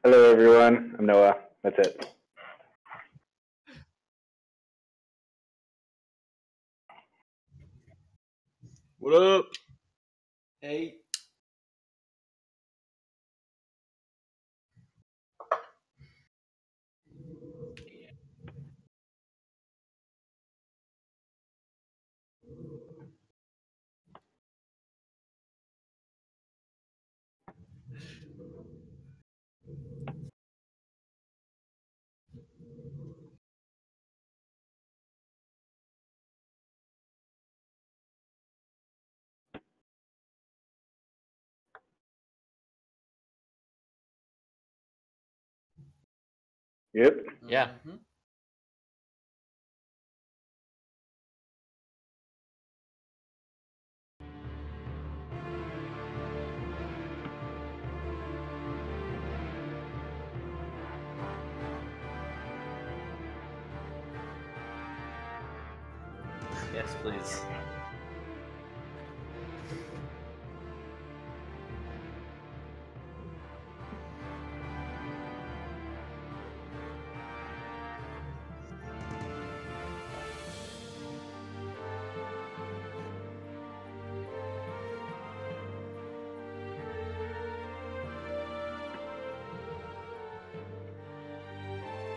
Hello, everyone. I'm Noah. That's it. What up? Hey. Yep. Yeah. Yes, please.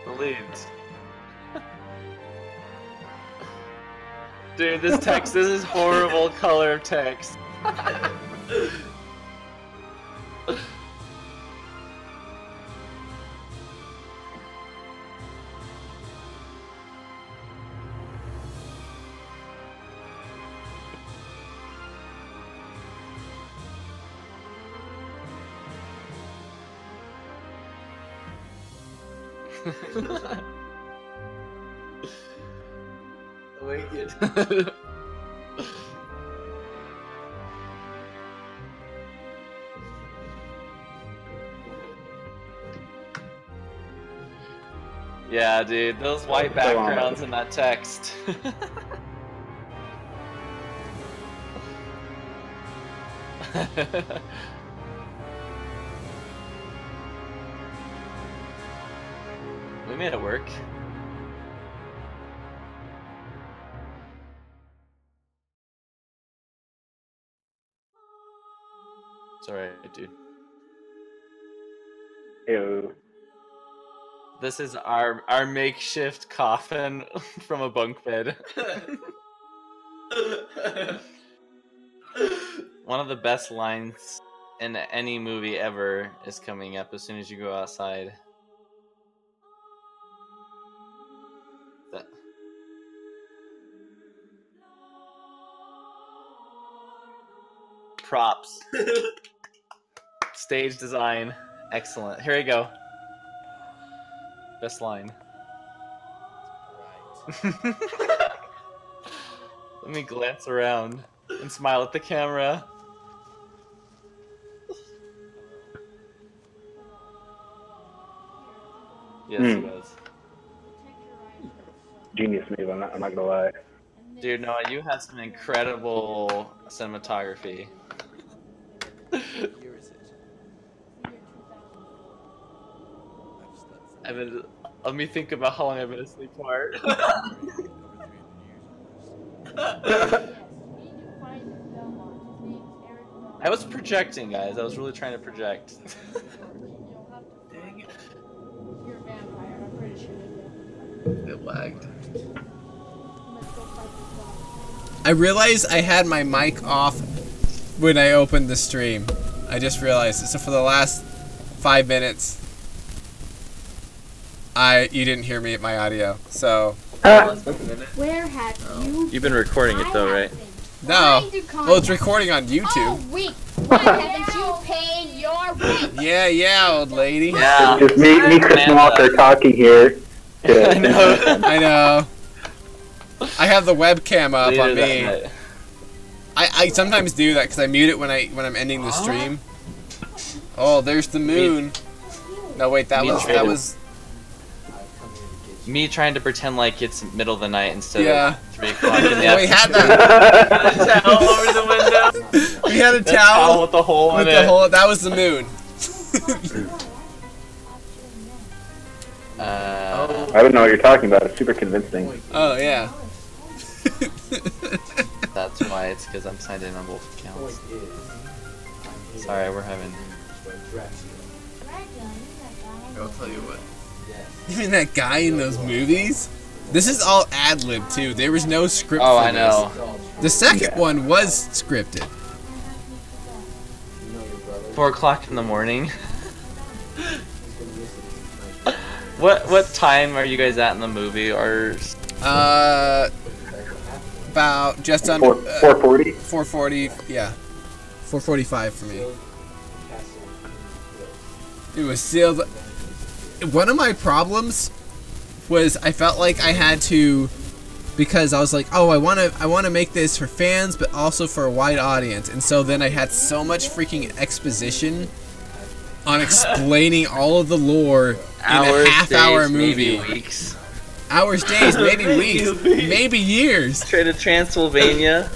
Balloons. Dude, this is horrible color text. Wicked. Yeah, dude, those white backgrounds in that text. We made it work. It's alright, dude. Ew. This is our makeshift coffin from a bunk bed. One of the best lines in any movie ever is coming up as soon as you go outside. Props. Stage design. Excellent. Here we go. Best line. Let me glance around and smile at the camera. Yes, he does. Genius move, I'm not gonna lie. Dude, Noah, you have some incredible cinematography. Let me think about how long I've been asleep for. I was projecting, guys. I was really trying to project. Dang it. You're a vampire, I'm pretty sure. It lagged. I realized I had my mic off when I opened the stream. I just realized. So for the last 5 minutes, you didn't hear me at my audio. So. Where have you? You've been recording it though, right? No. Well, it's recording on YouTube. Oh, wait. Why haven't you paid your rent? Yeah, old lady. Yeah. Just me, Chris Walker talking here. I know. I know. I have the webcam up on me. I sometimes do that because I mute it when I'm ending the stream. Oh, there's the moon. No, wait, that was me trying to pretend like it's middle of the night instead of 3 o'clock in the afternoon. We had that. Towel over the window. We had a towel with the hole in it. That was the moon. I don't know what you're talking about. It's super convincing. Oh, yeah. That's why. It's because I'm signed in on both accounts. Sorry, we're having... I'll tell you what. You mean that guy in those movies? This is all ad-lib, too. There was no script Oh, for I know. this. The second one was scripted. 4 o'clock in the morning. What time are you guys at in the movie? Or About just under... 4:40? 4:40, yeah. 4:45 for me. It was sealed. One of my problems was I felt like I had to, because I was like, oh, I want to make this for fans, but also for a wide audience, and so then I had so much freaking exposition on explaining all of the lore in a half-hour movie. Maybe weeks. Hours, days, maybe weeks, maybe years. Straight to Transylvania.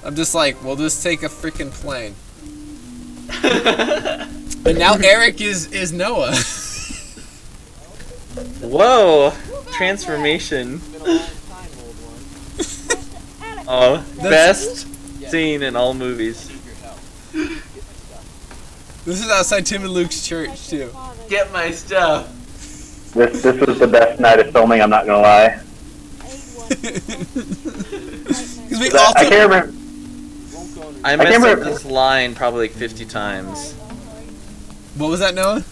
I'm just like, we'll just take a freaking plane. And now Eric is Noah. Whoa! Transformation. Oh, best scene in all movies. This is outside Tim and Luke's church too. Get my stuff. This was the best night of filming, I'm not gonna lie. We I can't remember. I messed up this line probably like 50 times. What was that, Noah?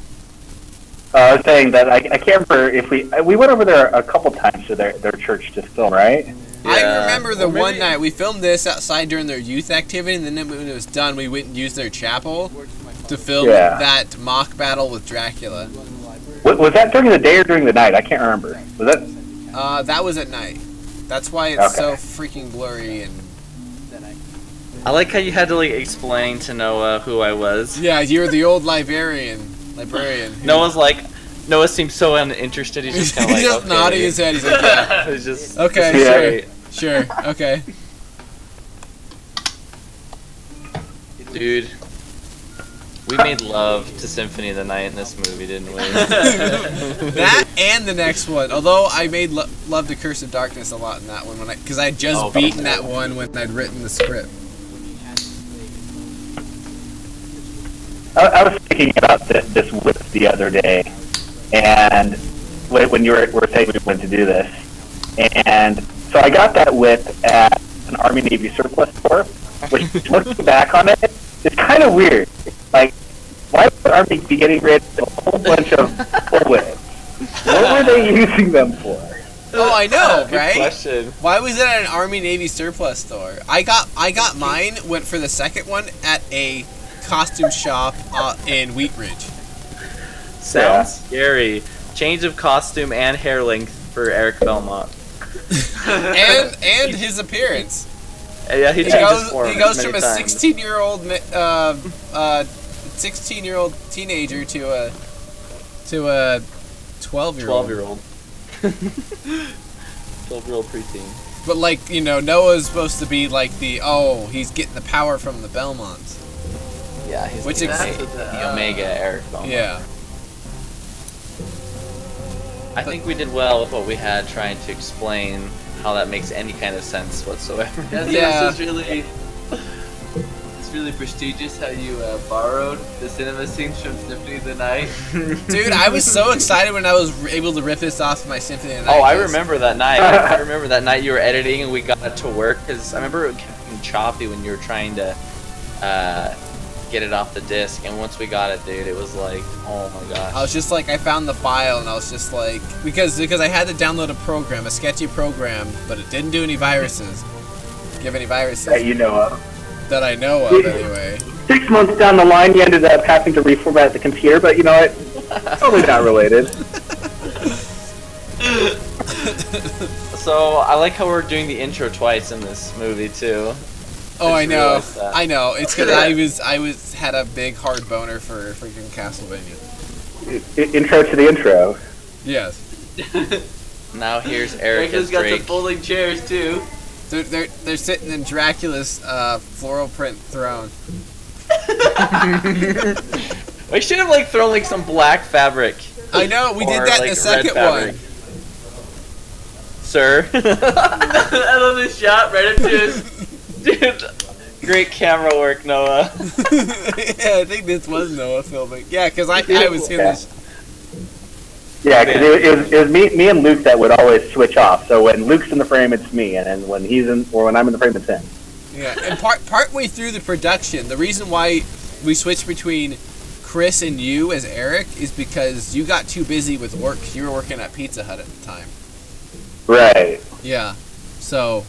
I was saying that I can't remember if we went over there a couple times to their church to film, right? I remember the one night we filmed this outside during their youth activity, and then when it was done, we went and used their chapel to film that mock battle with Dracula. Was that during the day or during the night? I can't remember. Was that? That was at night. That's why it's so freaking blurry and. I like how you had to like explain to Noah who I was. Yeah, you're the old librarian. Noah seems so uninterested. He's just kind of like, just nodding his head. He's like, yeah. He's just okay, sure, okay. Dude, we made love to Symphony of the Night in this movie, didn't we? That and the next one. Although I made love to Curse of Darkness a lot in that one because I had just beaten that one when I'd written the script. I was thinking about this whip the other day, and when you were saying we went to do this, and so I got that whip at an Army Navy surplus store, which looking back on it, it's kind of weird. Like, why would the Army be getting rid of a whole bunch of full whips? What were they using them for? Oh, I know, Good right? question. Why was it at an Army Navy surplus store? I got mine. Went for the second one at a costume shop in Wheat Ridge. Sounds scary. Change of costume and hair length for Eric Belmont. and his appearance. Yeah, he changes form. He goes many from a times. 16-year-old teenager to a 12-year-old. 12-year-old. 12-year-old preteen. But like, you know, Noah's supposed to be like he's getting the power from the Belmonts. Yeah, he's Which the Omega Eric Belmont. Yeah. I think we did well with what we had trying to explain how that makes any kind of sense whatsoever. Yeah. It's really prestigious how you borrowed the cinema scenes from Symphony of the Night. Dude, I was so excited when I was able to rip this off of my Symphony of the Night. Oh, I remember that night. I remember that night you were editing and we got to work because I remember it kept getting choppy when you were trying to get it off the disc, and once we got it, dude, it was like, oh my gosh. I was just like, I found the file, and I was just like, because I had to download a program, a sketchy program, but it didn't do any viruses. Give any viruses. That you know of. That I know of, anyway. 6 months down the line, you ended up having to reformat the computer, but you know what? Probably not related. So, I like how we're doing the intro twice in this movie, too. Oh, I know. I know. It's because I had a big hard boner for freaking Castlevania. Intro to the intro. Yes. Now here's Eric Erica's as got the Drake. folding chairs too. They're sitting in Dracula's floral print throne. We should have like thrown like some black fabric. I know, we did Or, that in like, the second red one. Sir. I love this shot right up to his. Dude, great camera work, Noah. Yeah, I think this was Noah filming. Yeah, because I was in this. Yeah, because it was me and Luke that would always switch off. So when Luke's in the frame, it's me, and then when he's in, or when I'm in the frame, it's him. Yeah, and partway through the production, the reason why we switched between Chris and you as Eric is because you got too busy with work. You were working at Pizza Hut at the time. Right. Yeah, so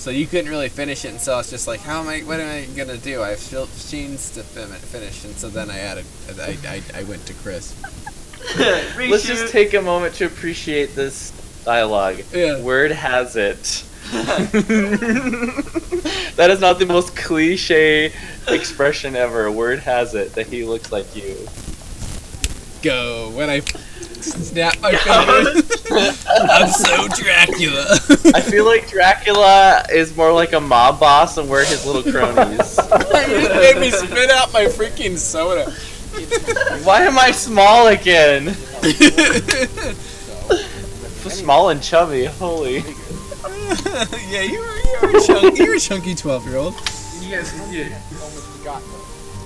you couldn't really finish it, and so I was just like, what am I gonna do? I have scenes to finish, and so then I went to Chris. Let's just take a moment to appreciate this dialogue. Yeah. Word has it. That is not the most cliche expression ever. Word has it that he looks like you. Go when I snap my fingers. I'm so Dracula. I feel like Dracula is more like a mob boss and we're his little cronies. You just made me spit out my freaking soda. Why am I small again? Small and chubby, holy. Yeah, you were chunky. You were a chunky 12-year-old.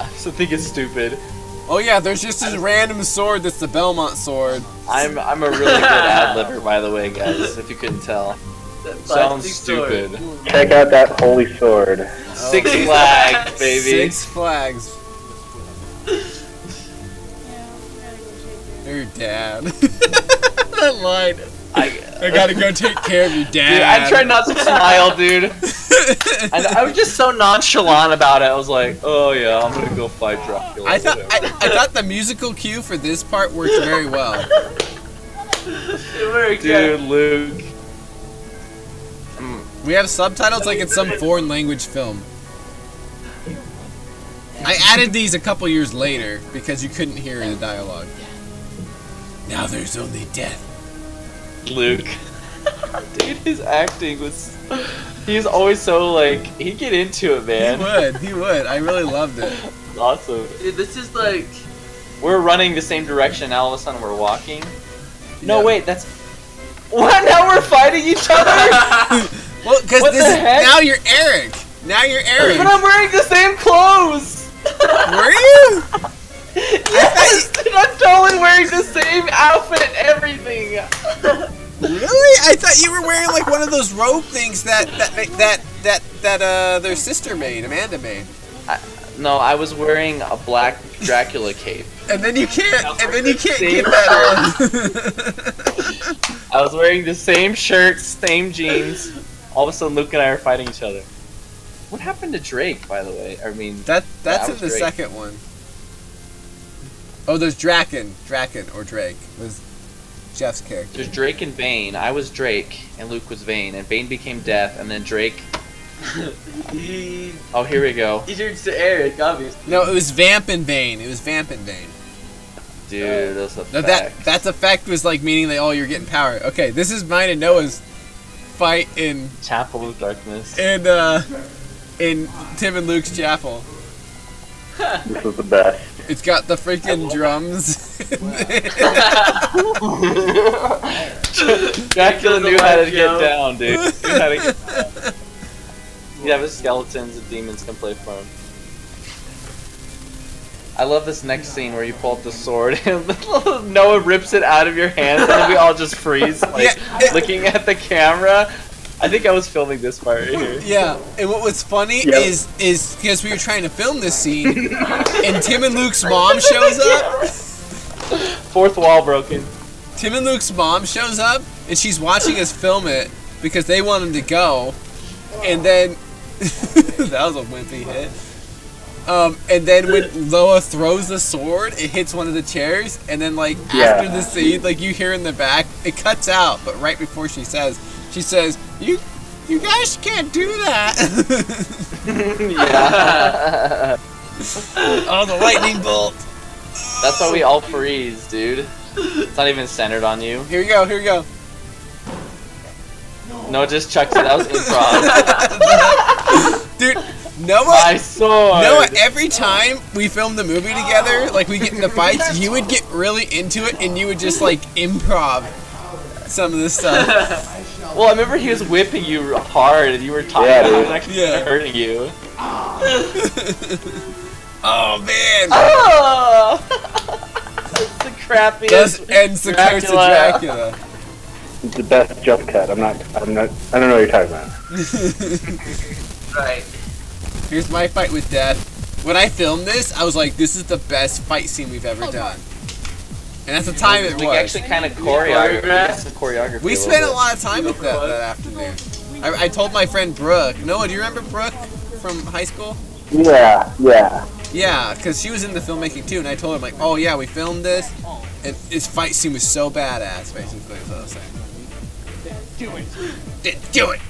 I still think it's stupid. Oh yeah, there's just this random sword that's the Belmont sword. I'm a really good ad-libber, by the way, guys, if you couldn't tell. Sounds stupid. Check out that holy sword. Six Flags, baby. 6 Flags. Your dad. That line. I gotta go take care of your dad. Dude, I tried not to smile, dude. And I was just so nonchalant about it. I was like, oh yeah, I'm gonna go fight Dracula. I thought the musical cue for this part worked very well. It worked, Dude, Luke. We have subtitles like it's some foreign language film. I added these a couple years later because you couldn't hear the dialogue. Now there's only death. Luke. Dude, his acting was... He's always so, like... He'd get into it, man. He would. I really loved it. Awesome. Dude, this is like... We're running the same direction, now all of a sudden we're walking. No, Yeah. wait, that's... What? Now we're fighting each other? Well, because now you're Eric. Now you're Eric. But I'm wearing the same clothes! Were you? Yes! Dude, I'm totally wearing the same outfit and everything! Really? I thought you were wearing like one of those robe things that their sister made, Amanda made. No, I was wearing a black Dracula cape. And then you can't get that on. I was wearing the same shirt, same jeans. All of a sudden, Luke and I are fighting each other. What happened to Drake, by the way? I mean, that's that in was the Drake. second one. Oh, there's Draken or Drake was Jeff's character. There's Drake and Bane. I was Drake, and Luke was Bane, and Bane became Death, and then Drake. Oh, here we go. He turns to Eric, obviously. No, it was Vamp and Bane. It was Vamp and Bane. Dude, that's a No, fact. that effect was like meaning that you're getting power. Okay, this is mine and Noah's fight in Chapel of Darkness. in Tim and Luke's chapel. This was the best. It's got the freaking drums. Dracula knew how to get down, dude. Knew how to get down. You have his skeletons and demons can play for him. I love this next scene where you pull up the sword and Noah rips it out of your hands and then we all just freeze, like, looking at the camera. I think I was filming this part right here. Yeah, and what was funny is because we were trying to film this scene, and Tim and Luke's mom shows up. Fourth wall broken. Tim and Luke's mom shows up, and she's watching us film it because they want him to go, and then that was a wimpy hit. And then when Loa throws the sword, it hits one of the chairs, and then like after the scene, like you hear in the back, it cuts out, but right before she says, "You guys can't do that." Yeah. Oh, the lightning bolt. That's why we all freeze, dude. It's not even centered on you. Here we go. Here we go. No, just chucks it. That was improv. Dude, My sword. Noah, every time we filmed the movie together, like we get into fights, you would get really into it and you would just like improv some of this stuff. Well, I remember he was whipping you hard and you were talking about it was actually hurting you. Oh man! Oh! That's the crappiest. Thus ends the curse of Dracula. It's the best jump cut. I don't know what you're talking about. Right. Here's my fight with Death. When I filmed this, I was like, this is the best fight scene we've ever done. And at the time it was. We actually kind of choreographed. We spent a lot of time with that afternoon. I told my friend Brooke. Noah, do you remember Brooke from high school? Yeah. Yeah, because she was in the filmmaking too, and I told her, like, oh yeah, we filmed this, and this fight scene was so badass, basically, is what I was saying. Do it!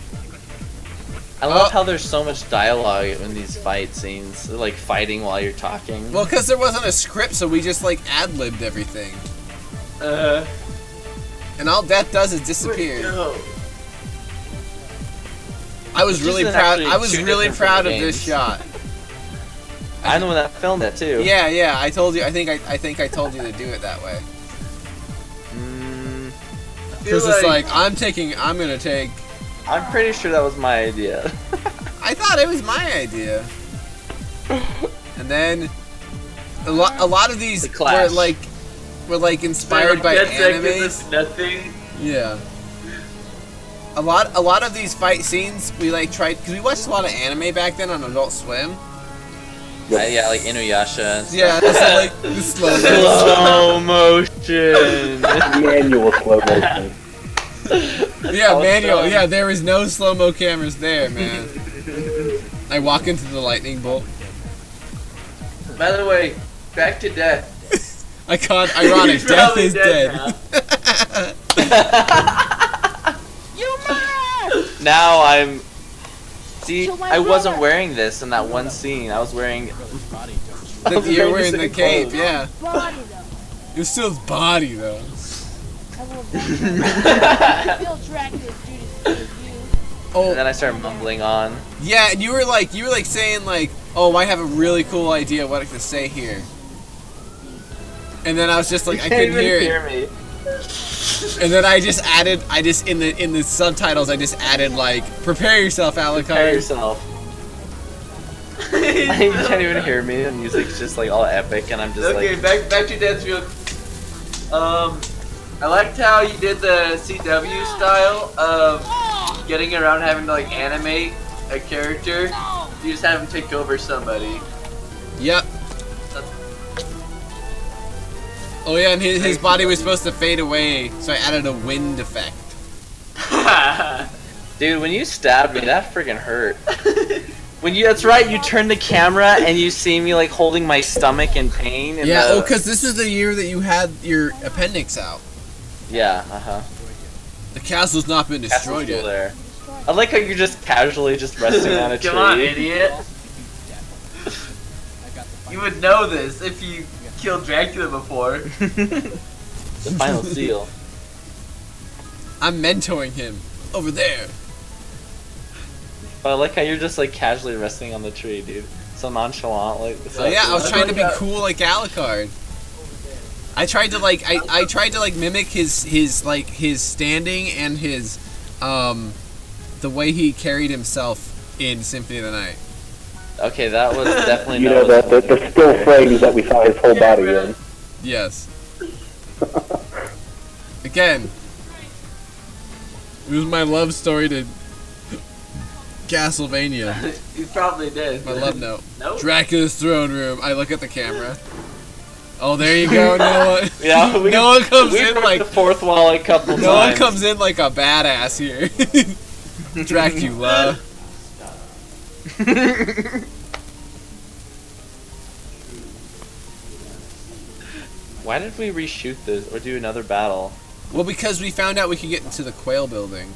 I love how there's so much dialogue in these fight scenes. They're like fighting while you're talking. Well, because there wasn't a script, so we just like ad-libbed everything. And all Death does is disappear. I was really proud. I was really proud of this shot. I'm the one that filmed it too. Yeah. I told you. I think I told you to do it that way. Because it's like I'm gonna take. I'm pretty sure that was my idea. I thought it was my idea. And then a lot of these were like inspired by animes. Nothing. Yeah. A lot of these fight scenes we like tried because we watched a lot of anime back then on Adult Swim. Yeah, like Inuyasha. And stuff. Yeah, it's like the slow motion. Manual slow motion. Yeah, manual. Yeah, there was no slow-mo cameras there, man. I walk into the lightning bolt. By the way, back to Death. I can't. Ironic. Death is dead. Now I'm. See, I wasn't wearing this in that one scene. I was wearing. You're wearing the cape, yeah. You're still his body, though. Oh. And then I started mumbling on. Yeah, and you were like saying like, oh, I have a really cool idea what I could say here. And then I was just like, I couldn't hear me. And then I just in the subtitles I just added like, prepare yourself, Alucard. Prepare yourself. You can't even hear me. The music's just like all epic, and I'm just okay, like. back to Death real. I liked how you did the CW style of getting around having to like animate a character. You just have him take over somebody. Yep. Oh yeah, and his body was supposed to fade away, so I added a wind effect. Dude, when you stabbed me, that freaking hurt. That's right, you turn the camera and you see me like holding my stomach in pain. Yeah, because this is the year that you had your appendix out. Yeah, The castle's not been destroyed yet. There. I like how you're just casually just resting on a tree. Come on, idiot. You would know this if you killed Dracula before. The final seal. I'm mentoring him over there. But I like how you're just like casually resting on the tree, dude. So nonchalant, like. So yeah, I was trying to be cool like Alucard. I tried to like I tried to like mimic his standing and his the way he carried himself in Symphony of the Night. Okay, that was definitely the still frames that we saw his whole body in. Yes. Again, it was my love story to Castlevania. You probably did. My love note. Nope. Dracula's throne room. I look at the camera. Oh, there you go, Noah. Yeah, Noah comes in like the fourth wall a couple times. Noah comes in like a badass here. Dracula. Why did we reshoot this or do another battle? Well, because we found out we could get into the Quail building.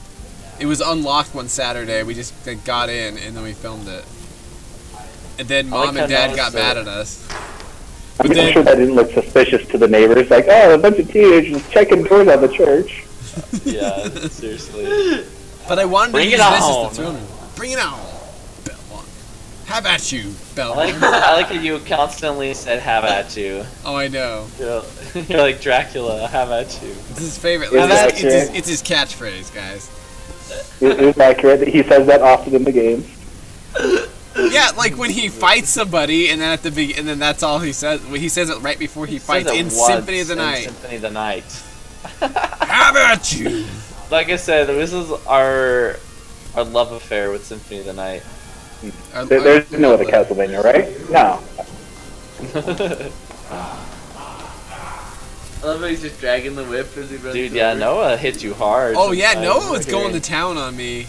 It was unlocked one Saturday. We just got in and then we filmed it. And then Mom and Dad got mad at us. I'm sure that didn't look suspicious to the neighbors. Like, oh, a bunch of teenagers checking doors on the church. Yeah, seriously. But I wanted to use this as the throne room. Bring it on. Have at you, I Belmont. like that you constantly said "have at you." Oh, I know. You're like Dracula. Have at you. It's his favorite. It's It's his catchphrase, guys. It's accurate. He says that often in the game. Yeah, like when he fights somebody, and then at the and then that's all he says. He says it right before he fights in Symphony of the Night. Symphony of the Night. Have at you. Like I said, this is our love affair with Symphony of the Night. There's no other Castlevania, right? No. I love how he's just dragging the whip as he runs. Dude, yeah, Noah hit you hard. Oh yeah, Noah was going to town on me,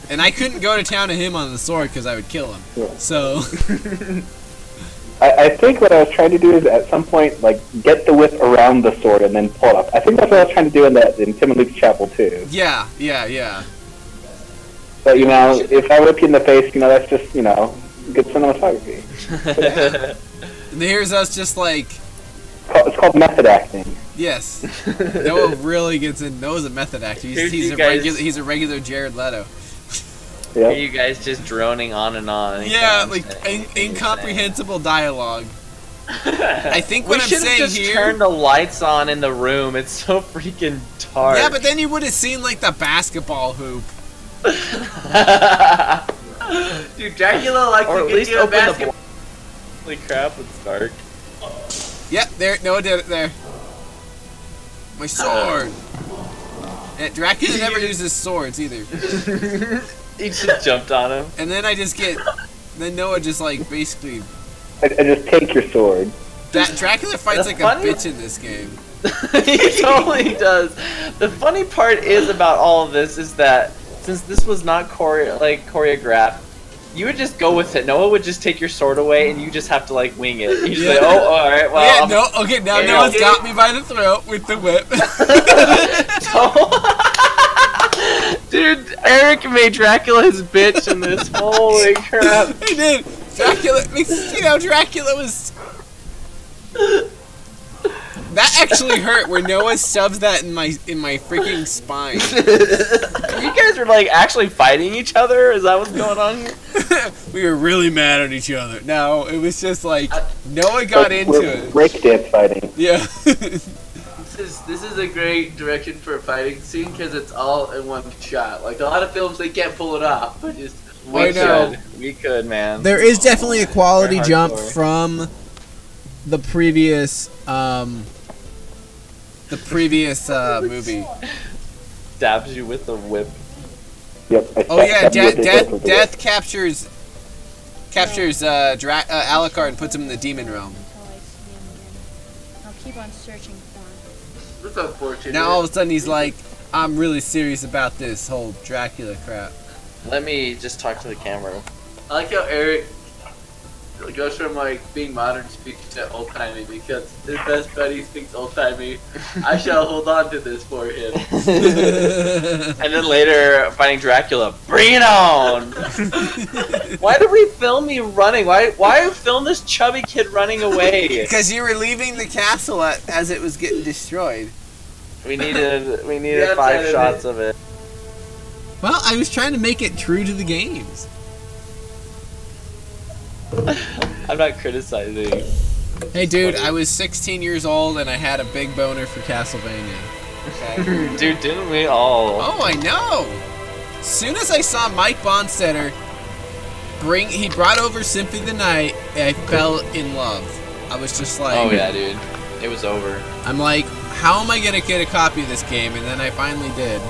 and I couldn't go to town to him on the sword because I would kill him. Yeah. So. I think what I was trying to do is at some point, like, get the whip around the sword and then pull it up. I think that's what I was trying to do in Tim and Luke's Chapel too. Yeah. But, you know, if I whip you in the face, you know, that's just, you know, good cinematography. And here's us just like... It's called method acting. Yes. Noah really gets in. Noah's a method actor. He's a regular Jared Leto. Yep. Are you guys just droning on and on? Yeah, like incomprehensible dialogue. I think what I'm saying here... We should have just turned the lights on in the room. It's so freaking dark. Yeah, but then you would have seen, like, the basketball hoop. Dude, Dracula likes to get you a basketball. Holy crap, it's dark. Yep, there. Noah did it there. My sword. And Dracula never uses swords either. He just jumped on him. And then I just get... Then Noah just, like, basically... I just take your sword. Dracula fights like a bitch in this game. He totally does. The funny part is about all of this is that since this was not choreographed, you would just go with it. Noah would just take your sword away, and you just have to like wing it. You just like, oh, all right, well. Yeah, okay, now Noah's got me by the throat with the whip. Dude, Eric made Dracula his bitch in this. Holy crap! He did. Dracula, you know, Dracula was. That actually hurt. Where Noah shoves that in my freaking spine. You guys were like actually fighting each other? Is that what's going on here? We were really mad at each other. No, it was just like Noah got into it. Breakdance fighting. Yeah. This is a great direction for a fighting scene because it's all in one shot. Like a lot of films, they can't pull it off, but just we could, man. There is definitely a quality jump from the previous movie. Stabs you with the whip. Yep. Oh yeah, Death captures Alucard and puts him in the demon realm. I'll keep on searching for him. That's unfortunate. Now all of a sudden he's like, I'm really serious about this whole Dracula crap. Let me just talk to the camera. I like how Eric goes from like being modern speaking to old timey because his best buddy speaks old timey. I shall hold on to this for him. And then later fighting Dracula. Bring it on! Why did we film me running? Why film this chubby kid running away? Because you were leaving the castle as it was getting destroyed. We needed 5 shots of it. Well, I was trying to make it true to the games. I'm not criticizing. Hey dude, I was 16 years old and I had a big boner for Castlevania. Okay. Dude, didn't we all? Oh, I know! As soon as I saw Mike Bonstetter he brought over Symphony of the Night, and I fell in love. I was just like... Oh yeah, dude. It was over. I'm like, how am I gonna get a copy of this game? And then I finally did.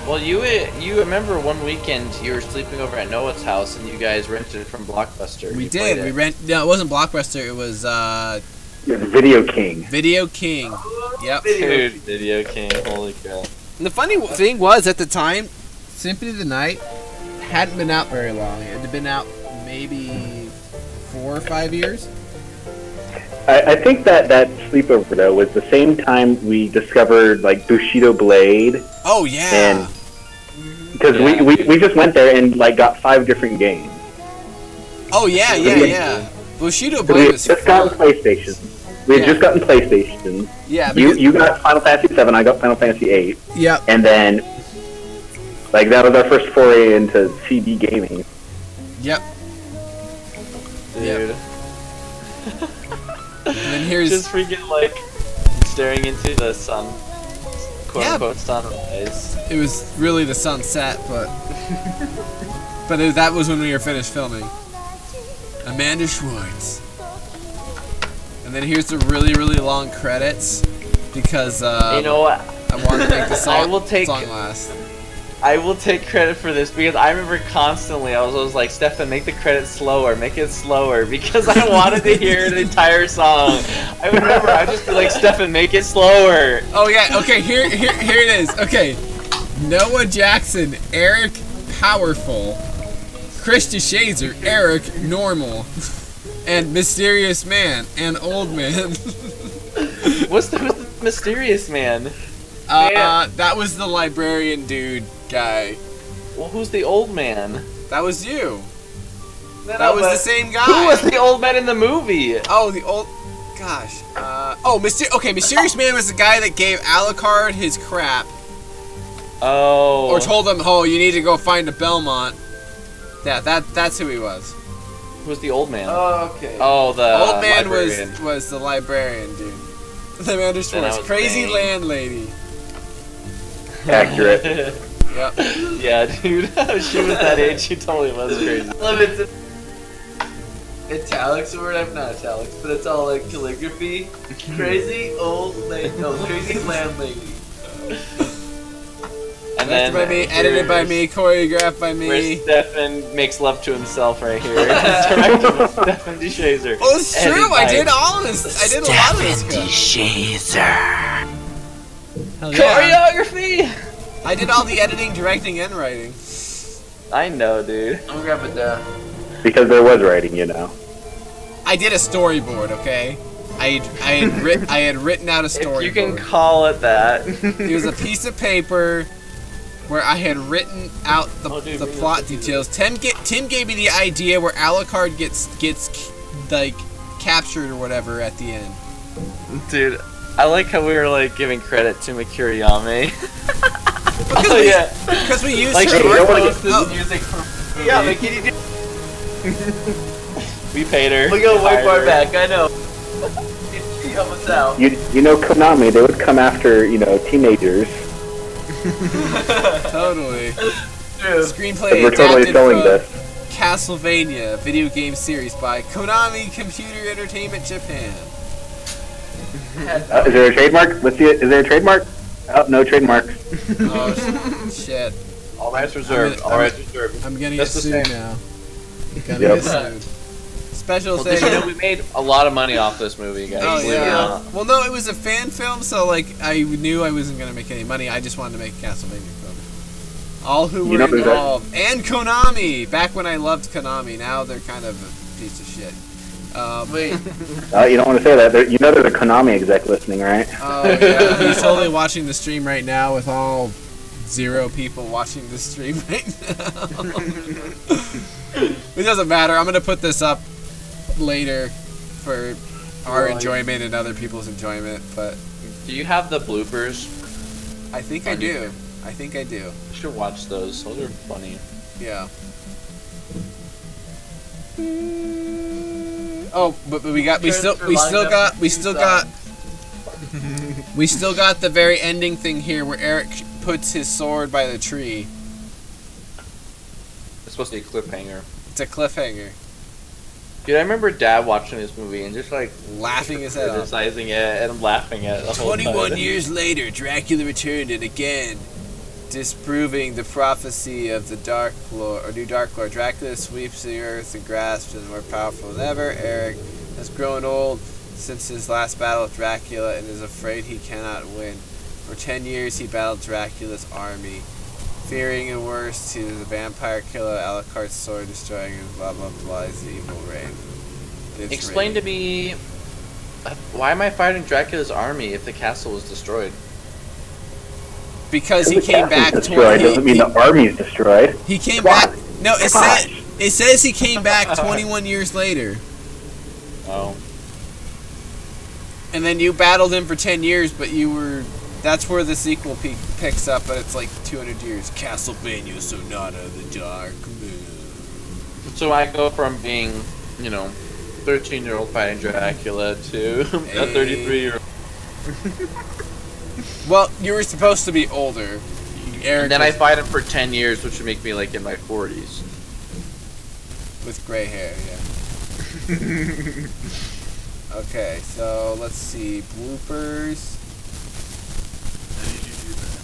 Well, you remember one weekend you were sleeping over at Noah's house and you guys rented it from Blockbuster. We did. No, it wasn't Blockbuster. It was Video King. Video King. Yep. Dude, Video King. Holy crap. And the funny thing was, at the time, Symphony of the Night hadn't been out very long. It had been out maybe 4 or 5 years. I think that sleepover though was the same time we discovered like Bushido Blade. Oh yeah. And because we just went there and like got 5 different games. Oh yeah. Bushido Blade was just gotten PlayStation. We had just gotten PlayStation. Yeah. You got Final Fantasy 7. I got Final Fantasy 8. Yep. And then like that was our first foray into CD gaming. Yep. Dude. And then here's just freaking like staring into the sun, quote unquote sunrise. It was really the sunset, but that was when we were finished filming. Amanda Schwartz. And then here's the really, really long credits because you know what? I wanted to make the song, song last. I will take credit for this because I remember constantly I was like, Stefan, make the credits slower, make it slower, because I wanted to hear the entire song. I remember I'd just be like, Stefan, make it slower. Oh yeah, okay, here it is. Okay, Noah Jackson, Eric Powerful, Krista Shazer, Eric Normal, and Mysterious Man, and Old Man. Who's the Mysterious Man? That was the librarian dude guy. Well, who's the old man? That was you. No, that was the same guy. Who was the old man in the movie? Oh, the old... Gosh. Mysterious Man was the guy that gave Alucard his crap. Oh. Or told him, oh, you need to go find a Belmont. Yeah, that's who he was. Who was the old man? Oh, okay. Oh, the old man librarian. was the librarian, dude. The Amanda Schwartz. Crazy landlady. Accurate. Yep. Yeah, dude. She was that age. She totally was crazy. I love it. Italics or whatever, not italics, but it's all like calligraphy. Crazy old lady. No, crazy landlady. And then by me, edited by me, choreographed by me. Where Stefan makes love to himself right here. Directed by Stefan DeShazer. Oh, it's true. I did all of this. I did a lot of this Stefan DeShazer. Hell yeah. Choreography. I did all the editing, directing, and writing. I know, dude. I'm gonna grab it down. Because there was writing, you know. I did a storyboard, okay? I had written out a storyboard. You can call it that. It was a piece of paper where I had written out the plot details. Tim gave me the idea where Alucard gets like captured or whatever at the end. Dude, I like how we were like giving credit to Mikiriyame. Because we used like her music for yeah, Mikiri. We paid her. We go way far back. I know. She helped us out. You know, Konami, they would come after teenagers. Totally. True. Screenplay we're totally adapted selling from this. Castlevania video game series by Konami Computer Entertainment Japan. Is there a trademark? Let's see it. Is there a trademark? Oh, no trademark. Oh shit! All rights reserved. All rights reserved. I'm gonna get sued now. Gonna Yep. get sued. Special Well, thing. you know, we made a lot of money off this movie, guys. Oh believe it or yeah. not. Well, no, it was a fan film, so like I knew I wasn't gonna make any money. I just wanted to make a Castlevania film. All who were involved, and Konami. Back when I loved Konami, now they're kind of a piece of shit. Wait. You don't want to say that. You know there's a Konami exec listening, right? Oh yeah, he's totally watching the stream right now with all 0 people watching the stream right now. It doesn't matter. I'm gonna put this up later for our enjoyment and other people's enjoyment. But Do you have the bloopers? I think I do. I think I do. You should watch those. Those are funny. Yeah. Oh, but we still got the very ending thing here where Eric puts his sword by the tree. It's supposed to be a cliffhanger. It's a cliffhanger. Dude, I remember Dad watching this movie and just like Laughing his head off. criticizing it and laughing at it the whole time. 21 years later, Dracula returned and again, disproving the prophecy of the Dark Lord, or New Dark Lord. Dracula sweeps the earth and grasps and more powerful than ever. Eric has grown old since his last battle with Dracula and is afraid he cannot win. For 10 years, he battled Dracula's army, fearing the worst to the vampire killer, Alucard's sword destroying him, blah blah blah, his evil reign. Explain to me, why am I fighting Dracula's army if the castle was destroyed? Because he came back. Destroyed doesn't mean the army's destroyed. He came back. No, it says he came back 21 years later. Oh. And then you battled him for 10 years, but you were. That's where the sequel picks up, but it's like 200 years. Castlevania Sonata of the Dark Moon. So I go from being you know, 13-year-old fighting Dracula to a 33-year-old. Well, you were supposed to be older. Eric And then I fight him for 10 years, which would make me like in my 40s. With gray hair, yeah. Okay, so let's see. Bloopers. How did you do that?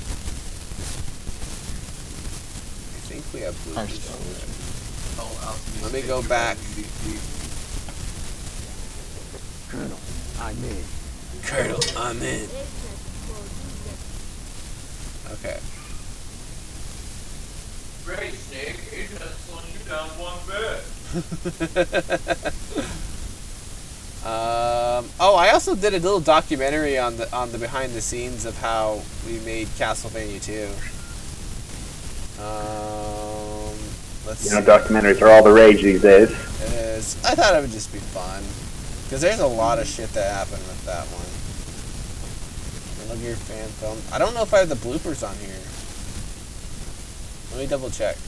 I think we have bloopers somewhere. Let me go back. Colonel, I'm in. Colonel, I'm in. Okay. Great, Snake. It has slowed you down one bit. Oh, I also did a little documentary on the behind the scenes of how we made Castlevania 2. Let's see. Documentaries are all the rage these days. It is. I thought it would just be fun. Because there's a lot of shit that happened with that one. Metal Gear fan film. I don't know if I have the bloopers on here. Let me double check.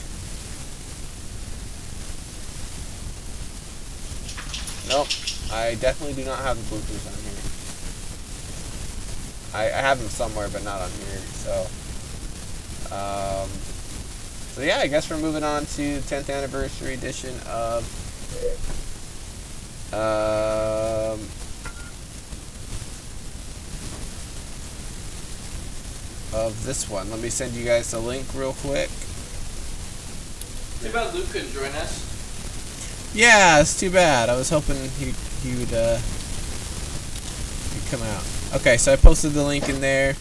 Nope. I definitely do not have the bloopers on here. I have them somewhere, but not on here. So yeah, I guess we're moving on to 10th anniversary edition of this one. Let me send you guys the link real quick. What about Luke could join us? Yeah, it's too bad. I was hoping he would he'd come out. Okay, so I posted the link in there.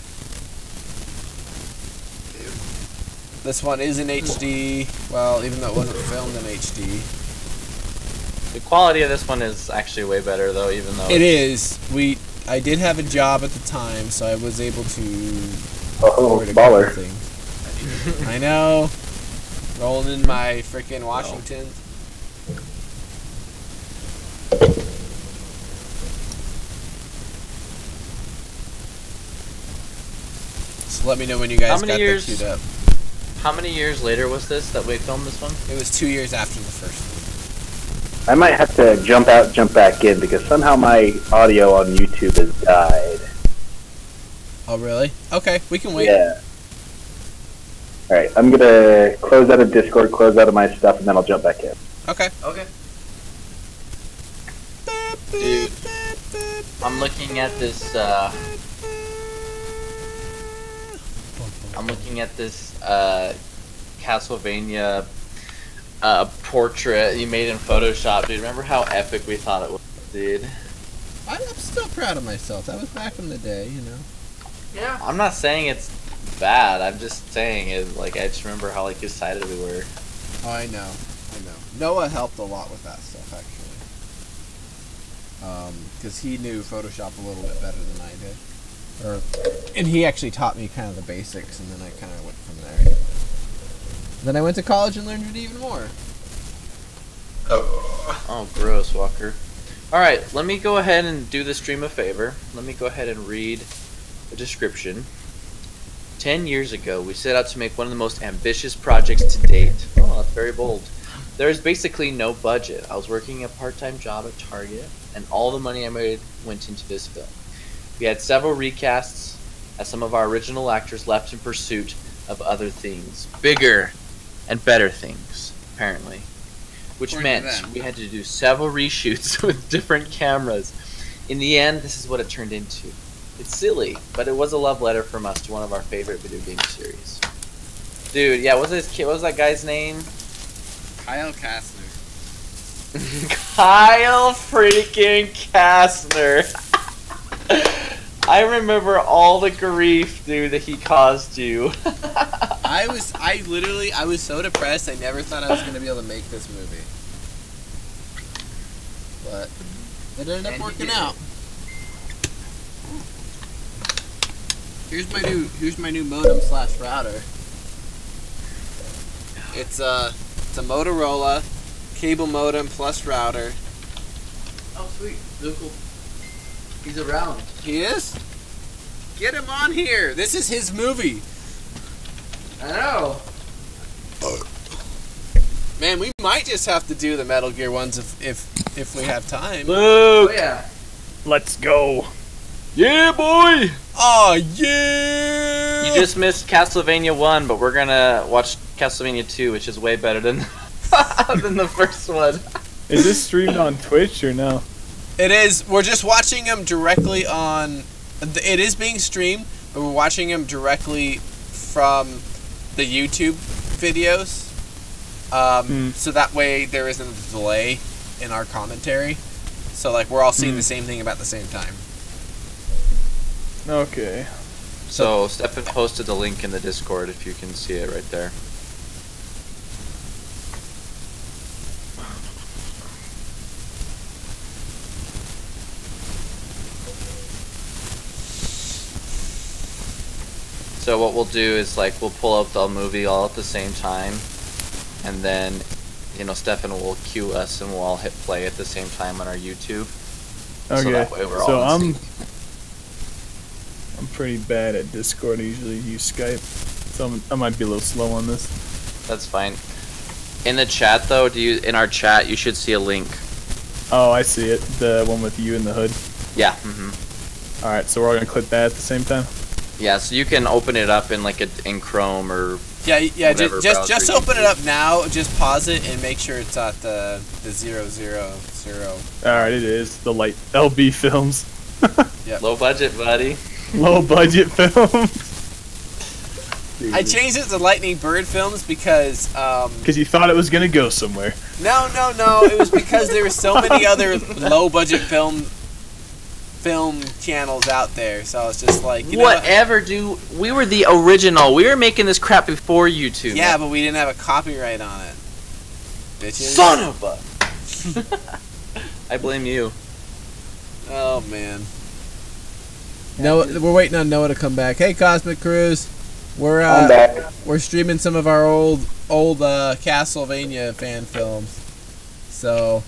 This one is in HD. Well, even though it wasn't filmed in HD. The quality of this one is actually way better, though, even though It is. I did have a job at the time, so I was able to record a couple baller. things. I know. Rolling in my frickin' Washington. So let me know when you guys got that queued up. How many years later was this that we filmed this one? It was 2 years after the first one. I might have to jump out, jump back in, because somehow my audio on YouTube has died. Oh, really? Okay, we can wait. Yeah. Alright, I'm gonna close out of Discord, close out of my stuff, and then I'll jump back in. Okay. Okay. Dude, I'm looking at this, Castlevania portrait you made in Photoshop, dude. Remember how epic we thought it was, dude? I'm still proud of myself. That was back in the day, you know. Yeah. I'm not saying it's bad. I'm just saying it. Like, I just remember how like excited we were. Oh, I know. Noah helped a lot with that stuff, actually. Because he knew Photoshop a little bit better than I did. And he actually taught me kind of the basics, and then I kind of went from there. Then I went to college and learned it even more. Oh, gross, Walker. Alright, let me go ahead and do the stream a favor. Let me go ahead and read the description. 10 years ago, we set out to make one of the most ambitious projects to date. Oh, that's very bold. There is basically no budget. I was working a part-time job at Target, and all the money I made went into this film. We had several recasts, as some of our original actors left in pursuit of other things. Bigger and better things, apparently. Which meant we had to do several reshoots with different cameras. In the end, this is what it turned into. It's silly, but it was a love letter from us to one of our favorite video game series. Dude, yeah, what was that guy's name? Kyle Kastner. Kyle freaking Kastner. I remember all the grief, dude, that he caused you. I was so depressed, I never thought I was going to be able to make this movie. But it ended up working out. Here's my new modem / router. It's a Motorola cable modem plus router. Oh, sweet. Luke, he's around. He is? Get him on here. This is his movie. I know. Man, we might just have to do the Metal Gear ones if we have time. Oh yeah. Let's go. Yeah, boy. Oh yeah. You just missed Castlevania 1, but we're gonna watch Castlevania 2, which is way better than than the first one. Is this streamed on Twitch or no? It is. We're just watching them directly on. It is being streamed, but we're watching them directly from the YouTube videos. So that way there isn't a delay in our commentary. So like we're all seeing the same thing about the same time. Okay. So Stefan posted the link in the Discord if you can see it right there. So what we'll do is like we'll pull up the movie all at the same time, and then Stefan will cue us and we'll all hit play at the same time on our YouTube. Okay. So that way we're So all in sync. I'm pretty bad at Discord. I usually use Skype, so I might be a little slow on this. That's fine. In the chat though, in our chat you should see a link. Oh, I see it. The one with you in the hood. Yeah. All right, so we're all gonna click that at the same time. Yeah, so you can open it up in in Chrome or Yeah. whatever Just browser open you it up now. Just pause it and make sure it's at the 000. All right, it is the light LB films. Yep. Low budget, buddy. Low budget films. I changed it to Lightning Bird Films because Because you thought it was gonna go somewhere. No. It was because there were so many other low budget film channels out there. So I was just like, Whatever, dude. We were the original. We were making this crap before YouTube. Yeah, but we didn't have a copyright on it. Bitches. Son of a. I blame you. Oh man. No, we're waiting on Noah to come back. Hey, Cosmic Cruise. I'm back. We're streaming some of our old Castlevania fan films. So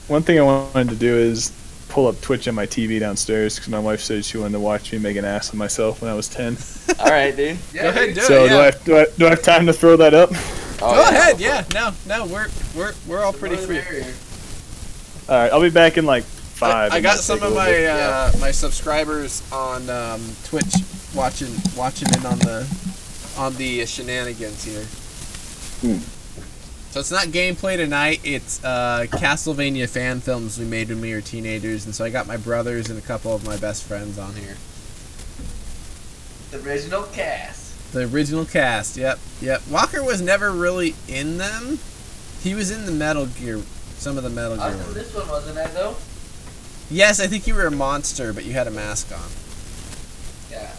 one thing I wanted to do is pull up Twitch on my TV downstairs because my wife said she wanted to watch me make an ass of myself when I was 10. All right, dude. go ahead and do So it. Yeah. do I have time to throw that up? Oh, Go ahead. Yeah. No. We're all pretty free. All right, I'll be back in like 5. I It got might some take a of little bit. my subscribers on Twitch watching in on the shenanigans here. So it's not gameplay tonight. It's Castlevania fan films we made when we were teenagers, and so I got my brothers and a couple of my best friends on here. The original cast. The original cast. Yep. Walker was never really in them. He was in the Metal Gear. Some of the Metal Gear I was in ones. this one, wasn't I, though? Yes, I think you were a monster, but you had a mask on. Yeah.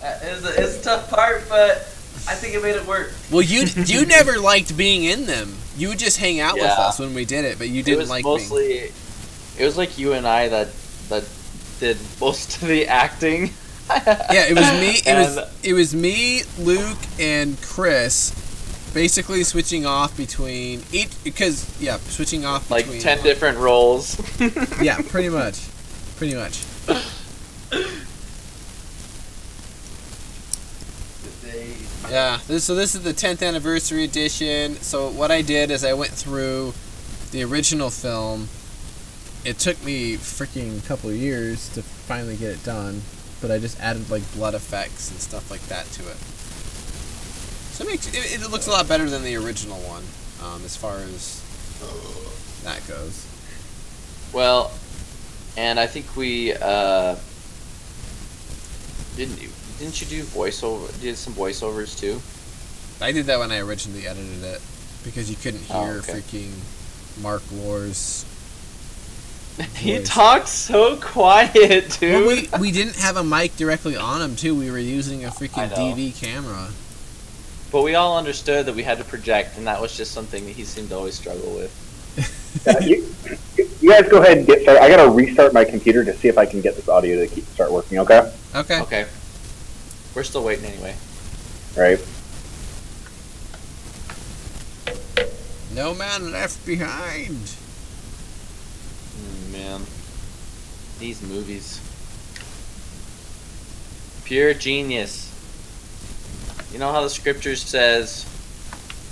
It's a tough part, but I think it made it work. Well, you never liked being in them. You would just hang out with Yeah. us when we did it, but you didn't like being. It was like you and I that did most of the acting. Yeah, it was me. And- It was me, Luke, and Chris. Basically switching off between switching off Like between 10 different roles. Yeah, pretty much. Yeah. This is the 10th anniversary edition. So what I did is I went through the original film. It took me freaking couple of years to finally get it done, but I just added like blood effects and stuff like that to it. So it looks a lot better than the original one, as far as that goes. Well, and I think we didn't you do voiceover? Did some voiceovers too? I did that when I originally edited it because you couldn't hear freaking Mark Lore's He voice. talks so quiet, dude. Well, we didn't have a mic directly on him too. We were using a freaking I know. DV camera. But we all understood that we had to project, and that was just something that he seemed to always struggle with. You guys go ahead and get started. I gotta restart my computer to see if I can get this audio to start working. Okay. Okay. Okay. We're still waiting anyway. Right. No man left behind. Man, these movies. Pure genius. You know how the scripture says,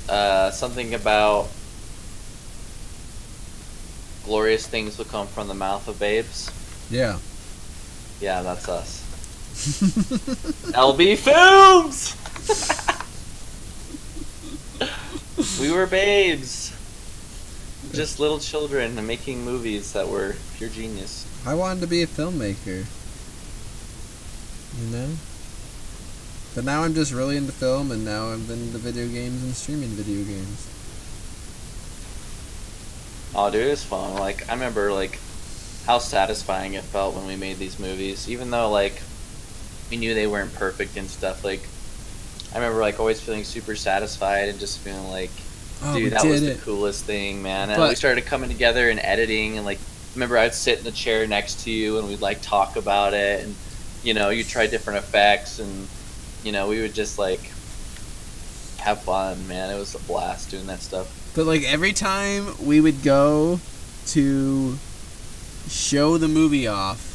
something about glorious things will come from the mouth of babes. Yeah. Yeah, that's us. LB Films! We were babes. Just little children making movies that were pure genius. I wanted to be a filmmaker. You know? But now I'm just really into film, and now I'm into video games and streaming video games. Oh, dude, it was fun. Like, I remember, like, how satisfying it felt when we made these movies. Even though, like, we knew they weren't perfect and stuff. Like, I remember, like, always feeling super satisfied and just feeling like, dude, that was the coolest thing, man. And we started coming together and editing, and, like, remember I'd sit in the chair next to you, and we'd, like, talk about it, and, you know, you'd try different effects, and, you know, we would just, like, have fun, man. It was a blast doing that stuff. But, like, every time we would go to show the movie off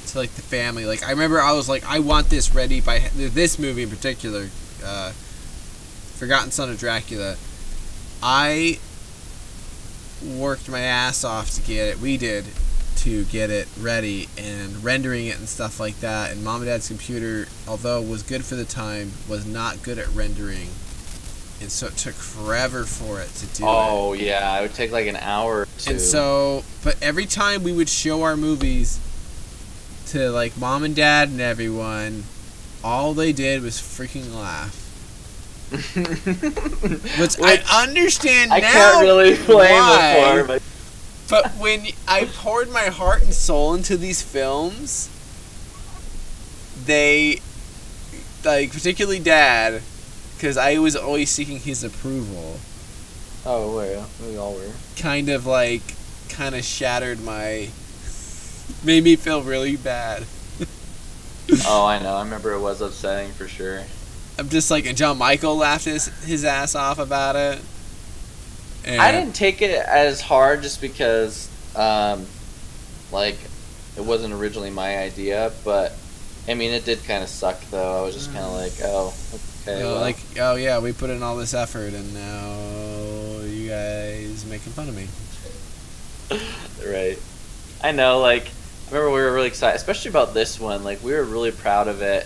to, like, the family, like, I remember I was like, I want this ready by this movie in particular, Forgotten Son of Dracula. I worked my ass off to get it. We did, to get it ready and rendering it and stuff like that. And Mom and Dad's computer, although was good for the time, was not good at rendering. And so it took forever for it to do it. Oh, yeah. It would take like an hour or two. And so, but every time we would show our movies to, like, Mom and Dad and everyone, all they did was freaking laugh. Which I understand now. I can't really blame them for, but when I poured my heart and soul into these films, they, like, particularly Dad, because I was always seeking his approval. Oh, well, we all were. Kind of shattered made me feel really bad. Oh, I know. I remember it was upsetting for sure. I'm just like, and John Michael laughed his ass off about it. And I didn't take it as hard just because, like, it wasn't originally my idea, but, I mean, it did kind of suck, though. I was just kind of like, oh, okay. Well. Like, oh, yeah, we put in all this effort, and now you guys making fun of me. Right. I know, like, I remember we were really excited, especially about this one. Like, we were really proud of it.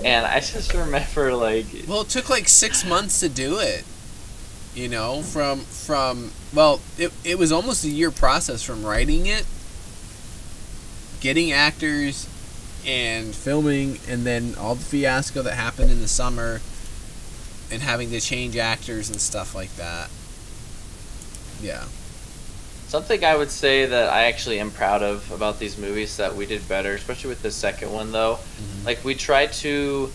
And I just remember, like... Well, it took, like, 6 months to do it. You know, well, it was almost a year process from writing it, getting actors, and filming, and then all the fiasco that happened in the summer, and having to change actors and stuff like that. Yeah. Something I would say that I actually am proud of about these movies that we did better, especially with the second one, though. Mm-hmm. Like, we tried to...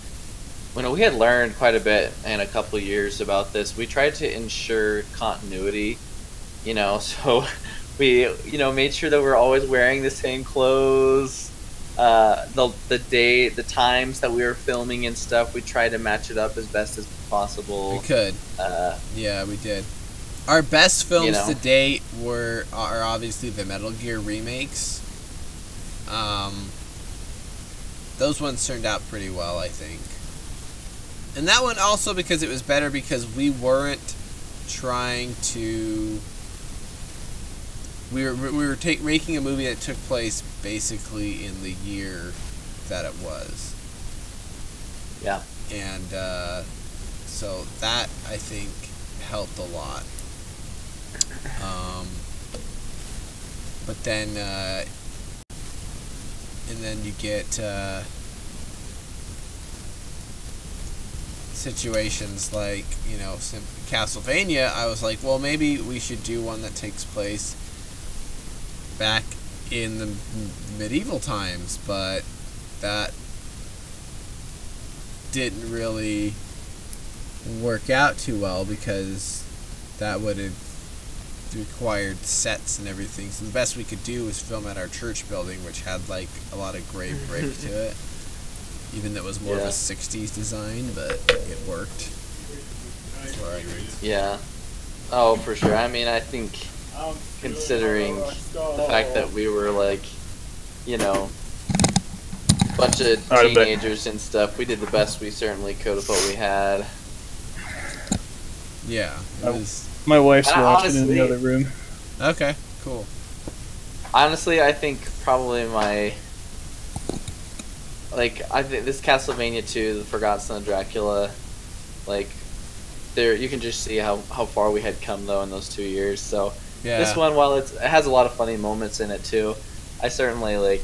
we had learned quite a bit in a couple of years about this. We tried to ensure continuity, you know, so we, you know, made sure that we're always wearing the same clothes. The times that we were filming and stuff, we tried to match it up as best as possible. We could. Yeah, we did. Our best films to date are obviously the Metal Gear remakes. Those ones turned out pretty well, I think. And that one also because it was better because we weren't trying to... We were making a movie that took place basically in the year that it was. Yeah. And so that, I think, helped a lot. But then, and then you get situations like, you know, Castlevania. I was like, well, maybe we should do one that takes place back in the medieval times, but that didn't really work out too well because that would have required sets and everything. So the best we could do was film at our church building, which had like a lot of gray brick to it, even though it was more of a 60s design, but it worked. That's where I agree. Yeah. Oh, for sure. I mean, I think considering the fact that we were like, you know, a bunch of teenagers and stuff, we did the best we certainly could with what we had. Yeah. It was... My wife's And watching in the honestly- other room. Okay, cool. Honestly, I think probably my I think this Castlevania 2, The Forgotten Son of Dracula, there you can just see how far we had come though in those 2 years. So Yeah. this one, while it has a lot of funny moments in it too, I certainly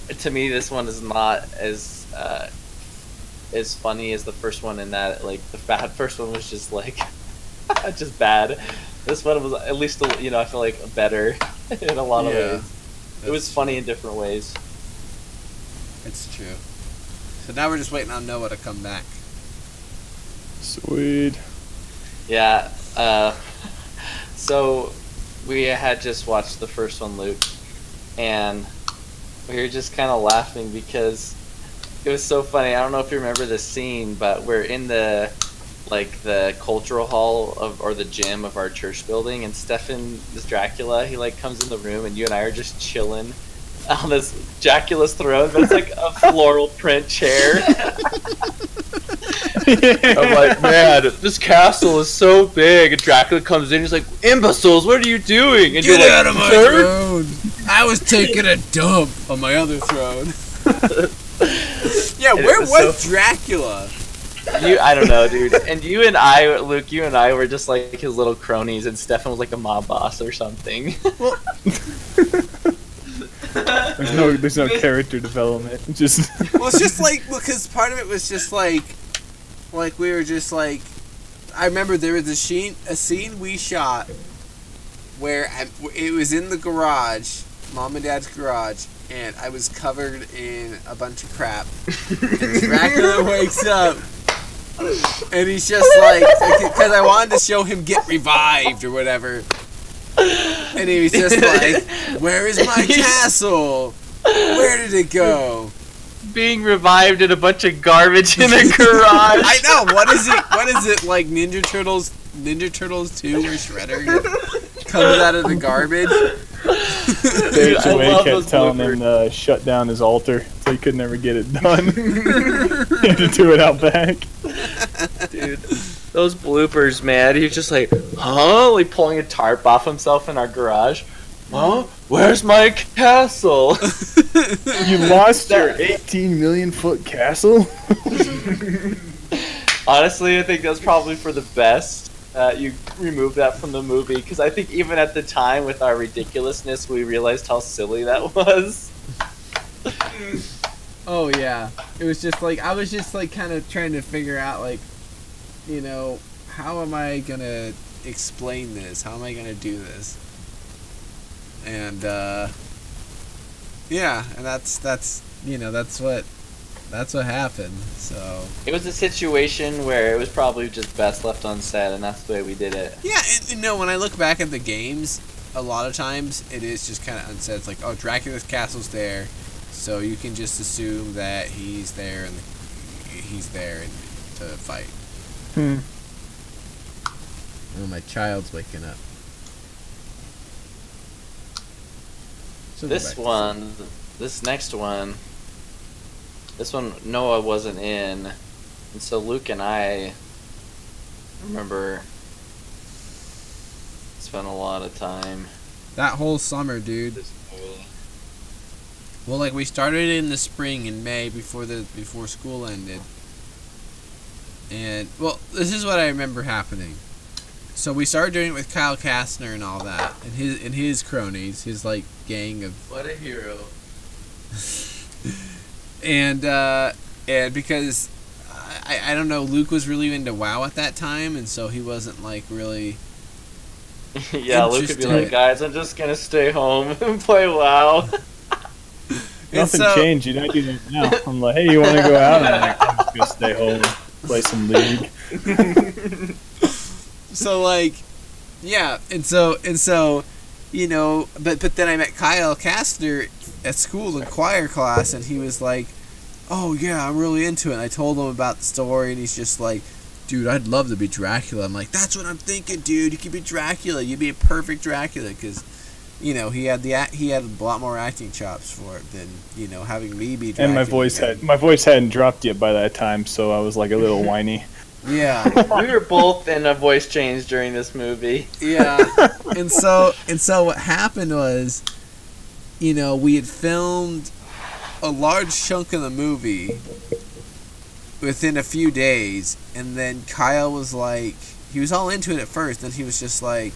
to me this one is not as funny as the first one in that the first one was just just bad. This one was at least I feel like better in a lot of ways. It was funny in different ways. It's true. So now we're just waiting on Noah to come back. Sweet. Yeah. So we had just watched the first one, Luke, and we were just kind of laughing because it was so funny. I don't know if you remember this scene, but we're in the cultural hall or the gym of our church building, and Stefan, this Dracula, he comes in the room, and you and I are just chilling on this Dracula's throne, but it's like a floral print chair. I'm like, man, this castle is so big, and Dracula comes in, he's like, imbeciles, what are you doing? And Get you're out like, of my "Sir?" throne! I was taking a dump on my other throne. Yeah, And where it was was Dracula? I don't know, dude. And you and I, Luke, you and I were just like his little cronies, and Stefan was like a mob boss or something. There's no character development. Just Well, it's just because part of it was just we were just I remember there was a scene we shot where it was in the garage, Mom and Dad's garage, and I was covered in a bunch of crap. And Dracula wakes up, and he's just because I wanted to show him get revived or whatever. And he was just like, "Where is my castle? Where did it go?" Being revived in a bunch of garbage in a garage. I know. What is it like Ninja Turtles 2 where Shredder comes out of the garbage? Dave I love those kept telling him to shut down his altar, so he could never get it done. He had to do it out back. Dude, those bloopers, man. He was just like, huh? Like pulling a tarp off himself in our garage. Huh? Where's my castle? You lost your 18 million foot castle? Honestly, I think that's probably for the best. You removed that from the movie, because I think even at the time, with our ridiculousness, we realized how silly that was. Oh yeah, it was just I was just kind of trying to figure out how am I gonna explain this? How am I gonna do this? And yeah, and that's what happened. So It was a situation where it was probably just best left unsaid, and that's the way we did it. yeah, when I look back at the games, a lot of times it is just kind of unsaid. It's like, oh, Dracula's castle's there, so you can just assume that he's there and to fight. Oh, my child's waking up. So This next one, Noah wasn't in, and so Luke and I remember spent a lot of time. That whole summer, dude. Well, we started in the spring in May before school ended. And well, this is what I remember happening. So we started doing it with Kyle Kastner and all that, and his cronies, his gang of. What a hero! And because I don't know, Luke was really into WoW at that time, and so he wasn't really. Yeah, Luke could be like, guys, I'm just gonna stay home and play WoW. Nothing changed. You don't do that now. I'm like, hey, you want to go out? I'm like, I'm just gonna stay home and play some League. So yeah, and so but then I met Kyle Kastner at school in choir class, and he was like, oh yeah, I'm really into it. And I told him about the story, and he's just like, dude, I'd love to be Dracula. I'm like, that's what I'm thinking, dude. You could be Dracula. You'd be a perfect Dracula, because he had a lot more acting chops for it than having me be Dracula. And my voice hadn't dropped yet by that time, so I was a little whiny. Yeah. We were both in a voice change during this movie. Yeah. And so what happened was, you know, we had filmed a large chunk of the movie within a few days, and then Kyle was like, he was all into it at first, then he was just like,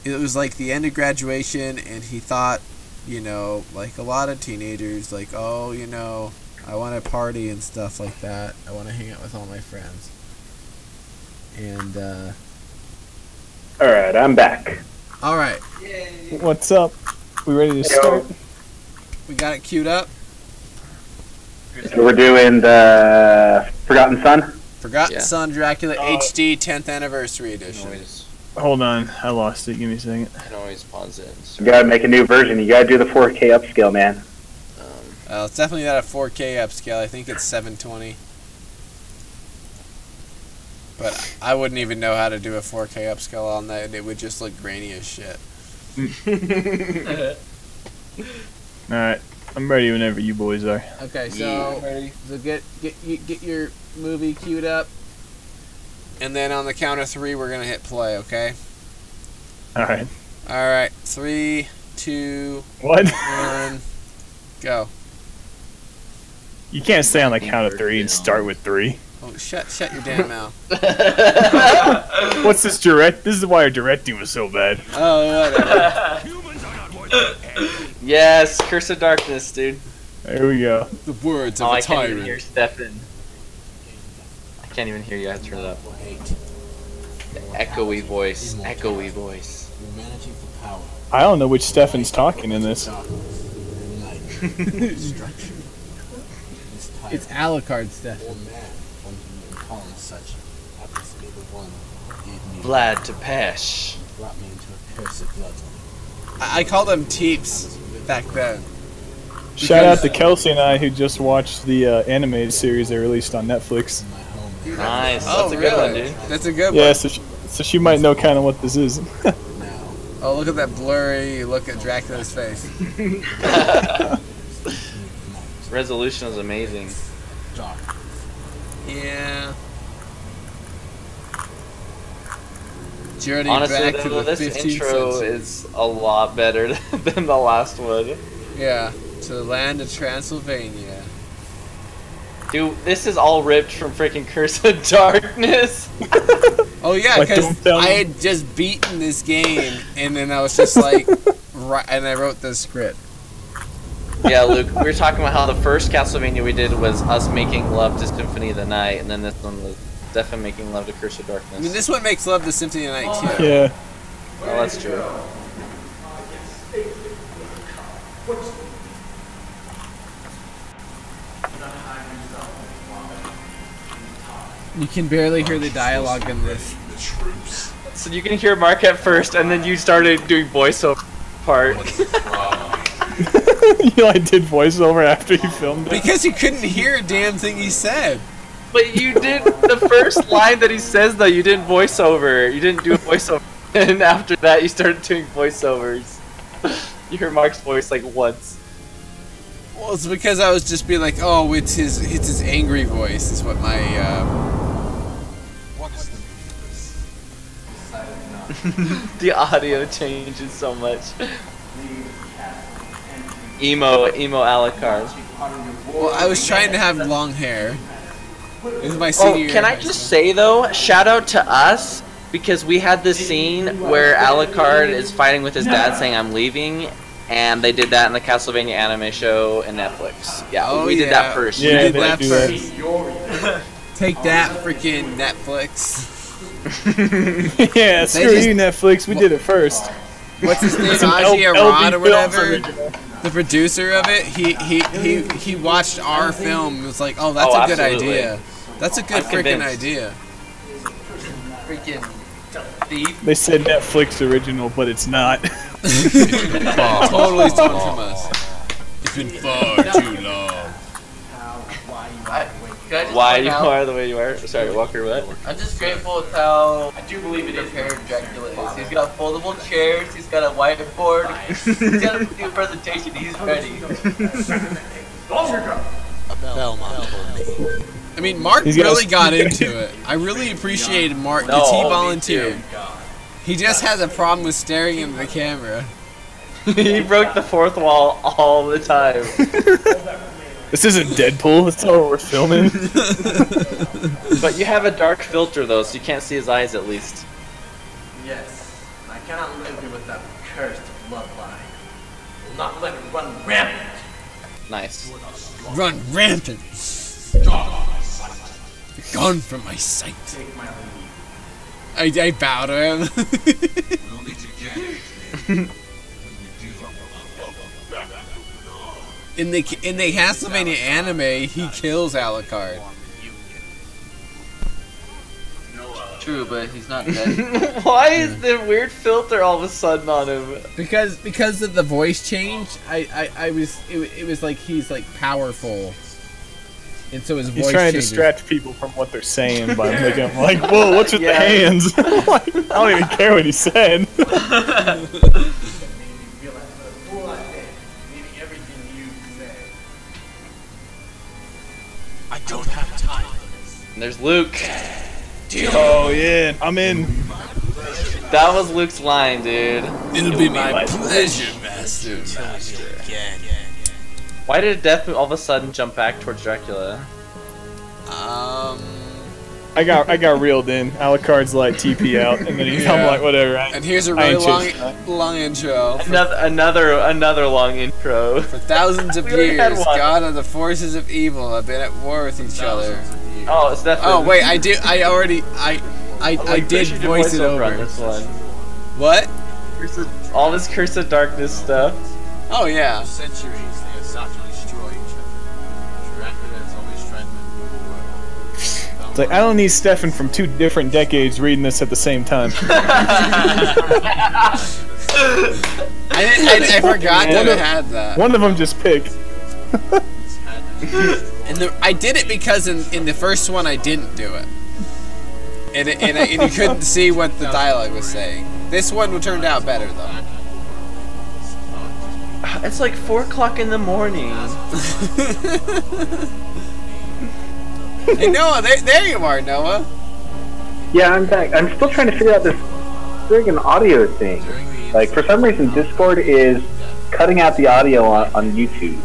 it was like the end of graduation, and he thought, you know, like a lot of teenagers, like, oh, you know, I want to party and stuff like that. I want to hang out with all my friends. And, Alright, I'm back. alright, What's up? We ready to start? we got it queued up. So we're doing the Forgotten Son. Forgotten Yeah. Son Dracula HD 10th Anniversary You can Edition. always, Hold on, I lost it. Give me a second. you can always pause it. You gotta make a new version. You gotta do the 4K upscale, man. It's definitely not a 4K upscale. I think it's 720. But I wouldn't even know how to do a 4K upscale on that. It would just look grainy as shit. Alright, I'm ready whenever you boys are. Okay, so get your movie queued up, and then on the count of 3, we're gonna hit play. Okay. Alright. All right. 3, 2, What? 1, go. You can't stay on the count of 3 and start with 3. Oh, shut your damn mouth. What's this direct? This is why our directing was so bad. Oh, whatever. Yes, Curse of Darkness, dude. There we go. The words of Oh, a I can't even tyrant. hear Stefan. I can't even hear you. I have to turn it up. The echoey voice. Echoey voice. I don't know which Stefan's talking in this. It's Alucard stuff. Vlad to Pesh. I called them Teeps back then. Shout out to Kelsey and I who just watched the animated series they released on Netflix. Nice. Oh, That's a good one, really? dude. That's a good Yeah, one. so she might know kind of what this is. Oh, look at that blurry look at Dracula's face. Resolution is amazing. Yeah. Journey Honestly, back to though, the this 15th intro century. is a lot better than the last one. Yeah, to the land of Transylvania. Dude, this is all ripped from freaking Curse of Darkness. Oh yeah, Like, because don't tell I me. had just beaten this game, and then I was just like, and I wrote the script. Yeah, Luke, we were talking about how the first Castlevania we did was us making love to Symphony of the Night, and then this one was definitely making love to Curse of Darkness. I mean, this one makes love to Symphony of the Night too. Yeah. Oh, that's true. You can barely hear the dialogue in this. So you can hear Mark at first, and then you started doing voiceover part. You know, I did voiceover after you filmed it. Because you couldn't hear a damn thing he said. But you did the first line that he says, though. You didn't voiceover. You didn't do a voiceover, and after that, you started doing voiceovers. You hear Mark's voice like once. Well, it's because I was just being like, oh, it's his angry voice. Is what my The audio changes so much. Emo Alucard. Well, I was trying to have long hair. It was my senior year. Oh, can I just say though, shout out to us, because we had this scene where Alucard is fighting with his dad saying I'm leaving, and they did that in the Castlevania anime show in Netflix. Yeah, Oh, we did that first. Yeah, we did they that do that. first. Take that, freaking Netflix. Yeah, screw just- you, Netflix. We did it first. What's his name? Some Aji LB Arad or Films whatever. original. The producer of it, he watched our film and was like, oh, that's Oh, a good absolutely. idea. That's a good I'm freaking convinced. idea. Freaking thief. They said Netflix original, but it's not. Totally stolen from us. It's been far too long. Can I just Why point you out, are the way you are? Sorry, Walker, what? I'm just grateful with how I do believe prepared Dracula is. He's got foldable chairs, he's got a whiteboard, he's got a do a presentation, he's ready. I mean, Mark really got into it. I really appreciated Mark because he volunteered. He just has a problem with staring into the camera. He broke the fourth wall all the time. This isn't Deadpool. That's not what we're filming. But you have a dark filter though, so you can't see his eyes at least. Yes, I cannot live here with that cursed bloodline. Will not let it run rampant. Nice. Run rampant. Gone from my sight. Take my leave. I bow to him. In the Castlevania anime, he kills Alucard. True, but he's not dead. Why is the weird filter all of a sudden on him? Because of the voice change, it was like he's like powerful, and so his voice. He's trying to changes. distract people from what they're saying by making them like, "Whoa, what's with the hands?" Like, I don't even care what he said. I don't have time. And there's Luke. Oh yeah, I'm in. That was Luke's line, dude. It'll be my pleasure, master. Why did Death all of a sudden jump back towards Dracula? I got reeled in. Alucard's like TP out, and then I'm like, whatever. And here's a really long intro. Another long intro. For thousands of years, God and the forces of evil have been at war with each other. Oh, it's definitely. Oh wait, I did voice it over. On this one. What? All this Curse of Darkness stuff. Oh yeah. Centuries they have sought to destroy each other. Dracula has always tried to rule the world. It's like, I don't need Stefan from 2 different decades reading this at the same time. I forgot that it had that. One of them just picked. And I did it because in the first one I didn't do it. And you couldn't see what the dialogue was saying. This one turned out better though. It's like 4 o'clock in the morning. Hey Noah, there you are, Noah. Yeah, I'm back. I'm still trying to figure out this friggin' audio thing. Like, for some reason, Discord is cutting out the audio on YouTube.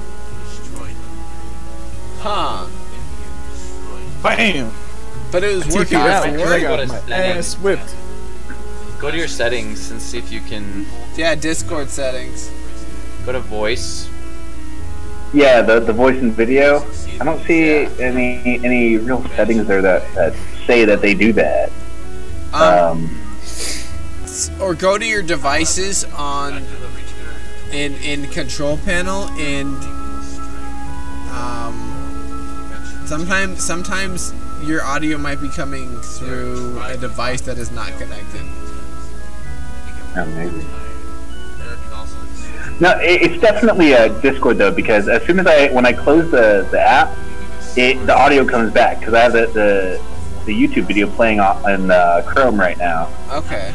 Huh. Bam! But it was working out. before. I got my ass whipped. Go to your settings and see if you can. Yeah, Discord settings. Go to voice. Yeah, the voice and video. I don't see any real settings there that say that they do that. Or go to your devices in control panel and sometimes your audio might be coming through a device that is not connected. Oh, maybe. No, it's definitely a Discord though, because as soon as when I close the app, the audio comes back because I have the YouTube video playing on Chrome right now. Okay.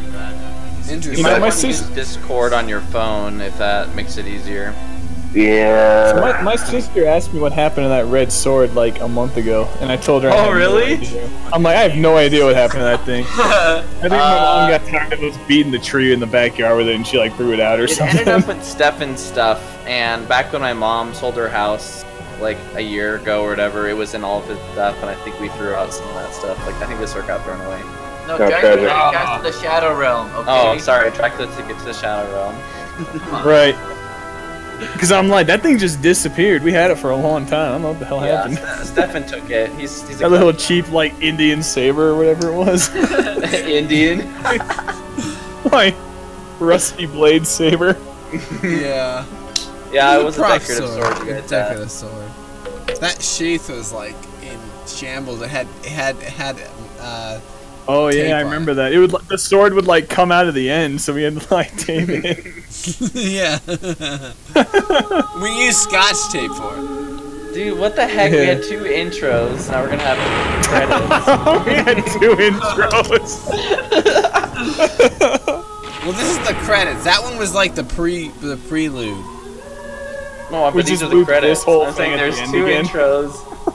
Interesting. You might want to use Discord on your phone if that makes it easier. Yeah. So my sister asked me what happened to that red sword like a month ago, and I told her. Oh, really? I'm like, I have no idea what happened to that thing. I think my mom got tired of us beating the tree in the backyard with it, and she like threw it out or something. It ended up with Stefan's stuff, and back when my mom sold her house like a year ago or whatever, it was in all of his stuff, and I think we threw out some of that stuff. Like I think this work got thrown away. No, Dracula got to the Shadow Realm. Okay. Oh, sorry, Dracula took it to the Shadow Realm. Right. Because I'm like, that thing just disappeared. We had it for a long time. I don't know what the hell happened. Stefan took it. He's that little cheap, like, Indian saber or whatever it was. Indian? Like, rusty blade saber. Yeah. Yeah, it was a decorative sword. Decorative sword. That sheath was, like, in shambles. It had oh yeah, I remember that. It would the sword would like come out of the end, so we had to like tape it. Yeah. We used Scotch tape for it. Dude, what the heck? We had 2 intros. Now we're gonna have credits. We had 2 intros. Well, this is the credits. That one was like the prelude. No, but these are the credits. I'm saying there's 2 intros.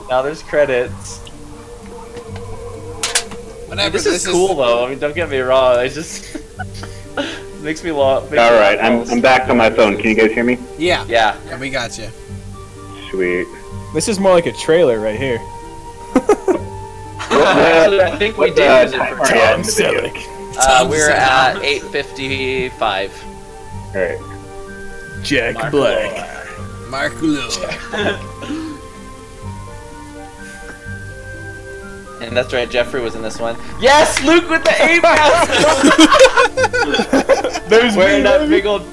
Now there's credits. Whatever. This is cool though. I mean, don't get me wrong. I just makes me laugh. All right, I'm back on my phone. Can you guys hear me? Yeah. Yeah. Yeah, we got you. Sweet. This is more like a trailer right here. Actually, I think we did use it for Tom Selleck. we're at 8:55. All right. Jack Mark Black. Mark Lou. And that's right, Jeffrey was in this one. Yes, Luke with the ape mask. There's wearing me, that baby. big old,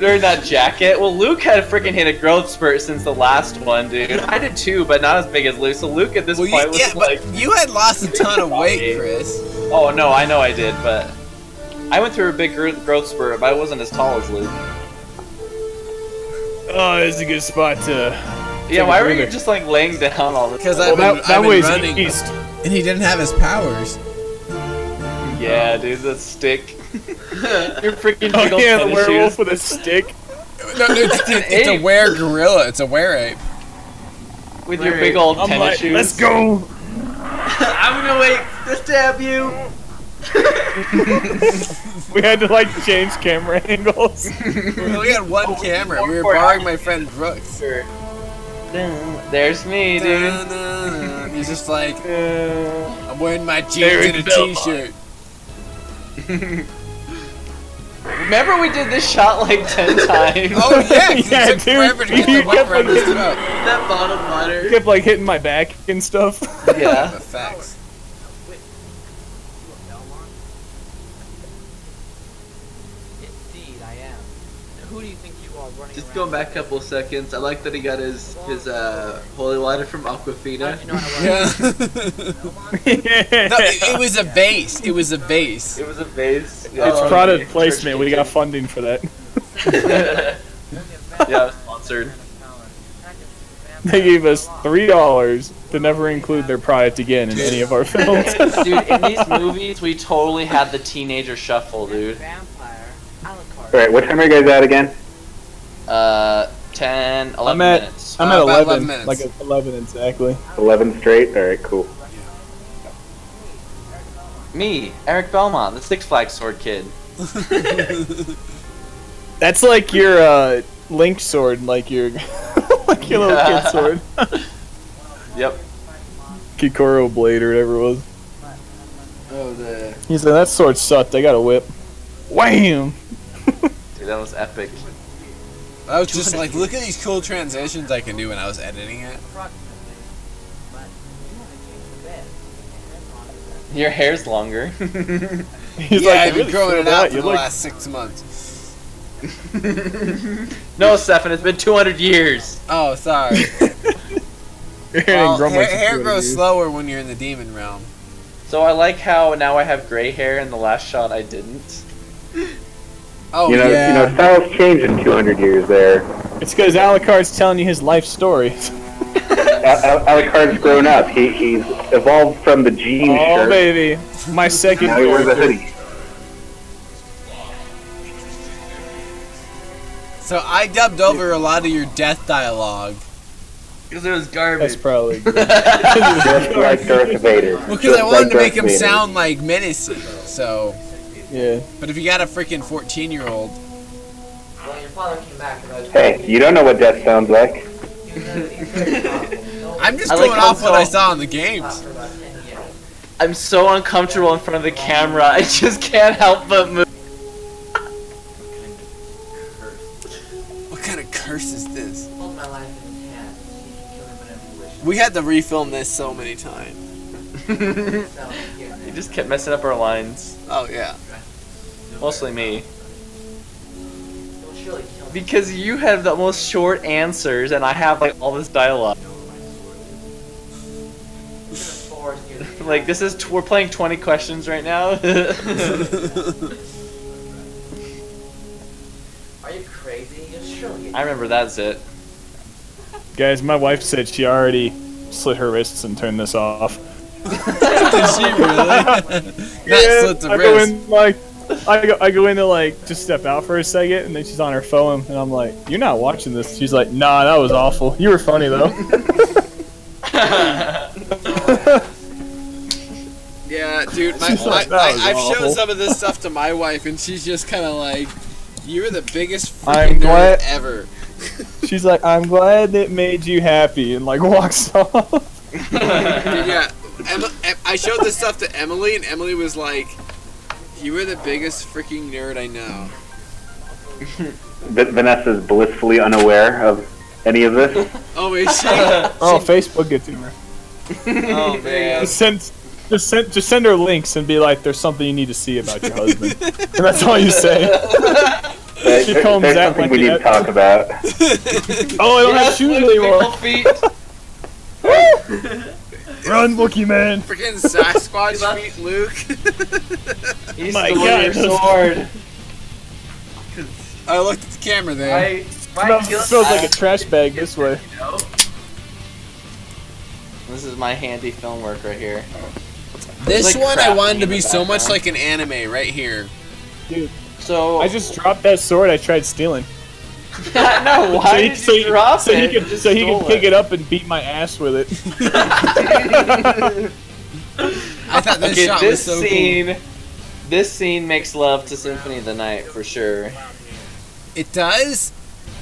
wearing that jacket. Well, Luke had freaking hit a growth spurt since the last one, dude. I did too, but not as big as Luke. So Luke at this point was like, but you had lost a ton of weight, Chris. oh no, I know I did, but I went through a big growth spurt, but I wasn't as tall as Luke. Oh, it's a good spot to. Yeah, why were you breather. just like laying down all the time? Because Well, I've that been way's running, east. and he didn't have his powers. Yeah, dude, the stick. You're freaking Oh big old yeah, the tennis werewolf shoes. with a stick. No, it's a were gorilla. It's a were ape. With your big old I'm tennis like, shoes. let's go. I'm gonna wait to stab you. We had to like change camera angles. We only had one camera. We were borrowing my friend Brooks. There's me, dude. He's just like, I'm wearing my jeans Eric and a Belmont. t-shirt. Remember we did this shot like 10 times? Oh yeah, 'cause Yeah, it took dude. forever to get the You whip kept, around like, his throat. That bottled water. Kept like hitting my back and stuff. Yeah. Effects. Indeed, I am. Now, who do you think you are running Just around going back a couple seconds, I like that he got his holy water from Aquafina. You know how to run. Yeah. No, it was a base. It was a base. It was a base. It's product placement. We got funding for that. Yeah, sponsored. They gave us $3 to never include their product again in any of our films. Dude, in these movies, we totally had the teenager shuffle, dude. Vampire, Alucard. All right, what time are you guys at again? 10, 11 I'm at minutes. I'm at About 11, 11 minutes. like 11 exactly. 11 straight. All right, cool. Me, Eric Belmont, the Six Flags sword kid. That's like your Link sword, like your like your little kid sword. Yep. Kikoro blade or whatever it was. Oh, the He said that sword sucked. I got a whip. Wham! Dude, that was epic. I was just like, look at these cool transitions I can do when I was editing it. Your hair's longer. He's Yeah, like, I've been "Really growing feel it that? out for You the look- last 6 months. No, Stefan, it's been 200 years. Oh, sorry. Your hair didn't Well, grow much in hair 200 grows years. slower when you're in the demon realm. So I like how now I have gray hair, and the last shot I didn't. Oh, You know, yeah. styles change in 200 years there. It's because Alucard's telling you his life story. Alucard's grown up. He's evolved from the jean Oh shirt. baby, my second Now he wears a character. hoodie. So I dubbed over a lot of your death dialogue. because it was garbage. That's probably good. Just like Darth Vader. Well, because Just I wanted like to make Darth him Vader. sound like menacing. So, Yeah. but if you got a freaking 14-year-old, Well, your father came back. And I was Hey, you don't know what death sounds like. I'm just I going like off what I also- saw in the games. for about 10 years. I'm so uncomfortable in front of the camera. I just can't help but move. What kind of curse is this? Hold my life in his hands. He can kill me whenever he wishes. We had to refilm this so many times. So, here, You just kept messing up our lines. Oh yeah. Mostly me. he'll surely kill me. Because you have the most short answers, and I have like all this dialogue. Force you to Like this is we're playing 20 questions right now. Are you crazy? You'll surely get I remember that's it. Guys, my wife said she already slit her wrists and turned this off. Did she really? Not slit the I go wrist. in like I go in to like just step out for a second, and then she's on her phone, and I'm like, "You're not watching this." She's like, "Nah, that was awful. You were funny though." Yeah, Dude, I've shown some of this stuff to my wife, and she's just kind of like, "You're the biggest freaking nerd ever." She's like, "I'm glad it made you happy," and like walks off. Dude, yeah, I showed this stuff to Emily, and Emily was like, "You are the biggest freaking nerd I know." Vanessa's blissfully unaware of any of this. Oh, is she? Oh, Facebook gets in her. Oh man. Just send her links and be like, "There's something you need to see about your husband," and that's all you say. She comes There's out something like we need to talk about. Oh, I don't have shoes anymore. Feet. Run, Wookie man. Freaking Sasquatch feet, Luke. He My stole God. your sword. I looked at the camera there. Smells like a trash bag this way. This is my handy film work right here. This like one I wanted to crafting be in the so much background. like an anime right here. Dude, So I just dropped that sword I tried stealing. no, why did you drop so it? He could, so he could pick it up and beat my ass with it. I thought this shot was so cool. This scene makes love to Symphony of the Night for sure. It does,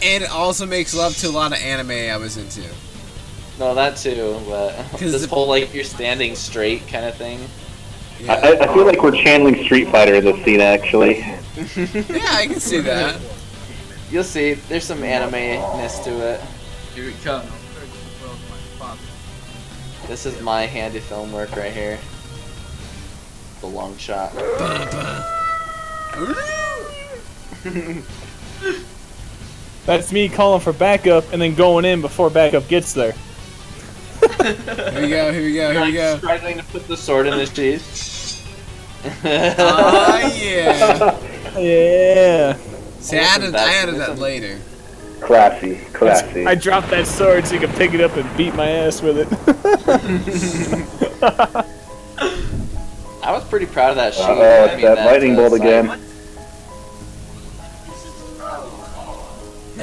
and it also makes love to a lot of anime I was into. No, that too, but this whole like you're standing straight kind of thing. Yeah, I feel like we're channeling Street Fighter in this scene, actually. yeah, I can see that. You'll see, there's some anime-ness to it. Here it comes. This is my handy film work right here. The long shot. That's me calling for backup and then going in before backup gets there. Here we go, here we go, here we go. Struggling to put the sword in his sheath. Oh, yeah. Yeah. See, I added that later. Classy, classy. I dropped that sword so you could pick it up and beat my ass with it. I was pretty proud of that sheath. Oh, it's that lightning bolt again.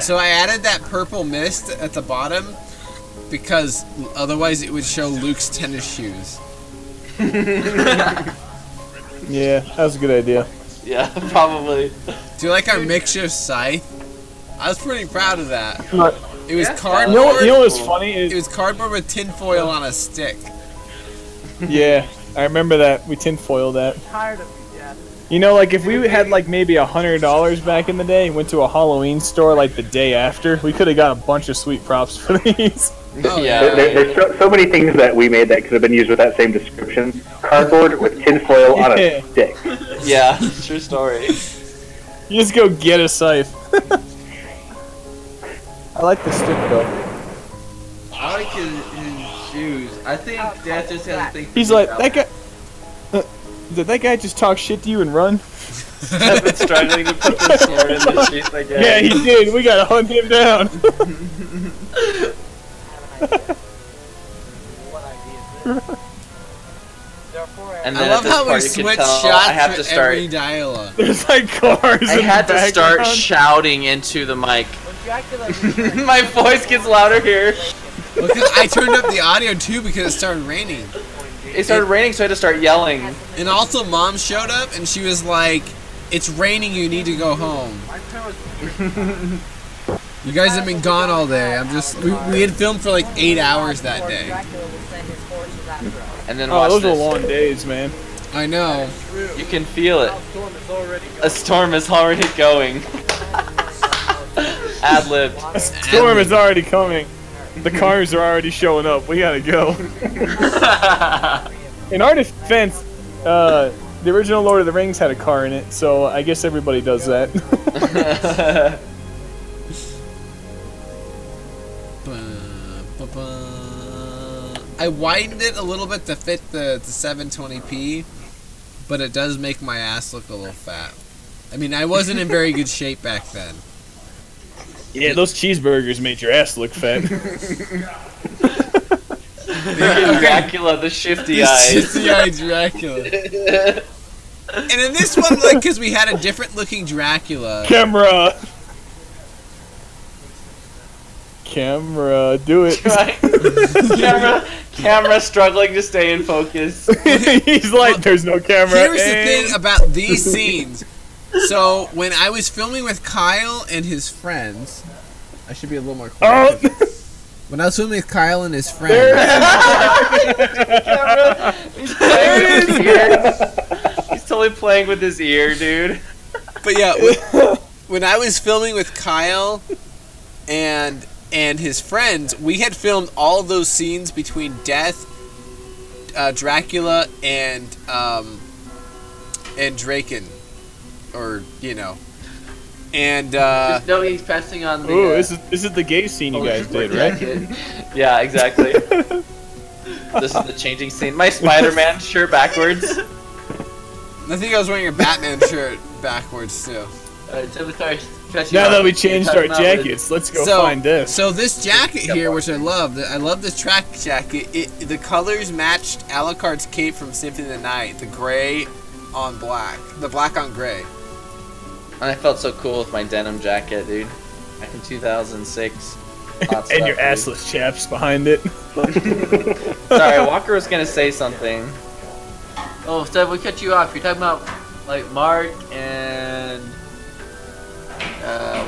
So I added that purple mist at the bottom because otherwise it would show Luke's tennis shoes. Yeah, that was a good idea. Yeah, probably. Do you like our makeshift scythe? I was pretty proud of that. But, It was you cardboard. know what's funny is It was cardboard with tinfoil on a stick. yeah, I remember that we tinfoiled that. Tired of you, Dad. You know, like if we had like maybe $100 back in the day, went to a Halloween store like the day after, we could have got a bunch of sweet props for these. Oh, Yeah. There's so many things that we made that could have been used with that same description. Cardboard with tinfoil on a stick. Yeah, true story. You just go get a scythe. I like the stick though. I like his shoes. I think Dad just has a thing for He's like, that guy. Did that guy just talk shit to you and run? I've been struggling to put the sword in the sheath again. Yeah, he did. We gotta hunt him down. And I then love at this how we part you can switch tell shots I have for to start. every dialogue. There's like cars. I in had the to start background. shouting into the mic. When Dracula My voice gets louder here. Well, 'cause I turned up the audio too because it started raining. It started raining, so I had to start yelling. And also, Mom showed up and she was like, "It's raining. You need to go home." You guys have been gone all day. We had filmed for like 8 hours that day. And then Oh, watch those were this. long days, man. I know. You can feel it. A storm is already going. Ad-libbed. A storm is already coming. The cars are already showing up. We gotta go. In our defense, the original Lord of the Rings had a car in it, so I guess everybody does that. I widened it a little bit to fit the 720p, but it does make my ass look a little fat. I mean, I wasn't in very good shape back then. Yeah, those cheeseburgers made your ass look fat. Dracula, the shifty This eyes. shifty-eyed Dracula. And in this one, like, because we had a different looking Dracula. Camera. Camera, do it. Right? camera struggling to stay in focus. He's like, there's no camera. Here's the thing about these scenes. So when I was filming with Kyle and his friends, I should be a little more quiet. Oh. When I was filming with Kyle and his friends, He's totally playing with his ear, dude. but yeah, when I was filming with Kyle and his friends, we had filmed all of those scenes between Death, Dracula, and Draken, or and Just know he's passing on the. Ooh, this is the gay scene you guys did, right? Yeah, exactly. This is the changing scene. My Spider-Man shirt backwards. I think I was wearing a Batman shirt backwards too. Now that we changed our jackets, let's go find this. So this jacket here, which I love this track jacket. The colors matched Alucard's cape from Symphony of the Night. The gray on black, the black on gray. And I felt so cool with my denim jacket, dude. Back in 2006. And your assless chaps behind it. Sorry, Walker was gonna say something. Oh, Steph, we cut you off. You're talking about like Mark and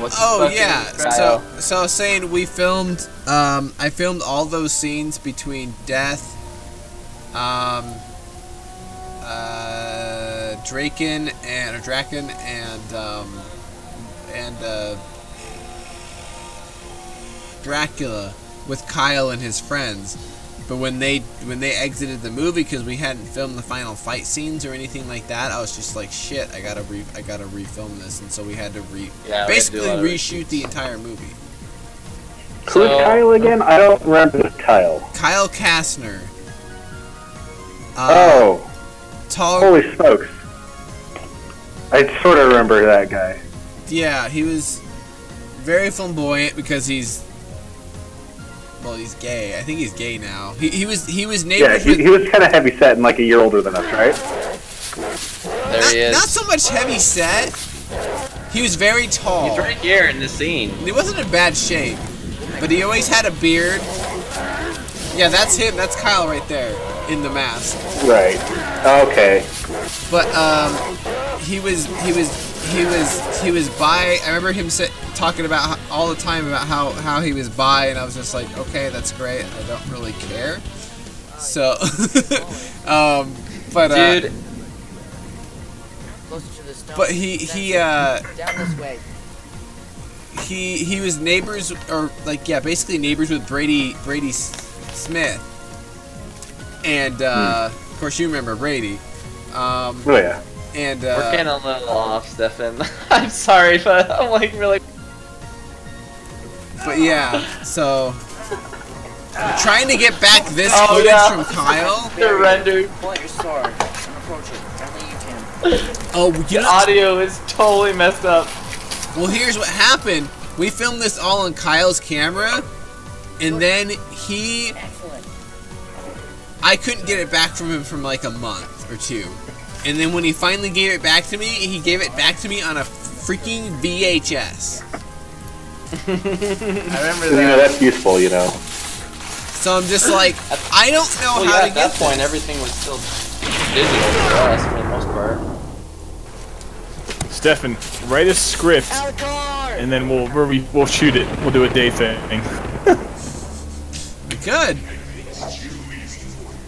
what's his fucking So I was saying we filmed. I filmed all those scenes between Death, Draken and Dracula with Kyle and his friends. But when they exited the movie, because we hadn't filmed the final fight scenes or anything like that, I was just like, shit, I gotta refilm this, and so we had to basically reshoot the entire movie. Who's Kyle again? I don't remember this Kyle. Kyle Kastner. Tall. Holy smokes! I sort of remember that guy. Yeah, he was very flamboyant because he's gay. I think he's gay now. He was neighbors. Yeah, he was kind of heavy set and like a year older than us, right? There he is. Not so much heavy set. He was very tall. He's right here in the scene. He wasn't in bad shape, but he always had a beard. Yeah, that's him. That's Kyle right there in the mask. Right. Okay. But he was bi. I remember him talking about all the time about how he was bi, and I was just like, okay, that's great. I don't really care. So, but dude. But he down this way. He was neighbors, or like, yeah, basically neighbors with Brady Smith, and of course you remember Brady. Oh yeah. And we're getting a little off, Stefan. I'm sorry, but I'm like really. But yeah, so I'm trying to get back this footage from Kyle. They're rendered. Pull out your sword. Approach it. Wherever you can. Oh, the audio is totally messed up. Well, here's what happened. We filmed this all on Kyle's camera, and then I couldn't get it back from him from like a month or two. And then when he finally gave it back to me, he gave it back to me on a freaking VHS. I remember that. You know, that's useful, So I'm just like, I don't know how to get at that point, everything was still digital for us for the most part. Stefan, write a script, and then we'll shoot it. We'll do a day thing. Good.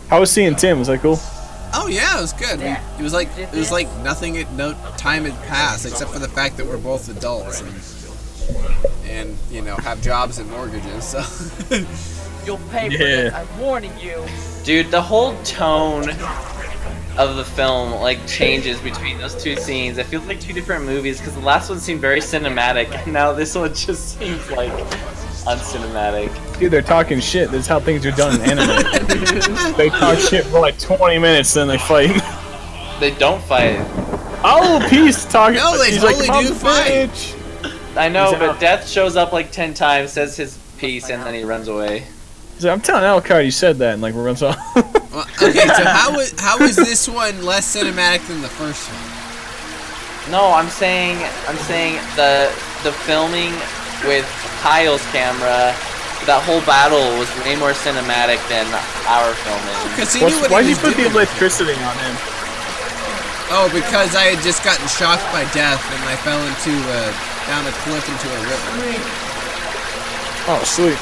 How was seeing Tim? Was that cool? Oh yeah, it was good. It was like nothing. No time had passed except for the fact that we're both adults and have jobs and mortgages. So You'll pay for it. I'm warning you. Dude, the whole tone of the film like changes between those two scenes. It feels like two different movies because the last one seemed very cinematic, and now this one just seems like uncinematic. Dude, they're talking shit. This is how things are done in anime. They talk shit for like 20 minutes, then they fight. They don't fight. Oh, Peace talking. No, they totally do fight. I know, but Death shows up like 10 times, says his piece, and then he runs away. So I'm telling Alucard you said that, and like we're gonna talk. Well, okay, so how is this one less cinematic than the first one? No, I'm saying the filming with Kyle's camera that whole battle was way more cinematic than our filming. Because he knew what Why'd he you was put the doing. electricity on him? Oh, because I had just gotten shocked by death and I fell into down a cliff into a river. Oh, sweet.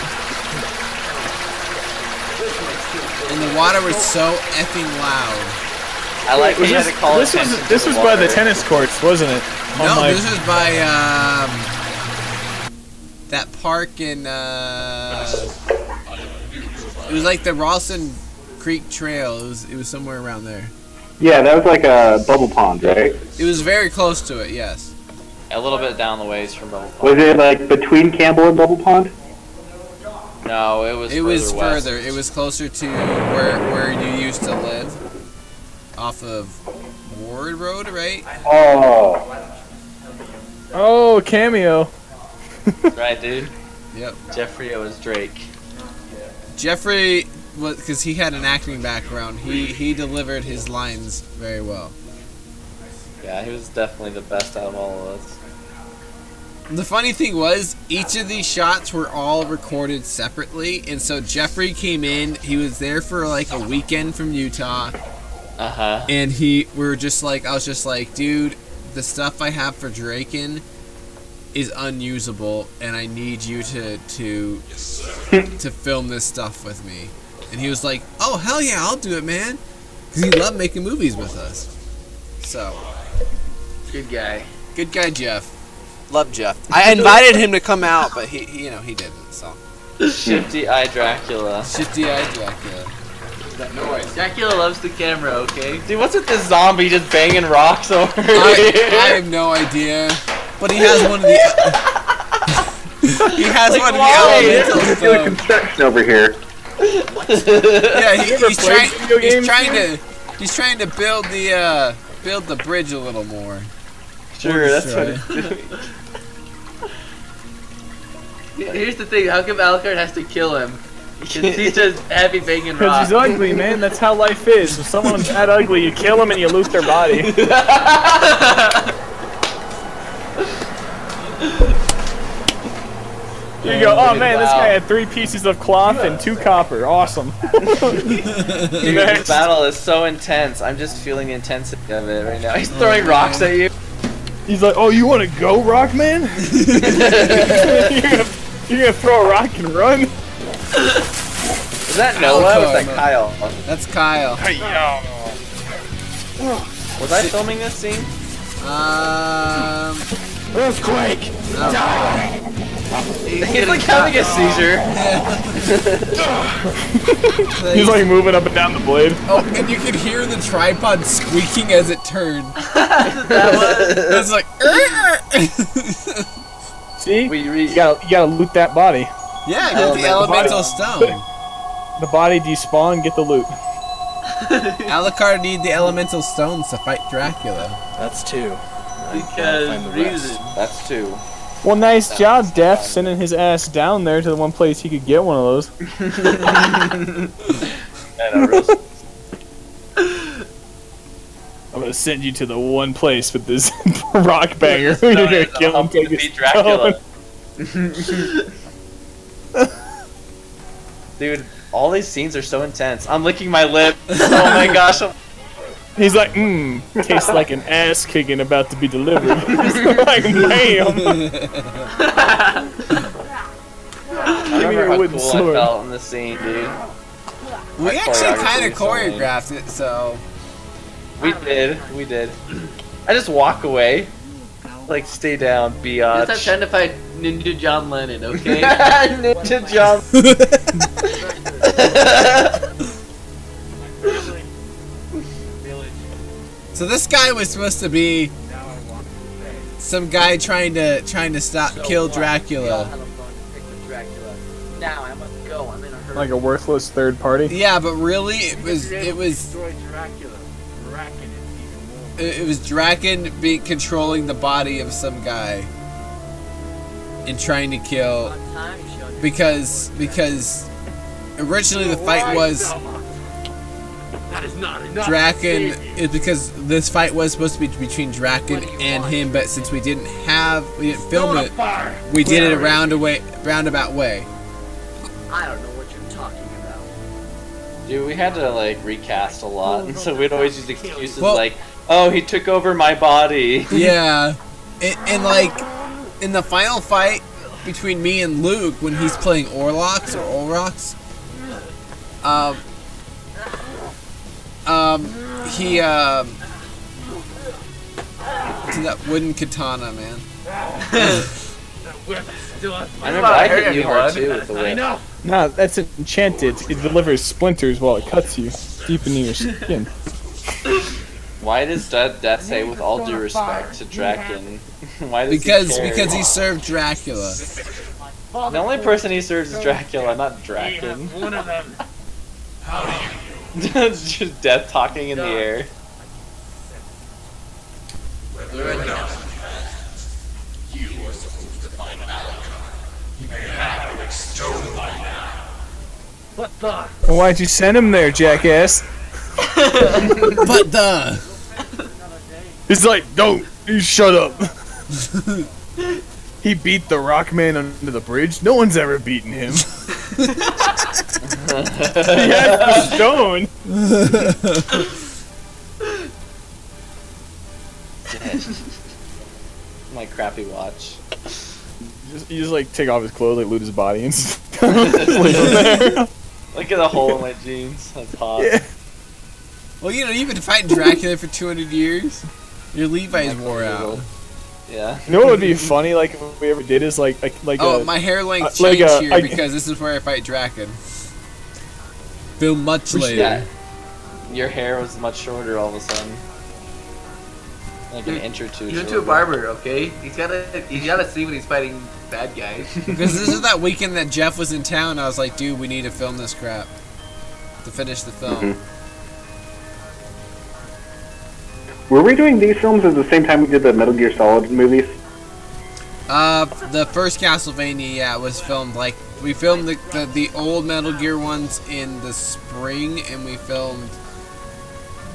And the water was so effing loud. I like how you had to call this attention to was the by the water. tennis courts, wasn't it? No, On my- this was by that park in it was like the Ralston Creek Trail. It was somewhere around there. Yeah, that was like a bubble pond, right? It was very close to it, yes. A little bit down the ways from Bubble Pond. Was it like between Campbell and Bubble Pond? No, it was further. west. It was closer to where you used to live. Off of Ward Road, right? Oh, cameo. Right, dude. Yep. Jeffrey was Drake. Jeffrey was, because he had an acting background. He delivered his lines very well. Yeah, he was definitely the best out of all of us. The funny thing was, each of these shots were all recorded separately, and so Jeffrey came in. He was there for like a weekend from Utah. And I was just like, dude, the stuff I have for Draken is unusable, and I need you to film this stuff with me. And he was like, oh hell yeah, I'll do it, man, because he loved making movies with us. So, Good guy. good guy, Jeff. Love Jeff. I invited him to come out, but he didn't. So, Shifty Eye Dracula. Shifty-eyed Dracula. That noise. Dracula loves the camera, okay? Dude, what's with this zombie just banging rocks over I here? have no idea, but he has one of the. He has Like, one of why? the elemental Doing stones. construction over here. Yeah, he's trying to build the bridge a little more. Sure, that's what Right. it's doing. Here's the thing, how come Alucard has to kill him? Because he's just happy banging Because rocks. he's ugly, man. That's how life is. If someone's that ugly, you kill them and you loot their body. You go, oh man, this guy had 3 pieces of cloth and 2 copper. Awesome. Dude, this battle is so intense. I'm just feeling the intensity of it right now. He's throwing rocks at you. He's like, oh, you want to go, Rockman? you're gonna throw a rock and run? Is that Noah or was that Kyle? That's Kyle. Was I filming this scene? Earthquake! He's like having a seizure. He's like moving up and down the blade. Oh, and you could hear the tripod squeaking as it turned. It's like. See? You gotta loot that body. Yeah, get the elemental stone. The body despawn, get the loot. Alucard need the elemental stones to fight Dracula. That's 2. Because reason. That's 2. Well, nice job, Def, sending his ass down there to the one place he could get one of those. I'm gonna send you to the one place with this rock banger. You're gonna kill him, take his Dracula. Dude, all these scenes are so intense. I'm licking my lip. Oh my gosh. He's like, tastes like an ass kicking about to be delivered. Like, bam! I Give me remember your how wooden cool sword. I felt in the scene, dude. We actually kind of choreography is so lame. choreographed it, so. We did. I just walk away. Like, stay down, biatch. Just trying to find Ninja John Lennon, okay? Ninja John. So this guy was supposed to be some guy trying to kill Dracula. Now I must go. I'm in a hurry. Like a worthless third party. Yeah, but really, it was Draken controlling the body of some guy and trying to kill, because originally the fight was Draken, because this fight was supposed to be between Draken and him, but since we didn't film it, we did it a roundabout way. I don't know what you're talking about. Dude, we had to like recast a lot, and so we'd always use excuses like, "Oh, he took over my body." Yeah, and like in the final fight between me and Luke when he's playing Orlox or Olrox, he to that wooden katana, man. I remember I hit you hard too with the whip. Nah, that's enchanted. It delivers splinters while it cuts you, deep into your skin. Why does Death say, with all due respect to Draken? Why does because he served Dracula. The only person he serves is Dracula, not Draken. One of them. Just Death talking in the air. What the? Well, why'd you send him there, jackass? But the He's like, don't you shut up. He beat the rock man under the bridge. No one's ever beaten him. He has the stone. My crappy watch. You just like take off his clothes, like loot his body, and just leave him there. Look at the hole in my jeans. That's hot. Yeah. well, you know, you've been fighting Dracula for 200 years. Your Levi's wore out. Yeah. You know what would be funny? Like if we ever did is like oh, my hair length like changed here because this is where I fight Draken. Film much later. Yeah. Your hair was much shorter all of a sudden. Like an inch or two. You went to a barber, okay? He's gotta see when he's fighting bad guys. Because this is that weekend that Jeff was in town. I was like, dude, we need to film this crap to finish the film. Were we doing these films at the same time we did the Metal Gear Solid movies? The first Castlevania, yeah, was filmed like we filmed the old Metal Gear ones in the spring, and we filmed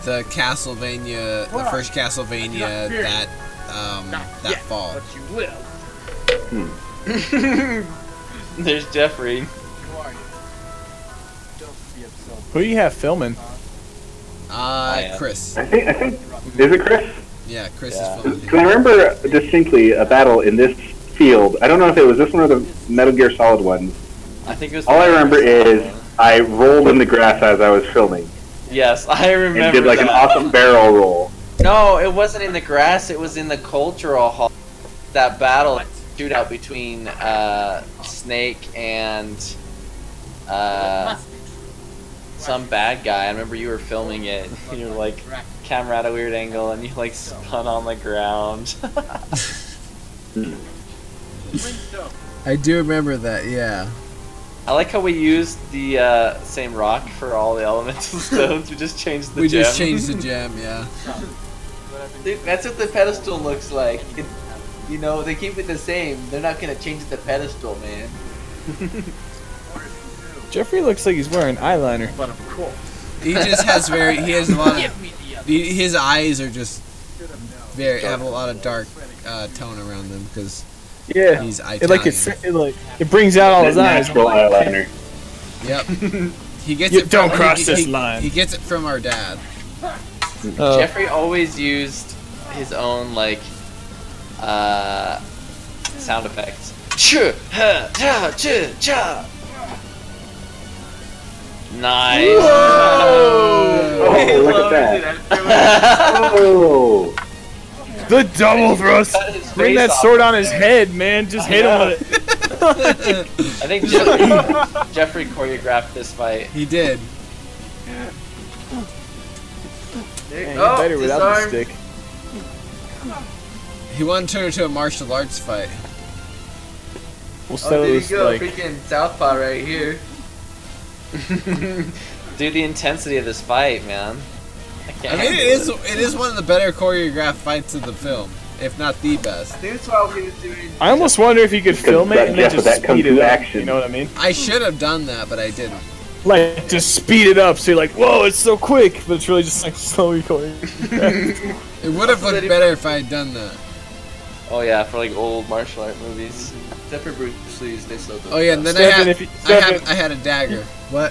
the Castlevania, the first Castlevania that fall. But you will. There's Jeffrey. Who do you have filming? Chris. I think is it Chris? Yeah, Chris Yeah. is filming. Because I remember distinctly a battle in this field. I don't know if it was this one or the Metal Gear Solid ones. I think it was. All I remember is I rolled in the grass as I was filming. Yes, I remember. And did like an awesome barrel roll. No, it wasn't in the grass. It was in the cultural hall. That battle shootout between Snake and some bad guy. I remember you were filming it. You were like camera at a weird angle, and you like spun on the ground. I do remember that. Yeah. I like how we used the same rock for all the elemental stones. We just changed the gem. We just changed the gem. Yeah. Dude, that's what the pedestal looks like. You know, they keep it the same. They're not gonna change the pedestal, man. Jeffrey looks like he's wearing eyeliner. But of course. He just has he has a lot of, his eyes are just have a lot of dark tone around them because Yeah, he's it brings out all his eyes. Natural eyeliner. Yep. He gets You it. don't from, cross this line. He gets it from our dad. Jeffrey always used his own like sound effects. Nice. Oh, look at that. Oh. The double thrust. Cut his Bring face that off. sword on his head, man. Just hit him with it. I think Jeffrey choreographed this fight. He did. Man, you're better without the stick. He wanted to turn it into a martial arts fight. We'll Oh, settle there you this go, like. freaking Southpaw right here. Dude, the intensity of this fight, man. I can't. I mean, it is one of the better choreographed fights of the film, if not the best. That's why he was doing. I almost wonder if you could film it and then Jeff, just that kung speed fu it up. action. You know what I mean? I should have done that, but I didn't. Like just speed it up, so you're like, whoa, it's so quick, but it's really just like slowly going. It would have looked better if I had done that. Oh yeah, for like old martial art movies. Except for Bruce Lee, they still do. Oh yeah, and then I had a dagger. What?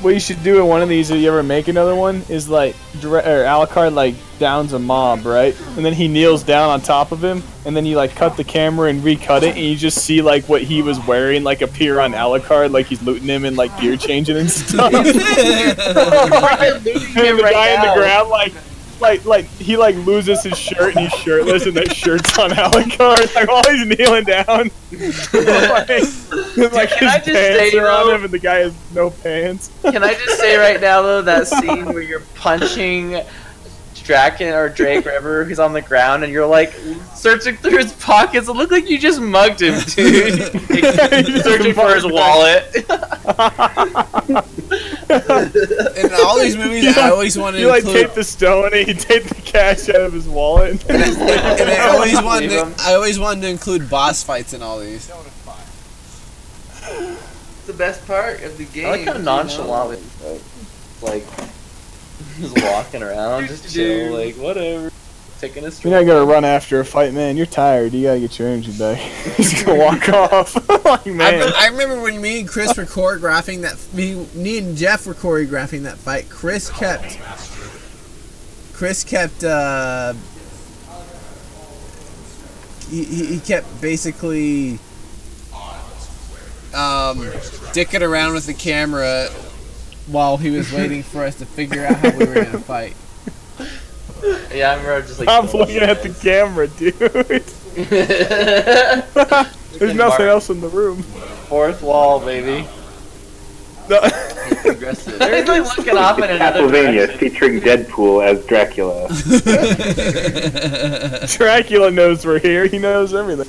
What you should do in one of these, if you ever make another one, is like Alucard like downs a mob, right? And then he kneels down on top of him, and then you like cut the camera and recut it, and you just see like what he was wearing like appear on Alucard, like he's looting him and like gear changing and stuff. And the guy in the ground like he like loses his shirt and he's shirtless and that shirt's on Alucard like while he's kneeling down. like his pants are on him and the guy has no pants. Can I just say right now though, that scene where you're punching Draken or Drake, wherever he's on the ground, and you're like searching through his pockets, it looked like you just mugged him, dude. Searching for his wallet. In all these movies, I always wanted to include... take the stone and he take the cash out of his wallet. And I always wanted to include boss fights in all these. It's the best part of the game. I like how nonchalant like just walking around, just chill, like whatever. Taking a You're not gonna run after a fight, man. You're tired. You gotta get your energy back. He's gonna walk off. Like, man. I remember when me and Chris were choreographing that. Me and Jeff were choreographing that fight. Chris kept. He kept basically dicking around with the camera while he was waiting for us to figure out how we were gonna fight. Yeah, I remember just like... I'm looking at the camera, dude. There's nothing else in the room. Fourth wall, baby. Aggressive. They're like looking off in another Castlevania direction. featuring Deadpool as Dracula. Dracula knows we're here. He knows everything.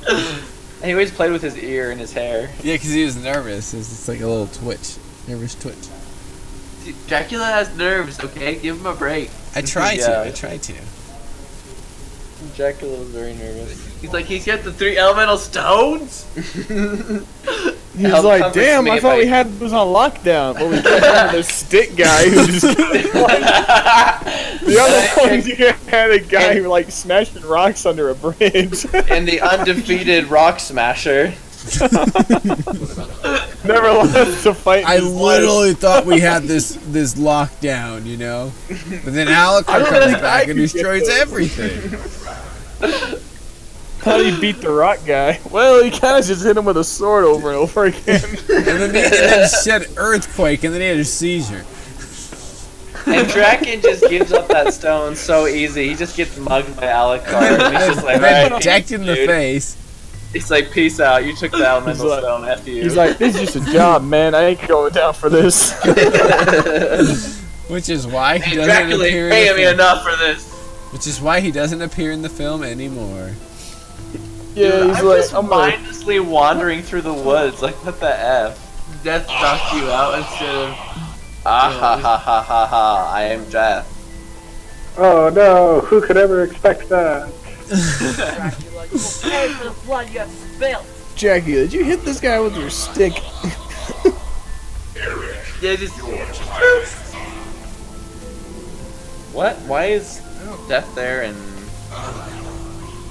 And he always played with his ear and his hair. Yeah, because he was nervous. It's like a little twitch. Nervous twitch. Dracula has nerves, okay? Give him a break. I try to. Dracula was very nervous. He's like, he's got the 3 elemental stones? He's like, damn, I thought we had this on lockdown. But we kept having this stick guy who just the other ones you had a guy who like smashing rocks under a bridge. And the undefeated rock smasher. Never left to fight. I literally thought we had this lockdown, you know? But then Alucard comes back and destroys everything. How do you beat the rock guy? Well, he kind of just hit him with a sword over and over again. and then said earthquake, and then he had a seizure. And Draken just gives up that stone so easy. He just gets mugged by Alucard. And he's just like, alright, decked in the face. He's like, peace out. You took the elemental stone. F you. He's like, this is just a job, man. I ain't going down for this. Which is why he doesn't Dracula appear ain't in the paying me film. enough for this. Which is why he doesn't appear in the film anymore. Yeah, he's I'm like, just mindlessly wandering through the woods. Like, what the F? Death knocked you out instead of... Ah ha ha ha ha ha. I am Death. Oh no, who could ever expect that? Dracula, you will pay for the blood you have spilled. Jackie, did you hit this guy with your stick? Yeah, just... What? Why is Death there and...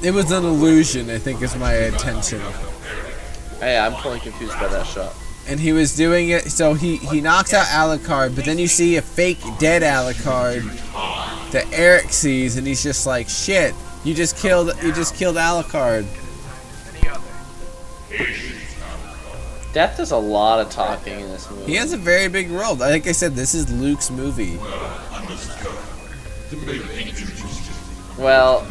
It was an illusion, I think, is my intention. Hey, I'm totally confused by that shot. And he was doing it, so he knocks out Alucard, but then you see a fake dead Alucard that Eric sees, and he's just like, shit, you just killed Alucard. Death does a lot of talking in this movie. He has a very big role. Like I said, this is Luke's movie. Well,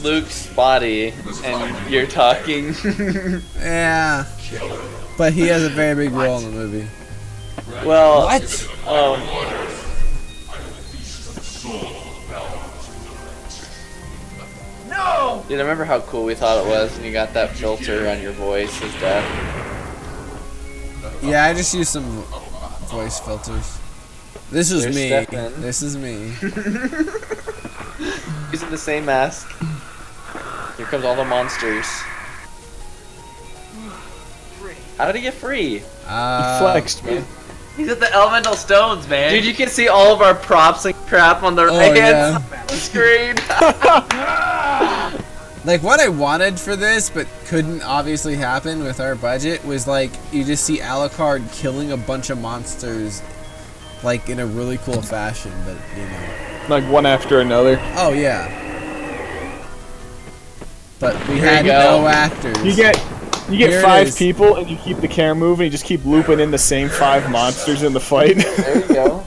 Luke's body, and you're talking. Yeah. But he has a very big role in the movie. Well, what? No! Dude, I remember how cool we thought it was when you got that filter on your voice as Death. Yeah, I just used some voice filters. This is There's me. Stefan. This is me. Using the same mask. Here comes all the monsters. How did he get free? He flexed, man. He's at the elemental stones, man. Dude, you can see all of our props and crap on the right hand side of the screen. Like, what I wanted for this, but couldn't obviously happen with our budget, was like, you just see Alucard killing a bunch of monsters, like, in a really cool fashion, but, you know. Like one after another. Oh, yeah. But we had no actors. You get Here it 5 is. people, and you keep the camera moving, you just keep looping in the same 5 monsters in the fight. There you go.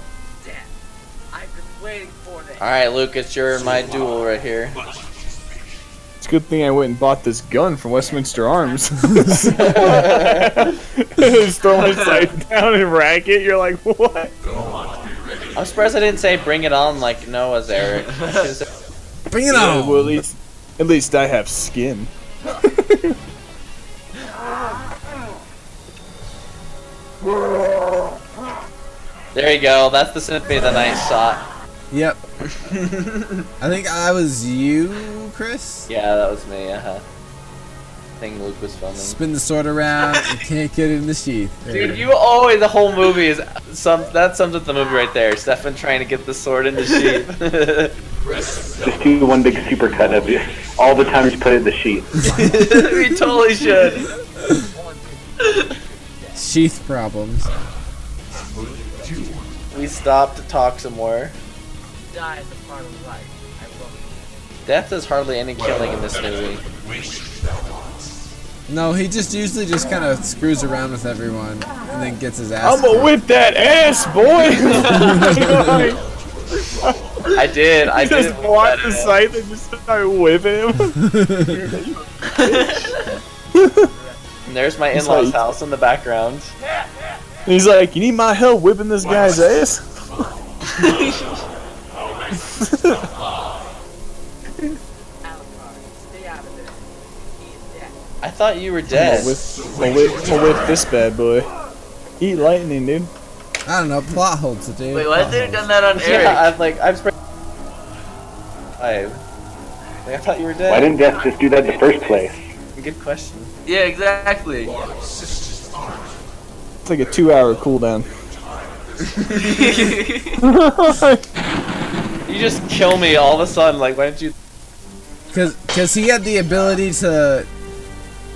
I've been waiting for this. Alright, Lucas, you're in my duel right here. It's a good thing I went and bought this gun from Westminster Arms. Just throw my sight down and rack it, you're like, what? I'm surprised I didn't say bring it on like Noah's Eric. Bring it Yeah, on! well, at least I have skin. There you go, that's the Symphony of the Night shot. Yep. I think I was you, Chris? Yeah, that was me, I think Luke was filming. Spin the sword around, you can't get it in the sheath. There Dude, you always, the whole movie is, that sums up the movie right there. Stefan trying to get the sword in the sheath. Just do one big supercut of it. All the time you put it in the sheet. We totally should. Sheath problems. We stopped to talk some more. Die is a part of life. I will. Death is hardly any killing in this movie. No, he just usually just kind of screws around with everyone and then gets his ass. I'm gonna whip that ass, boy! I did just blocked the sight and just started whipping him. And there's my in-laws' house in the background. He's like, you need my help whipping this guy's ass? I thought you were dead. I'll whip this bad boy. Eat lightning, dude. I don't know, plot holes to do. Wait, why have they done that on Eric? Yeah, I've sprayed. I thought you were dead. Why didn't Death just do that in the first place? Good question. Yeah, exactly. It's like a 2-hour cooldown. You just kill me all of a sudden. Like, why didn't you? Because he had the ability to.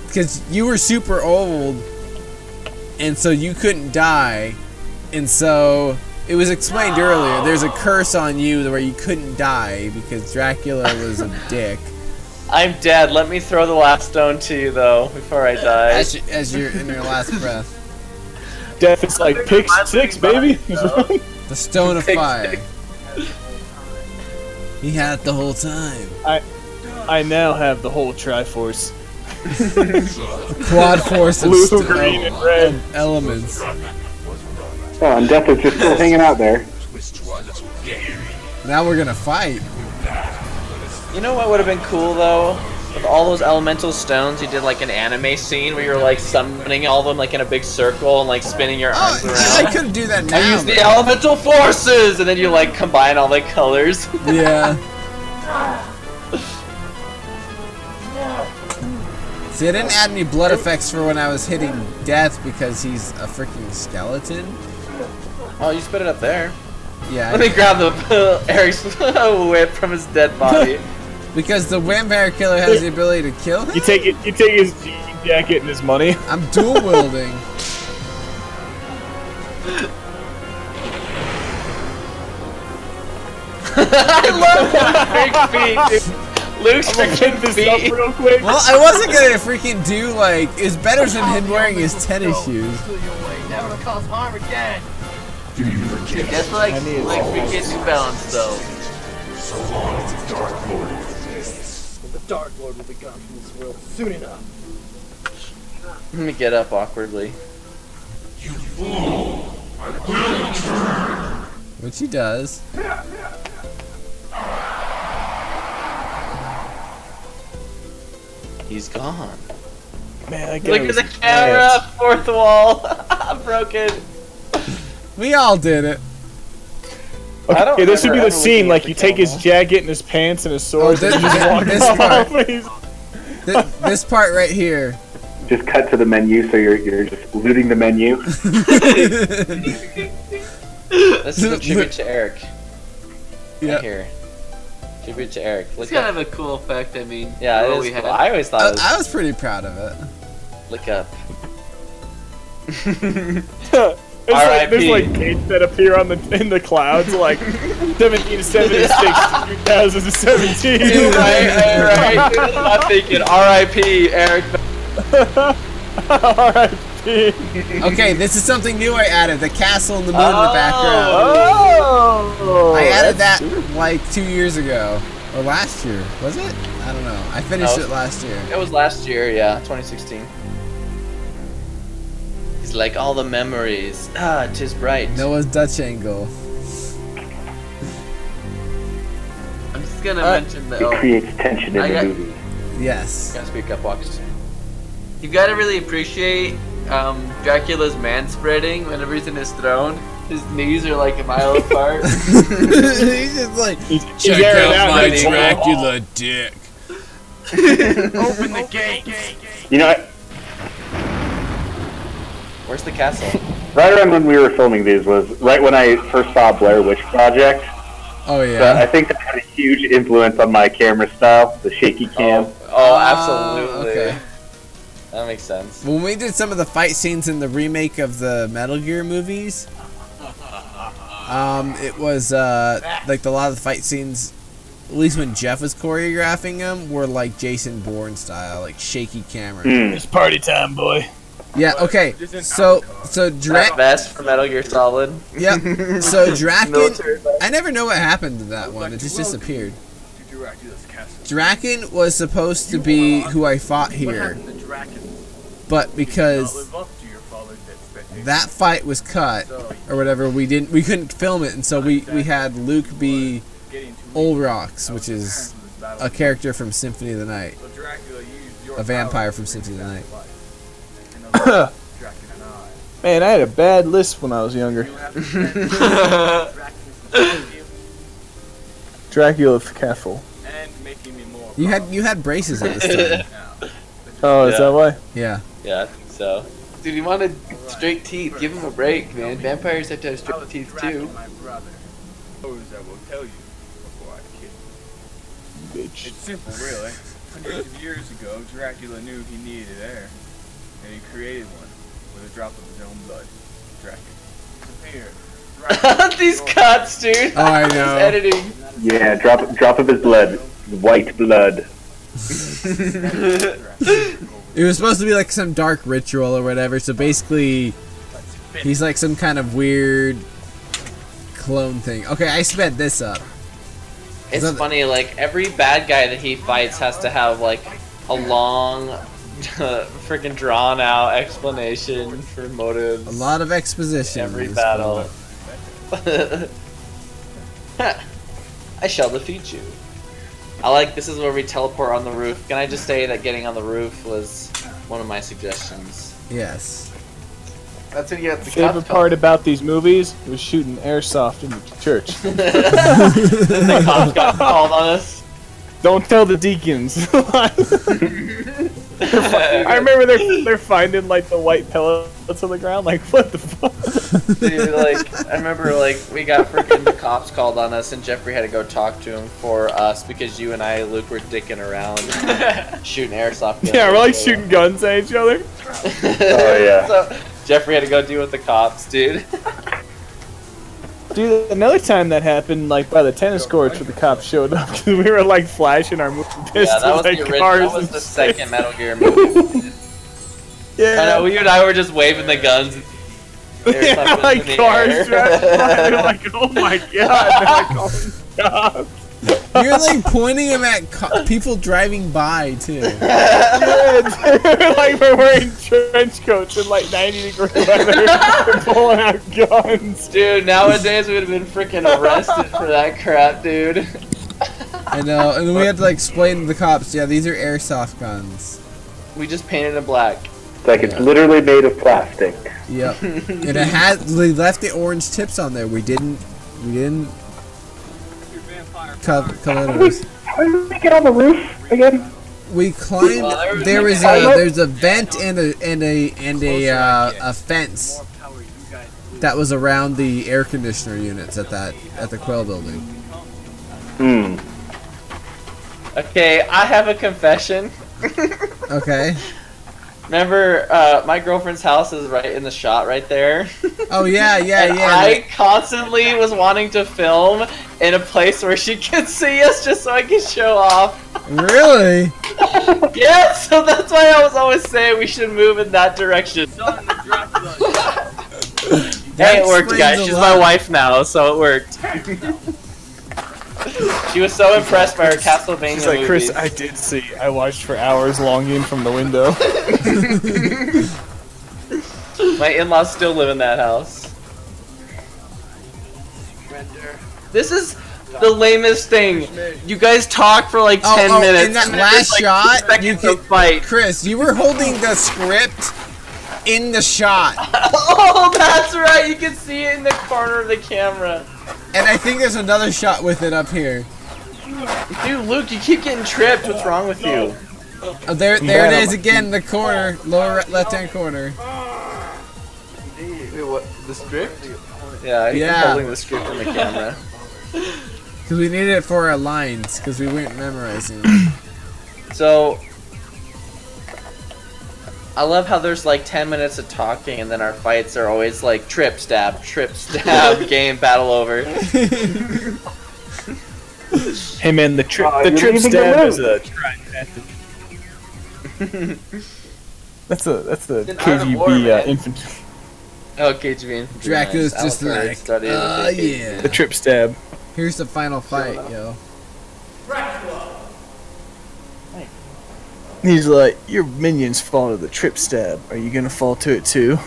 Because you were super old, and so you couldn't die, and so it was explained earlier. There's a curse on you where you couldn't die because Dracula was a dick. I'm dead. Let me throw the last stone to you, though, before I die. As you're in your last breath. Death is like pick 6, baby. The stone of Pick fire. 6. He had it the whole time. I now have the whole Triforce. Quad force of Blue, green, and red elements. Oh, and Death is just still hanging out there. Now we're gonna fight. You know what would have been cool though? With all those elemental stones, you did like an anime scene where you're like summoning all of them like in a big circle and like spinning your arms around. I could do that now. I use the elemental forces, and then you like combine all the colors. Yeah. See, I didn't add any blood effects for when I was hitting Death because he's a freaking skeleton. Oh, you spit it up there. Yeah. Let me grab the Eric's whip from his dead body. Because the vampire killer has the ability to kill him. You take his jean jacket and his money. I'm dual wielding. I love that big feet, dude. Luke's freaking feet. Real quick. Well, I wasn't gonna freaking do like. It's better than him wearing his tennis shoes. Never cause harm again. That's like freaking New Balance though. The Dark Lord will be gone from this world soon enough. Let me get up awkwardly. Which he does. He's gone. Man, I Look at the camera, fourth wall, broken. We all did it. Okay, this would be remember the scene, ever like looking you at take the his camera. jacket and his pants and his sword Oh, and just walk this off. part. This part right here. Just cut to the menu, so you're just looting the menu. This is a tribute to Eric. Yeah. Right here. Tribute to Eric. It's kind of a cool effect. I mean, yeah, it what is we cool. had. I always thought it was. I was pretty proud of it. Look up. There's like gates that appear on in the clouds, like 1776 to 2017. right. Dude, I'm thinking R.I.P. Eric. R.I.P. Okay, this is something new I added. The castle and the moon in the background. Oh! I added that like 2 years ago. Or last year. Was it? I don't know. I finished it last year. It was last year, yeah, 2016. He's like, all the memories. Ah, 'tis bright. Noah's Dutch angle. I'm just gonna mention that. It creates tension in the movie. Yes. Gotta speak up, Walks. You gotta really appreciate Dracula's man-spreading whenever he's in his throne. His knees are like a mile apart. He's just like, check out my Dracula dick. Open the gate. You know, Where's the castle? right around when we were filming these was right when I first saw Blair Witch Project. Oh yeah. So I think that had a huge influence on my camera style, the shaky cam. Oh, absolutely. Okay. That makes sense. When we did some of the fight scenes in the remake of the Metal Gear movies, it was like a lot of the fight scenes, at least when Jeff was choreographing them, were like Jason Bourne style, like shaky camera. It's party time, boy. Yeah. Okay. So That vest for Metal Gear Solid. Yep. So Draken, I never know what happened to that one. It just disappeared. Draken was supposed to be who I fought here, but because that fight was cut or whatever, we couldn't film it, and so we had Luke be Olrox, which is a character from Symphony of the Night, a vampire from Symphony of the Night. Man, I had a bad lisp when I was younger. Dracula Castle. You had braces at this time. Oh, is that why? Yeah. Yeah, I think so. Dude, he wanted straight teeth. Give him a break, man. Vampires have to have straight teeth too. Bitch. It's simple, really. Hundreds of years ago, Dracula knew he needed air, and he created one with a drop of his own blood. Dracula. Here. These cuts, dude. Oh, I know. He's editing. Yeah, drop of his blood, white blood. It was supposed to be like some dark ritual or whatever, so basically he's like some kind of weird clone thing. Okay, I sped this up. It's funny, like, every bad guy that he fights has to have, like, a long, freaking drawn-out explanation for motives. A lot of exposition. Every battle. I shall defeat you. I like, this is where we teleport on the roof. Can I just say that getting on the roof was one of my suggestions? Yes. That's when you have the favorite part about these movies was shooting airsoft in the church. The cops got called on us. Don't tell the deacons. I remember they're finding like the white pellets on the ground. Like, what the fuck? Dude, like, I remember like we got freaking the cops called on us, and Jeffrey had to go talk to him for us because you and I, Luke, were dicking around, shooting airsoft guns. Yeah, we're like shooting guns at each other. Oh yeah. So Jeffrey had to go deal with the cops, dude. Dude, another time that happened, like by the tennis courts, where the cops showed up because we were like flashing our moving pistols Yeah, that was like the original. cars. That was the second Metal Gear movie. Yeah. I know, you and I were just waving the guns. Yeah, like cars driving by. They're like, oh my god. They're like, oh my god. You're like pointing them at people driving by too. Yeah, dude, like we're wearing trench coats in like 90-degree weather. We're pulling out guns. Dude, nowadays we would have been freaking arrested for that crap, dude. I know, and then we had to like explain to the cops, yeah, these are airsoft guns. We just painted it black. It's like it's literally made of plastic. Yep. And it had, they left the orange tips on there. We didn't cover those. How did we get on the roof again? We climbed. There's a vent and a fence that was around the air conditioner units at the Quail building. Hmm. Okay, I have a confession. Okay. Remember, my girlfriend's house is right in the shot right there. Oh yeah, yeah, And yeah. I constantly was wanting to film in a place where she could see us just so I could show off. Really? Yeah, so that's why I was always saying we should move in that direction. Hey, it worked, guys. She's my wife now, so it worked. She was so impressed by her Castlevania She's like, Chris, movies. I did see. I watched for hours longing from the window. My in-laws still live in that house. This is the lamest thing. You guys talk for like 10 minutes. In that and last there's, shot, like, you seconds could of fight. Chris, you were holding the script in the shot. Oh, that's right. You can see it in the corner of the camera. And I think there's another shot with it up here. Dude, Luke, you keep getting tripped. What's wrong with you? Oh, there it is again, the corner, lower left-hand corner. Wait, what? The script? Yeah, he's Yeah. holding the script in the camera. Because we needed it for our lines, because we weren't memorizing them. So, I love how there's like 10 minutes of talking and then our fights are always like trip, stab, game, battle over. Hey man, the trip leaving stab the is a That's the It's an art of war, KGB man. infantry. Oh, KGB infantry. Dracula's nice. just Alucard like, studied with the KGB. yeah. The trip stab. Here's the final fight, yo. He's like, your minions fall to the trip stab. Are you gonna fall to it too?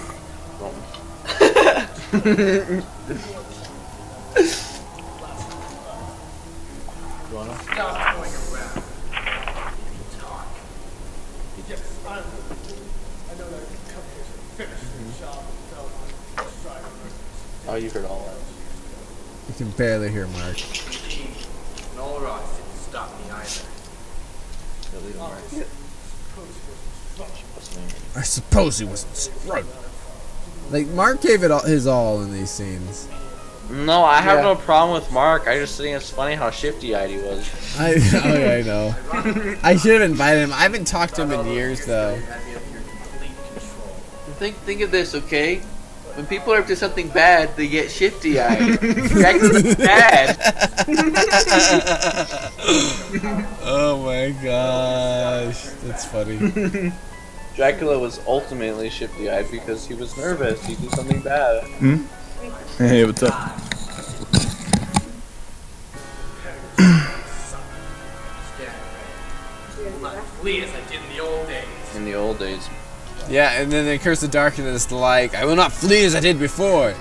Oh, you heard all that. You can barely hear Mark. No rocks didn't stop me either. I suppose he wasn't struggling. Like, Mark gave it all, his all in these scenes. No, I have no problem with Mark. I just think it's funny how shifty-eyed he was. I know. I should have invited him. I haven't talked to him in years, though. Think of this, okay? When people are up to something bad, they get shifty-eyed. Dracula's bad. Oh my gosh. That's funny. Dracula was ultimately shifty-eyed because he was nervous. He did something bad. Hey, what's up? Flee as I did in the old days. In the old days. Yeah, and then the Curse of Darkness, like, I will not flee as I did before.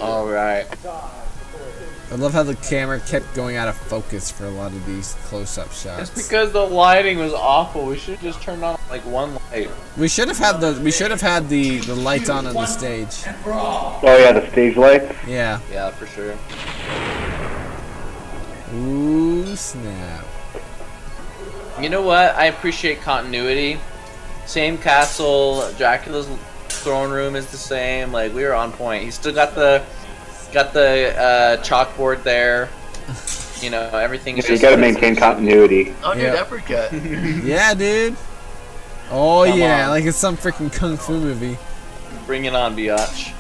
Alright. I love how the camera kept going out of focus for a lot of these close-up shots. It's because the lighting was awful. We should have just turned on like one light. We should have had the lights on the stage. Oh yeah, the stage lights. Yeah. Yeah, for sure. Ooh, snap. You know what? I appreciate continuity. Same castle. Dracula's throne room is the same. Like, we were on point. He's still got the chalkboard there. You know, everything is You just. gotta maintain continuity. Oh, dude, Yep. uppercut. Yeah, dude. Oh Come yeah, on. like it's some freaking kung fu movie. Bring it on, biatch.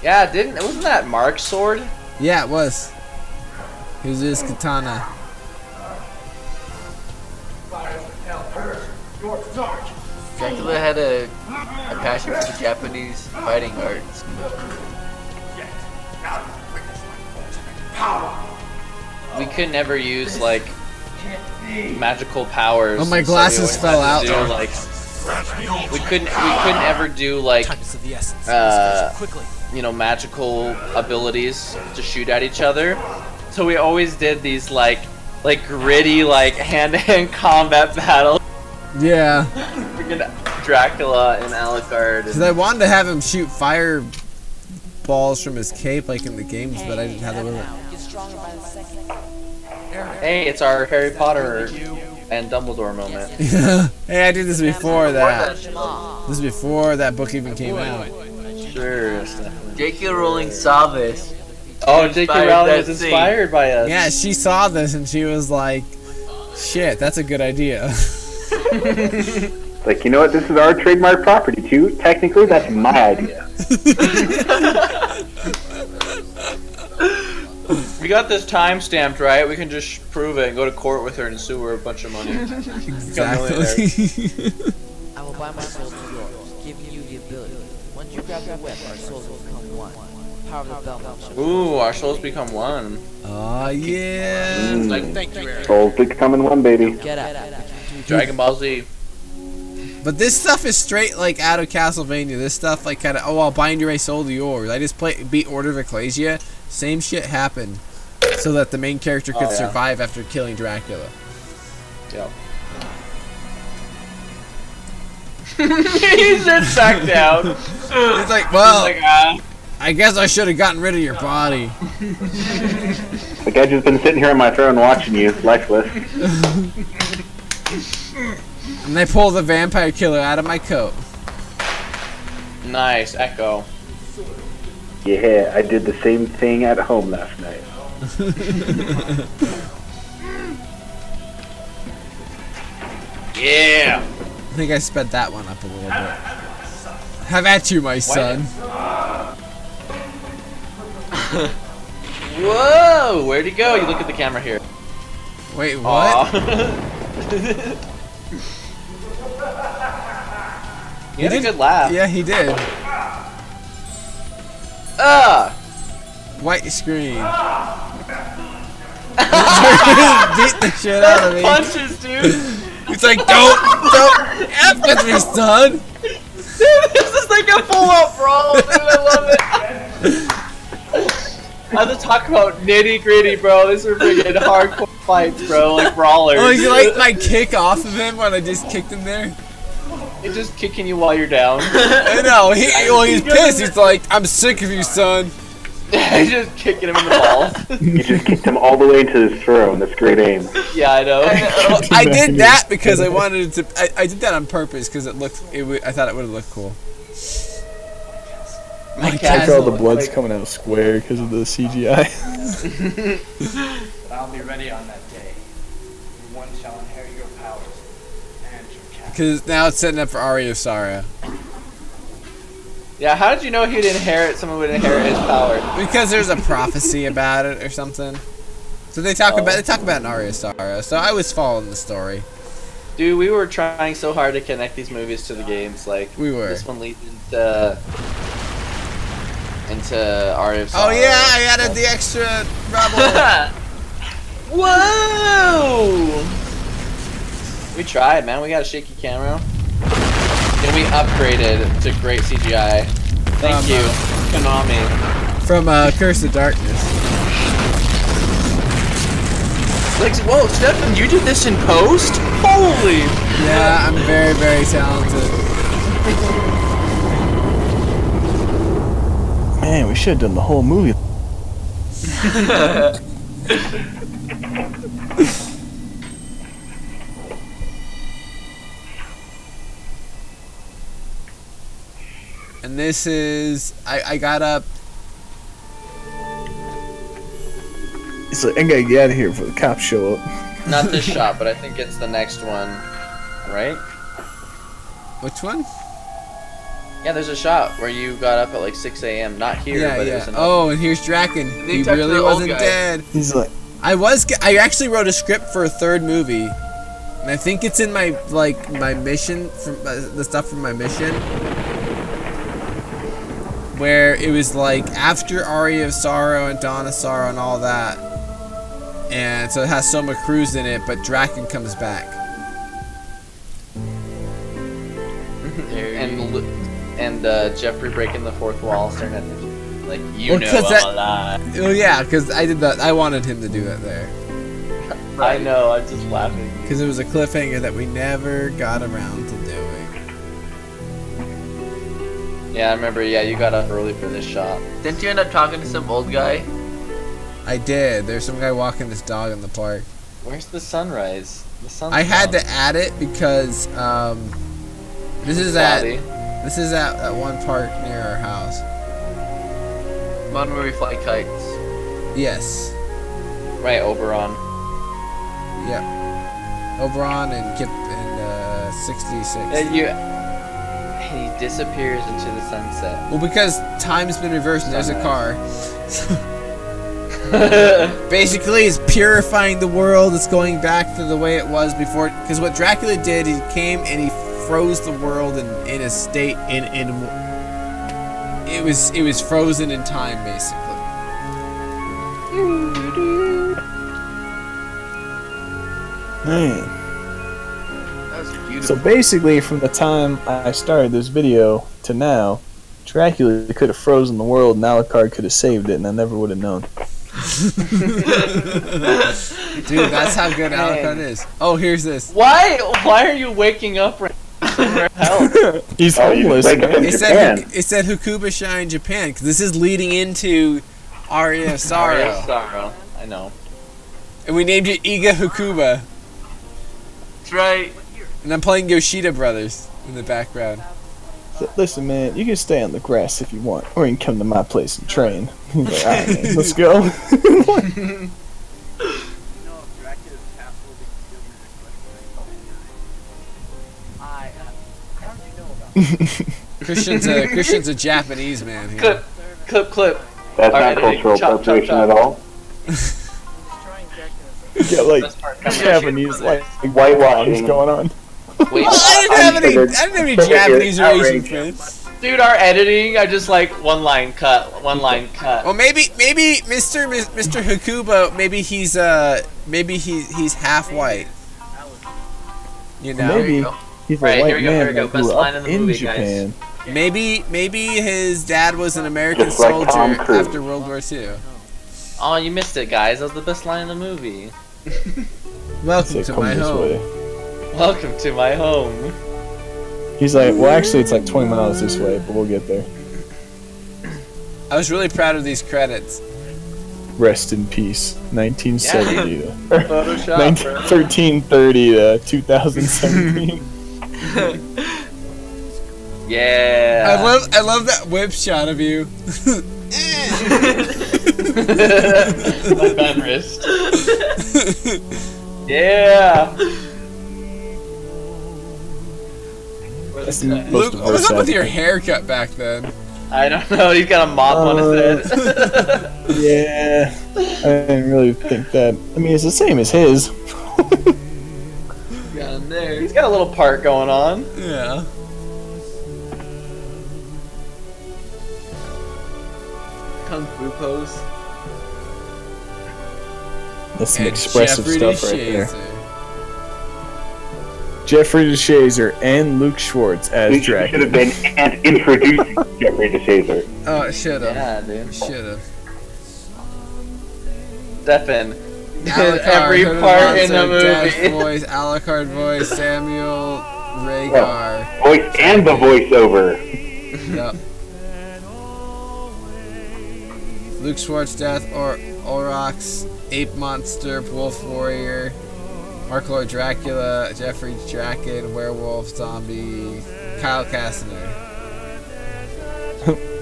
Yeah, wasn't that Mark's sword? Yeah, it was. Here's his katana. Dracula had a passion for the Japanese fighting arts. We could never use like magical powers. Oh, my and so glasses we fell always had out. to do, like, we couldn't ever do like you know, magical abilities to shoot at each other. So we always did these like gritty like hand-to-hand combat battles. Yeah. Freaking Dracula and Alucard. Because I wanted to have him shoot fire balls from his cape like in the games, but I didn't have the limit. Hey, it's our Harry Potter and Dumbledore moment. Hey, I did this before that. This is before that book even came out. Sure. J.K. Rowling saw this Oh, J.K. Rowling was inspired by us. Yeah, she saw this and she was like, shit, that's a good idea. Like, you know what? This is our trademark property, too. Technically, that's my idea. We got this time stamped, right? We can just prove it and go to court with her and sue her a bunch of money. Exactly. I will buy my soul to yours, giving you the ability. Once you grab your whip, our souls will become one. Power of the Belmont. Ooh, our souls become one. Oh, yeah. Thank you, Eric. Souls becoming one, baby. Get out. Dragon Ball Z. But this stuff is straight, like, out of Castlevania. This stuff, like, kind of, oh, I'll bind your soul to yours. I just beat Order of Ecclesia. Same shit happened. So that the main character could survive after killing Dracula. Yep. He sits back down. He's like, well, I guess I should have gotten rid of your body. Like, I've just been sitting here on my throne watching you, Lexless. And they pull the vampire killer out of my coat. Nice, Echo. Yeah, I did the same thing at home last night. Yeah. I think I sped that one up a little bit. Have at you, my son. Whoa! Where'd he go? You look at the camera here. Wait, what? He had a good laugh. Yeah, he did. White screen. Beat the shit out of me. Punches, dude. He's like, don't F with me, son. This is like a full-out brawl, dude. I love it. I have to talk about nitty-gritty, bro. These are freaking hardcore fights, bro. Like brawlers. Oh, you like my kick off of him when I just kicked him there? He's just kicking you while you're down. I know. He's pissed. He's like, I'm sick of you, son. He's just kicking him in the balls. You just kicked him all the way into his throne. That's great aim. Yeah, I know. I did that because I wanted it to. I did that on purpose because it looked. I thought it would have looked cool. Like all the blood's coming out square because of the CGI. I'll be ready on that day. One shall inherit your powers and your castle. Because now it's setting up for Aria of Sorrow. Yeah, how did you know he'd inherit? Someone would inherit his power. Because there's a prophecy about it or something. So they talk about an Aria of Sorrow. So I was following the story. Dude, we were trying so hard to connect these movies to the games. Like we were. This one leads into Aria of Sorrow. Oh yeah, I added the extra rubble. Whoa! We tried, man. We got a shaky camera. And we upgraded to great CGI. Thank you, Konami. From Curse of Darkness. Like, whoa, Stefan, you did this in post? Holy! Yeah, I'm very, very talented. Man, we should have done the whole movie. And this is I got up. It's like I gotta get out of here before the cops show up. Not this shot, but I think it's the next one, right? Which one? Yeah, there's a shot where you got up at like 6 a.m. Not here, but it was another. Oh, and here's Draken. He really wasn't dead. He's like, I actually wrote a script for a third movie, and I think it's in my my mission from the stuff from my mission, where it was like after Aria of Sorrow and Dawn of Sorrow and all that, and so it has Soma Cruz in it, but Draken comes back. And Jeffrey breaking the fourth wall, staring at the like I'm alive. Oh yeah, because I did that. I wanted him to do that there. I know. I'm just laughing because it was a cliffhanger that we never got around to doing. Yeah, I remember. Yeah, you got up early for this shot. Didn't you end up talking to some old guy? I did. There's some guy walking this dog in the park. Where's the sunrise? The sun's I had to add it because this is at one park near our house. One where we fly kites. Yes. Right, Oberon. Yep. Oberon and Kip and 66. And he disappears into the sunset. Well, because time's been reversed and there's a car. Basically, it's purifying the world. It's going back to the way it was before. Because what Dracula did, he came and he froze the world in a state it was frozen in time, basically. Man. That was beautiful. So basically, from the time I started this video to now, Dracula could have frozen the world and Alucard could have saved it, and I never would have known. Dude, that's how good Alucard is. Oh, here's this. Why are you waking up right now? He's homeless, man. It said Hakuba in Japan, because this is leading into Aria of Sorrow. Aria of Sorrow. I know. And we named it Iga Hakuba. That's right. And I'm playing Yoshida Brothers in the background. So, listen, man, you can stay on the grass if you want, or you can come to my place and train. He's like, alright, man, let's go. Christian's a Japanese man here. Clip. That's All not right, cultural appropriation at all. Yeah, like Japanese, like Whitewashing going on. Wait, I didn't have any Japanese or Asian friends. dude, our editing, I just like one line cut. Well, maybe Mr. Hakuba, maybe he's half white. You know. Maybe he's a Right, white here we go, man here we go. that Best grew line up in the movie, Japan. guys. Maybe his dad was an American Just like Tom soldier Cruise. after World War II. Oh, you missed it, guys. That was the best line in the movie. Welcome Say, to "Come my this home. way." Welcome to my home. He's like, well, actually, it's like 20 miles this way, but we'll get there. I was really proud of these credits. Rest in peace, 1970 to Photoshop, 1330 to 2017. Yeah. I love that whip shot of you. My bad wrist. Yeah. That's the most Luke, what was diverse up with your acting. haircut back then? I don't know. He's got a mop on his head. Yeah, I didn't really think that. I mean, it's the same as his. Got him there. He's got a little part going on. Yeah. Kung Fu pose. That's some And expressive Jeffrey stuff right there. DeShazer. Jeffrey DeShazer and Luke Schwartz as We should have Dracula. been and introducing Jeffrey DeShazer. Oh, should've. Yeah, dude. Should've. Stefan. Alucard, Every Hood of part in the Monster, Death movie. voice, Alucard voice, Samuel Rhaegar. Voice and the voiceover. Yep. Luke Schwartz, Death, Aurochs, Ape Monster, Wolf Warrior, Mark Lord Dracula, Jeffrey Draken, Werewolf, Zombie, Kyle Kastner.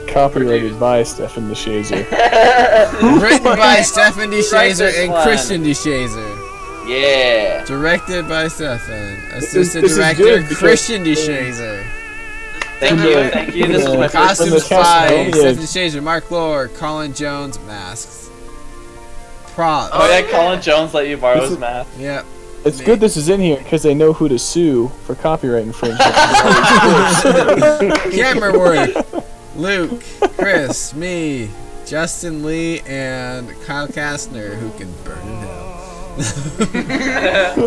Copyrighted by Stefan DeShazer. Written by Stefan DeShazer and one. Christian DeShazer. Yeah. Directed by Stefan. This Assistant is director good because- Christian DeShazer. Thank you. This is my first Costumes From the by Castlevania. Stefan DeShazer, Mark Lord, Colin Jones, masks. Props. Oh yeah, Colin Jones let you borrow This his is- mask. Yep. It's good this is in here because they know who to sue for copyright infringement. Camera work. Luke, Chris, me, Justin Lee, and Kyle Kastner, who can burn in hell.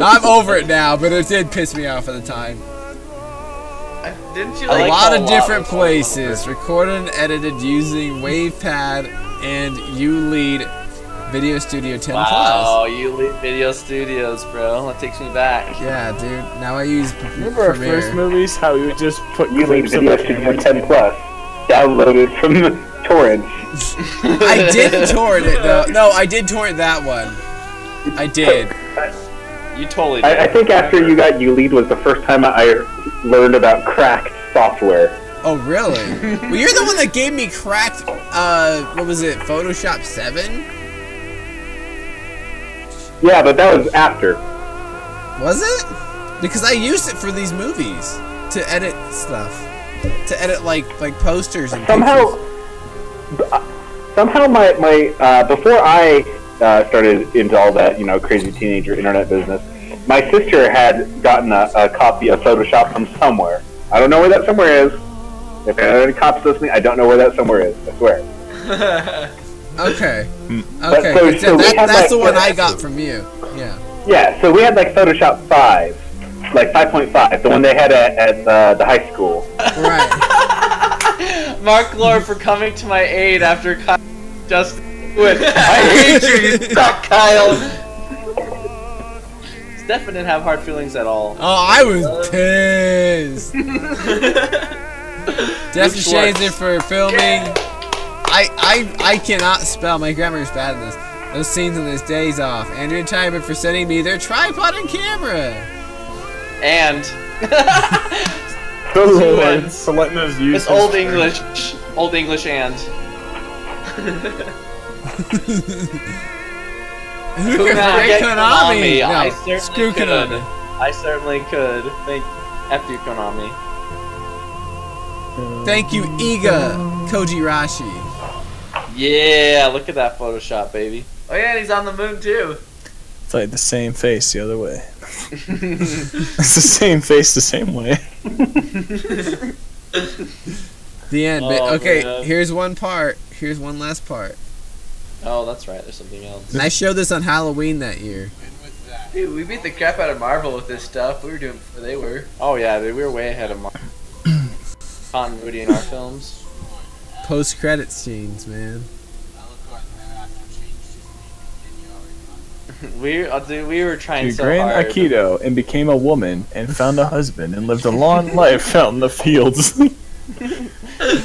I'm over it now, but it did piss me off at the time. Didn't you A like lot of Paul different Walker? places, recorded and edited using WavePad and ULead Video Studio 10 Wow, you leave Video Studios, bro. That takes me back. Plus. Yeah, dude. Now I use Remember our Premiere. first movies? How we would just put You leave clips of Video our Studio cameras 10 Plus. Downloaded from the torrents. I didn't torrent it though. No, I did torrent that one. I did. You totally did. I think after you got ULead was the first time I learned about cracked software. Oh, really? Well, you're the one that gave me cracked, what was it, Photoshop 7? Yeah, but that was after. Was it? Because I used it for these movies to edit stuff, to edit like posters and Somehow my before I started into all that, you know, crazy teenager internet business, my sister had gotten a copy of Photoshop from somewhere. I don't know where that somewhere is. If any cops listening, I don't know where that somewhere is. I swear. Okay. But Okay. so we had, That's like, the one I got from you. Yeah. Yeah, so we had like Photoshop 5, like 5.5, the one they had at the high school. Right. Mark Lord for coming to my aid after Kyle just went. I hate you, you suck, Kyle. Stefan didn't have hard feelings at all. Oh, I was pissed. Jeff Shazer for filming. I cannot spell. My grammar is bad in this. Those scenes on his days off. Andrew and Timon for sending me their tripod and camera. And For letting us use it's Old English and. Who can forget Konami? No, I certainly screw could. Konami. I certainly could. F you, Konami. Thank you, Iga Koji Rashi. Yeah, look at that Photoshop, baby. Oh yeah, and he's on the moon too. It's like the same face the other way. It's the same face the same way. The end. Oh, okay, man. here's one part. Here's one last part. Oh, that's right. There's something else. And I showed this on Halloween that year. Dude, we beat the crap out of Marvel with this stuff. We were doing before they were. Oh yeah, dude, we were way ahead of continuity in our films. Post-credit scenes, man. We were trying She so ran hard. Aikido and became a woman and found a husband and lived a long life out in the fields.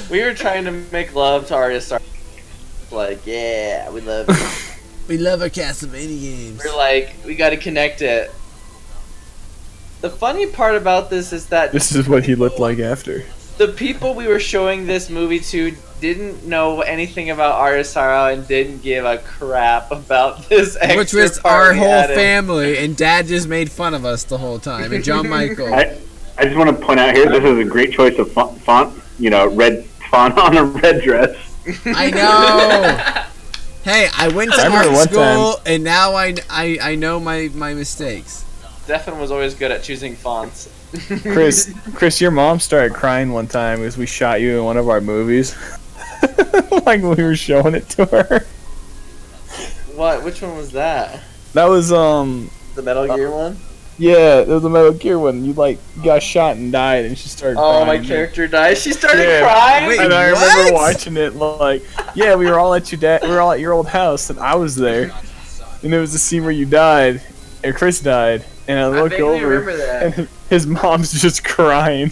We were trying to make love to Arya Stark. Like, yeah, we love it. We love our Castlevania games. We're like, we gotta connect it. The funny part about this is that This is what he looked like after. the people we were showing this movie to didn't know anything about Arya Stark and didn't give a crap about this extra Which was part our we whole added. family, and Dad just made fun of us the whole time. And John Michael. I just want to point out here, this is a great choice of font. You know, red font on a red dress. I know. Hey, I went to remember art one school, and now I know my mistakes. Stefan was always good at choosing fonts. Chris, your mom started crying one time as we shot you in one of our movies. Like we were showing it to her. What? Which one was that? That was The Metal Gear one? yeah, it was a Metal Gear one. You like got shot and died, and she started. Oh, crying. my character died. She started Yeah. crying. Wait, And I what? remember watching it like, yeah, we were all at your old house, and I was there, and it was the scene where you died, and Chris died, and I looked vaguely over, remember that. and his mom's just crying.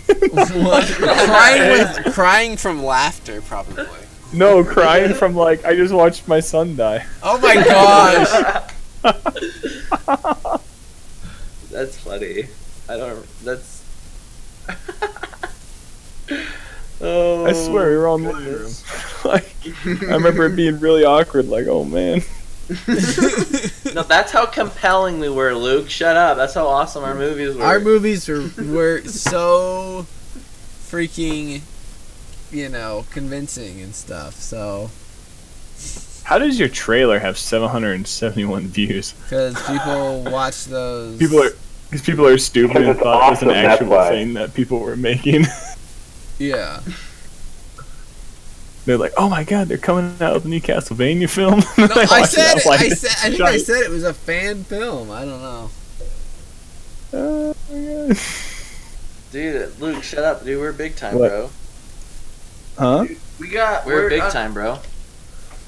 Crying from laughter, probably. No, crying from like I just watched my son die. Oh my gosh! That's funny. I don't. That's. Oh. I swear, we were all in the living room. Like, I remember it being really awkward. Like, oh man. No, that's how compelling we were, Luke. Shut up. That's how awesome our movies were. Our movies were so freaking, convincing and stuff. So, How does your trailer have 771 views? because people watch those. People are stupid and Because it's thought it was an awesome, that's actual why. thing that people were making. Yeah. They're like, oh my god, they're coming out with a new Castlevania film. No, They I watch said that, it. like, I think I said it was a fan film. I don't know. oh my god. Dude, Luke, shut up, dude. We're big time, What? bro. Huh? We're big time, bro.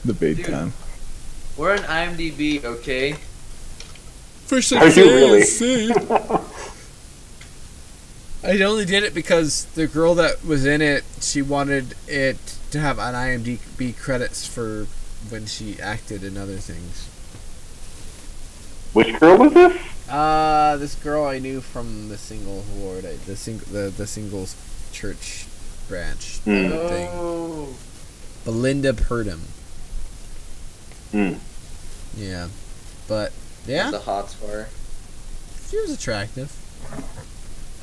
The big Dude. time. We're on IMDb, okay? For some Are you really? I only did it because the girl that was in it, she wanted it to have an IMDb credits for when she acted in other things. Which girl was this? This girl I knew from the singles ward, the singles church branch thing. Oh. Belinda Purdom. Hmm. Yeah, but Yeah? The hots for. She was attractive.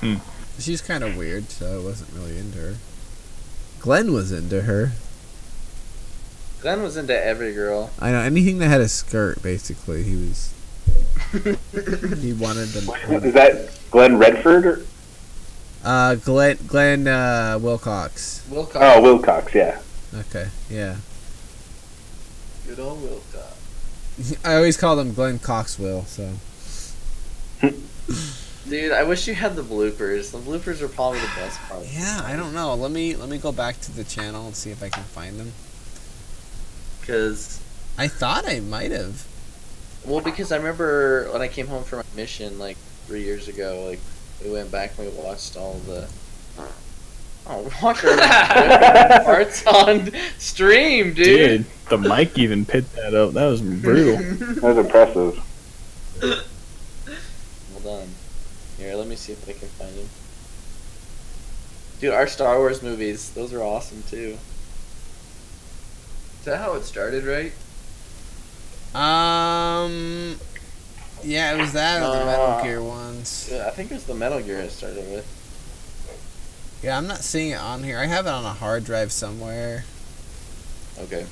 Hmm. She's kind of weird, so I wasn't really into her. Glenn was into her. Glenn was into every girl. I know, anything that had a skirt, basically, he was... he wanted them. Is that Glenn Redford? Or? Glenn Wilcox. Wilcox. Oh, Wilcox, yeah. Okay, yeah. Good old Wilcox. I always called him Glenn Coxwell, so... Dude, I wish you had the bloopers. The bloopers are probably the best part. Yeah, I don't know. Let me go back to the channel and see if I can find them. Because... I thought I might have. Well, because I remember when I came home from my mission, like, 3 years ago, like, we went back and we watched all the... Oh, Walker parts on stream, dude. Dude, the mic even picked that up. That was brutal. That was impressive. Well done. Here, let me see if I can find him. Dude, our Star Wars movies, those are awesome too. Is that how it started, right? Yeah, it was that or the Metal Gear ones. Yeah, I think it was the Metal Gear it started with. Yeah, I'm not seeing it on here. I have it on a hard drive somewhere. Okay.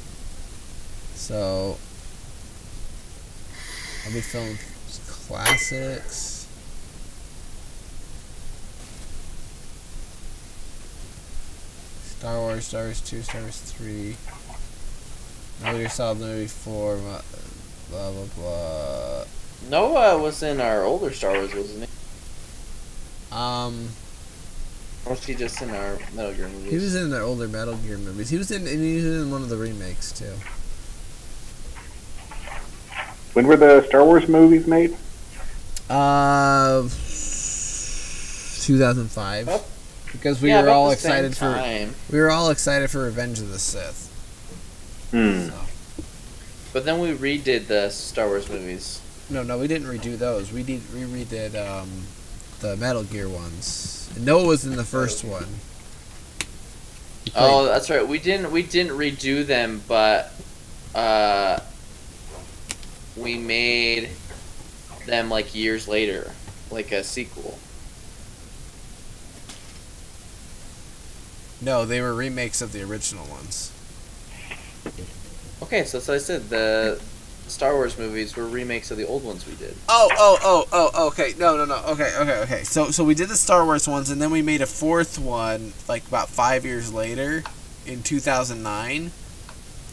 So, I'll be filming classics. Star Wars 2, Star Wars 3. Metal Gear Solid movie 4, blah blah blah. Noah was in our older Star Wars, wasn't he? Or was he just in our Metal Gear movies? He was in the older Metal Gear movies. He was in one of the remakes too. When were the Star Wars movies made? 2005. Oh. Because we were all excited for Revenge of the Sith. Hmm. So. But then we redid the Star Wars movies. No, we didn't redo those. We redid the Metal Gear ones. Noah was in the first one. Oh, that's right. We didn't redo them, but we made them like years later, like a sequel. No, they were remakes of the original ones. Okay, so that's what I said. The Star Wars movies were remakes of the old ones we did. Oh, okay. No. Okay. So we did the Star Wars ones, and then we made a fourth one, like, about 5 years later, in 2009.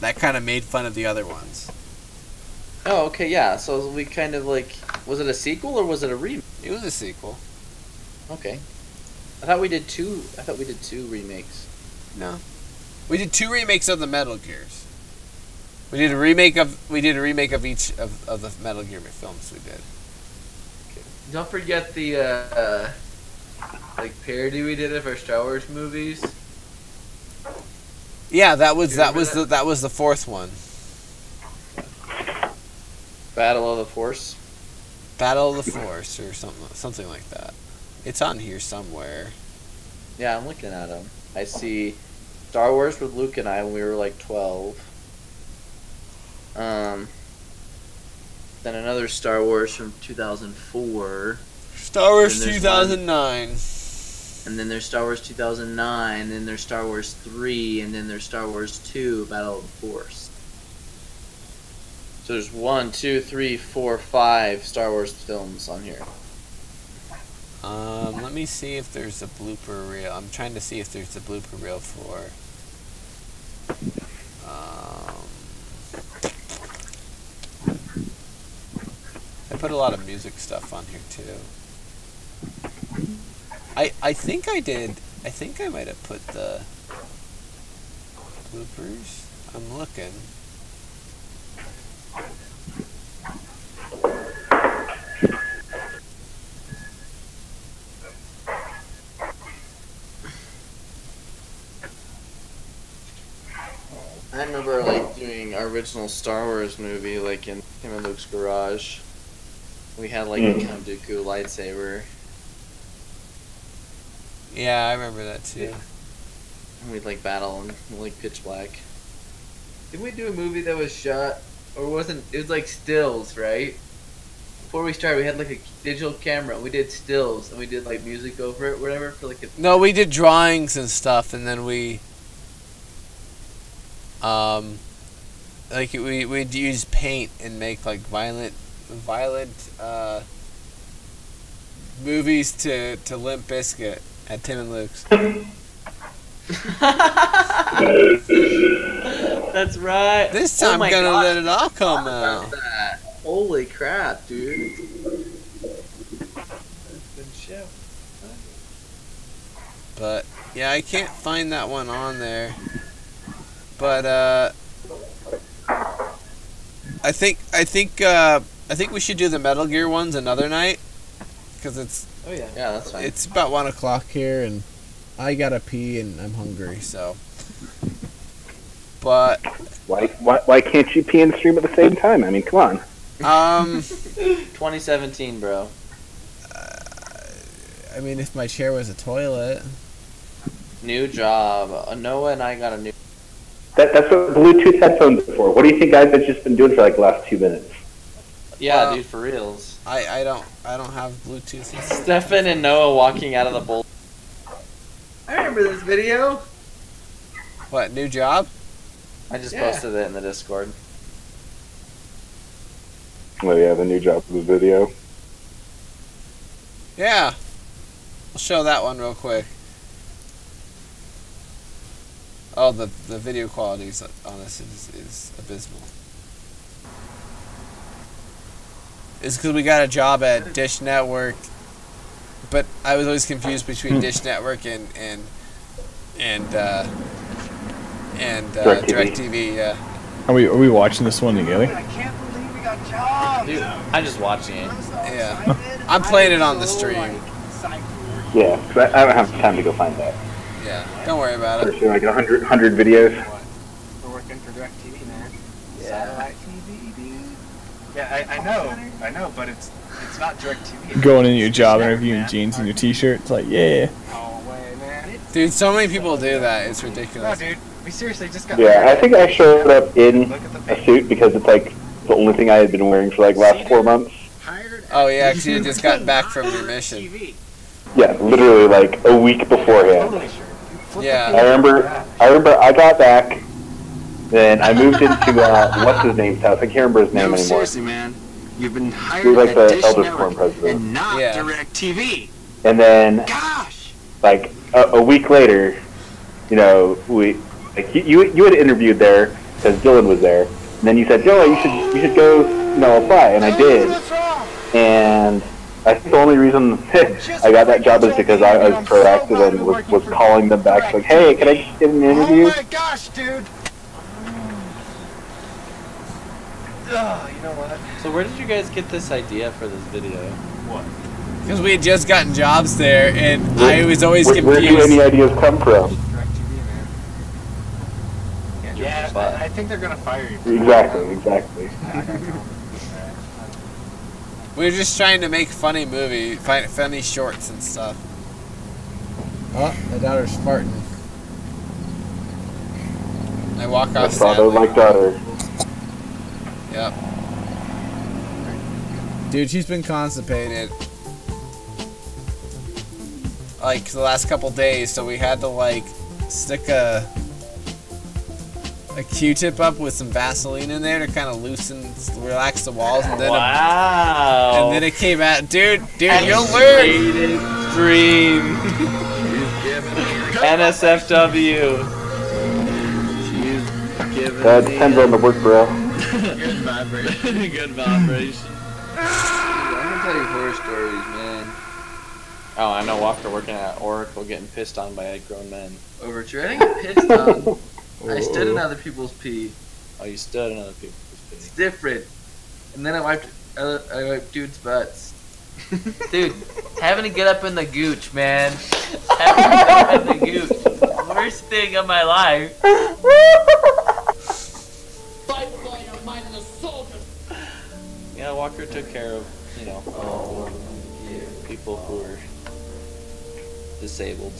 That kind of made fun of the other ones. Oh, okay, yeah. So we kind of, like... Was it a sequel, or was it a remake? It was a sequel. Okay. I thought we did two remakes. No. We did 2 remakes of the Metal Gears. We did a remake of each of the Metal Gear films we did. Okay. Don't forget the like parody we did of our Star Wars movies. Yeah, that was the fourth one. Battle of the Force. Battle of the Force or something like that. It's on here somewhere. Yeah, I'm looking at them. I see Star Wars with Luke and I when we were like 12. Then another Star Wars from 2004. Star Wars 2009. And then there's Star Wars 2009, and then there's Star Wars 3, and then there's Star Wars 2, Battle of the Force. So there's 1, 2, 3, 4, 5 Star Wars films on here. Let me see if there's a blooper reel. I'm trying to see if there's a blooper reel for... I put a lot of music stuff on here too. I think I did. I think I might have put the bloopers. I'm looking. I remember like doing our original Star Wars movie, like in him and Luke's garage. We had like a Count Dooku lightsaber. Yeah, I remember that too. And we'd like battle in like pitch black. Didn't we do a movie that was shot, or wasn't? It was like stills, right? before we started, we had like a digital camera. We did stills and we did like music over it, whatever. For like a No, we did drawings and stuff, and then we'd use paint and make like violent movies to Limp Bizkit at Tim and Luke's. That's right. This time Oh I'm my gonna gosh, let it all come How out. about that? Holy crap, dude. Good show. But yeah, I can't find that one on there. But I think we should do the Metal Gear ones another night, because it's Yeah, that's fine. it's about 1 o'clock here, and I gotta pee and I'm hungry. So, but Why can't you pee and stream at the same time? I mean, come on. 2017, bro. I mean, if my chair was a toilet. New job. Noah and I got a new. That's what Bluetooth headphones are for. What do you think I've just been doing for like the last 2 minutes? Yeah, Well, dude, for reals. I don't have Bluetooth. Stefan and Noah walking out of the bowl. I remember this video. What, new job? I just Yeah. posted it in the Discord. Oh yeah, the new job for the video. Yeah. I'll show that one real quick. Oh, the video quality on this is abysmal. It's because we got a job at Dish Network, but I was always confused between Dish Network and DirecTV. Yeah. Are we watching this one together? Dude, I'm just watching it. Yeah. I'm playing it on the stream. Yeah, 'cause I don't have time to go find that. Yeah. Don't worry about it. There's like 100 videos. We're working for DirecTV, man. Yeah. Satellite TV, dude. Yeah, I know, but it's not DirecTV. Going in your job interview in Man. jeans and your t-shirt. It's like, yeah. No way, man. Dude, so many people do that. It's No, ridiculous. dude. We seriously just got. Yeah, I think I showed up in a suit because it's like the only thing I had been wearing for like last 4 months. Oh yeah, because you had just gotten back from your mission. Yeah, literally like a week beforehand. Yeah. I remember I got back, then I moved into what's his name's house. I can't remember his name No, anymore. seriously, man. You've been He hired was like at the Dish Elder Network Storm president. and not Yeah. DirecTV. And then Gosh. like a week later, you know, you had interviewed there because Dylan was there, and then you said, Joe, you should go, you know, apply, and I did. And I think the only reason I got that job is because I was proactive and was calling them back like, hey, can I just get an interview? Oh my gosh, dude. Oh, you know what? So where did you guys get this idea for this video? What? Because we had just gotten jobs there, and I was always Where do any confused. ideas come from? DirecTV, man. Yeah, But- I think they're gonna fire you. Exactly. I don't know. We were just trying to make funny shorts and stuff. Oh, my daughter's farting. I walk My off father sadly. like daughter. Yep. Dude, she's been constipated. Like, the last couple days, so we had to, like, stick a Q-tip up with some Vaseline in there to kind of relax the walls, and then Wow. and then it came out. Dude, you'll learn. Dream. NSFW. That depends on the work, bro. Good vibration. Good vibration. I can tell you horror stories, man. Oh, I know Walker working at Oracle getting pissed on by grown men. Overture. I didn't get pissed on. I stood in other people's pee. Oh, you stood in other people's It's pee. different. And then I wiped dudes' butts. Dude, having to get up in the gooch, man. Having to get up in the gooch. Worst thing of my life. Yeah, Walker took care of, you know, people who were disabled.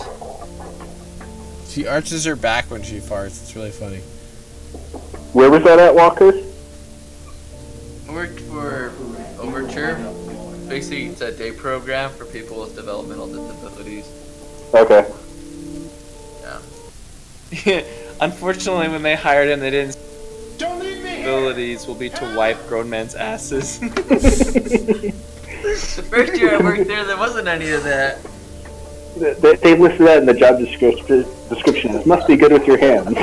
She arches her back when she farts. It's really funny. Where was that at, Walker? I worked for Overture. basically it's a day program for people with developmental disabilities. Okay. Yeah. Unfortunately, when they hired him, they didn't. Abilities will be to wipe grown men's asses. The first year I worked there wasn't any of that. They listed that in the job description. It must be good with your hands.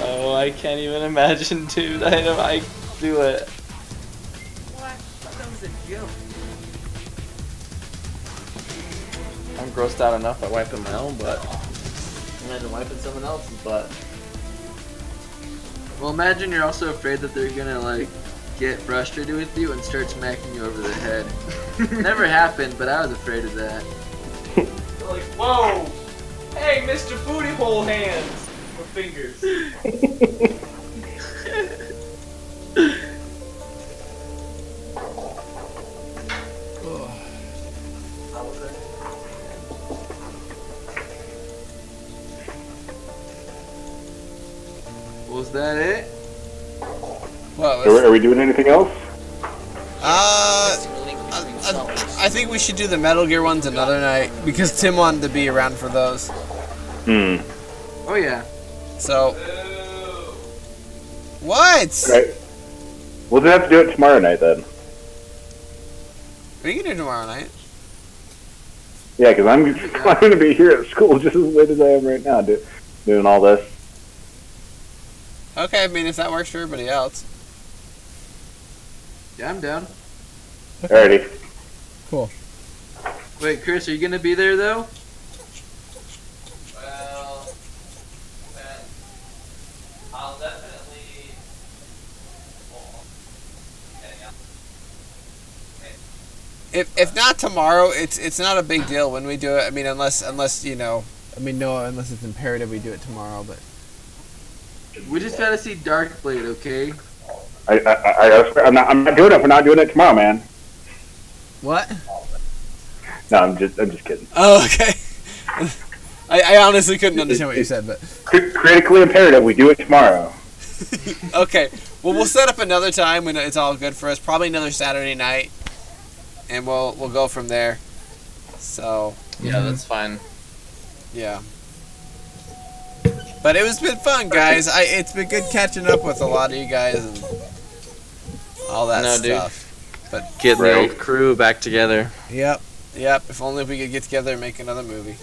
Oh, I can't even imagine, dude. I do it. What? That was a joke. I'm grossed out enough by wiping my own butt. Imagine wiping someone else's butt. Well, imagine you're also afraid that they're gonna like get frustrated with you and start smacking you over the head. Never happened, but I was afraid of that. They're like, whoa! Hey, Mr. Booty Hole Hands! With fingers. Was that it? What? Are we doing anything else? I think we should do the Metal Gear ones another night because Tim wanted to be around for those. Oh yeah. So. What? Right. We'll just have to do it tomorrow night then. We can do tomorrow night. Yeah, because I'm going to be here at school just as late as I am right now, doing all this. Okay, I mean, if that works for everybody else. Yeah, I'm down. Alrighty. Cool. Wait, Chris, are you gonna be there though? Well, I'll definitely. If not tomorrow, it's not a big deal when we do it. I mean, unless you know, unless it's imperative we do it tomorrow. But We just gotta see Darkblade, okay? I'm not doing it. We're not doing it tomorrow, man. What? No, I'm just kidding. Oh, okay. I honestly couldn't understand what you said, but critically imperative. We do it tomorrow. okay. Well, we'll set up another time when it's all good for us. Probably another Saturday night, and we'll go from there. So yeah, that's fine. Yeah. But it's been fun, guys. It's been good catching up with a lot of you guys and all that stuff. Dude. But getting the old crew back together. Yep. If only we could get together and make another movie.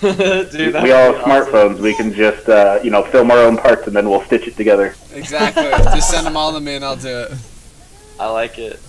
Dude, we all have smartphones. We can just film our own parts and then we'll stitch it together. Exactly. Just send them all to me and I'll do it. I like it.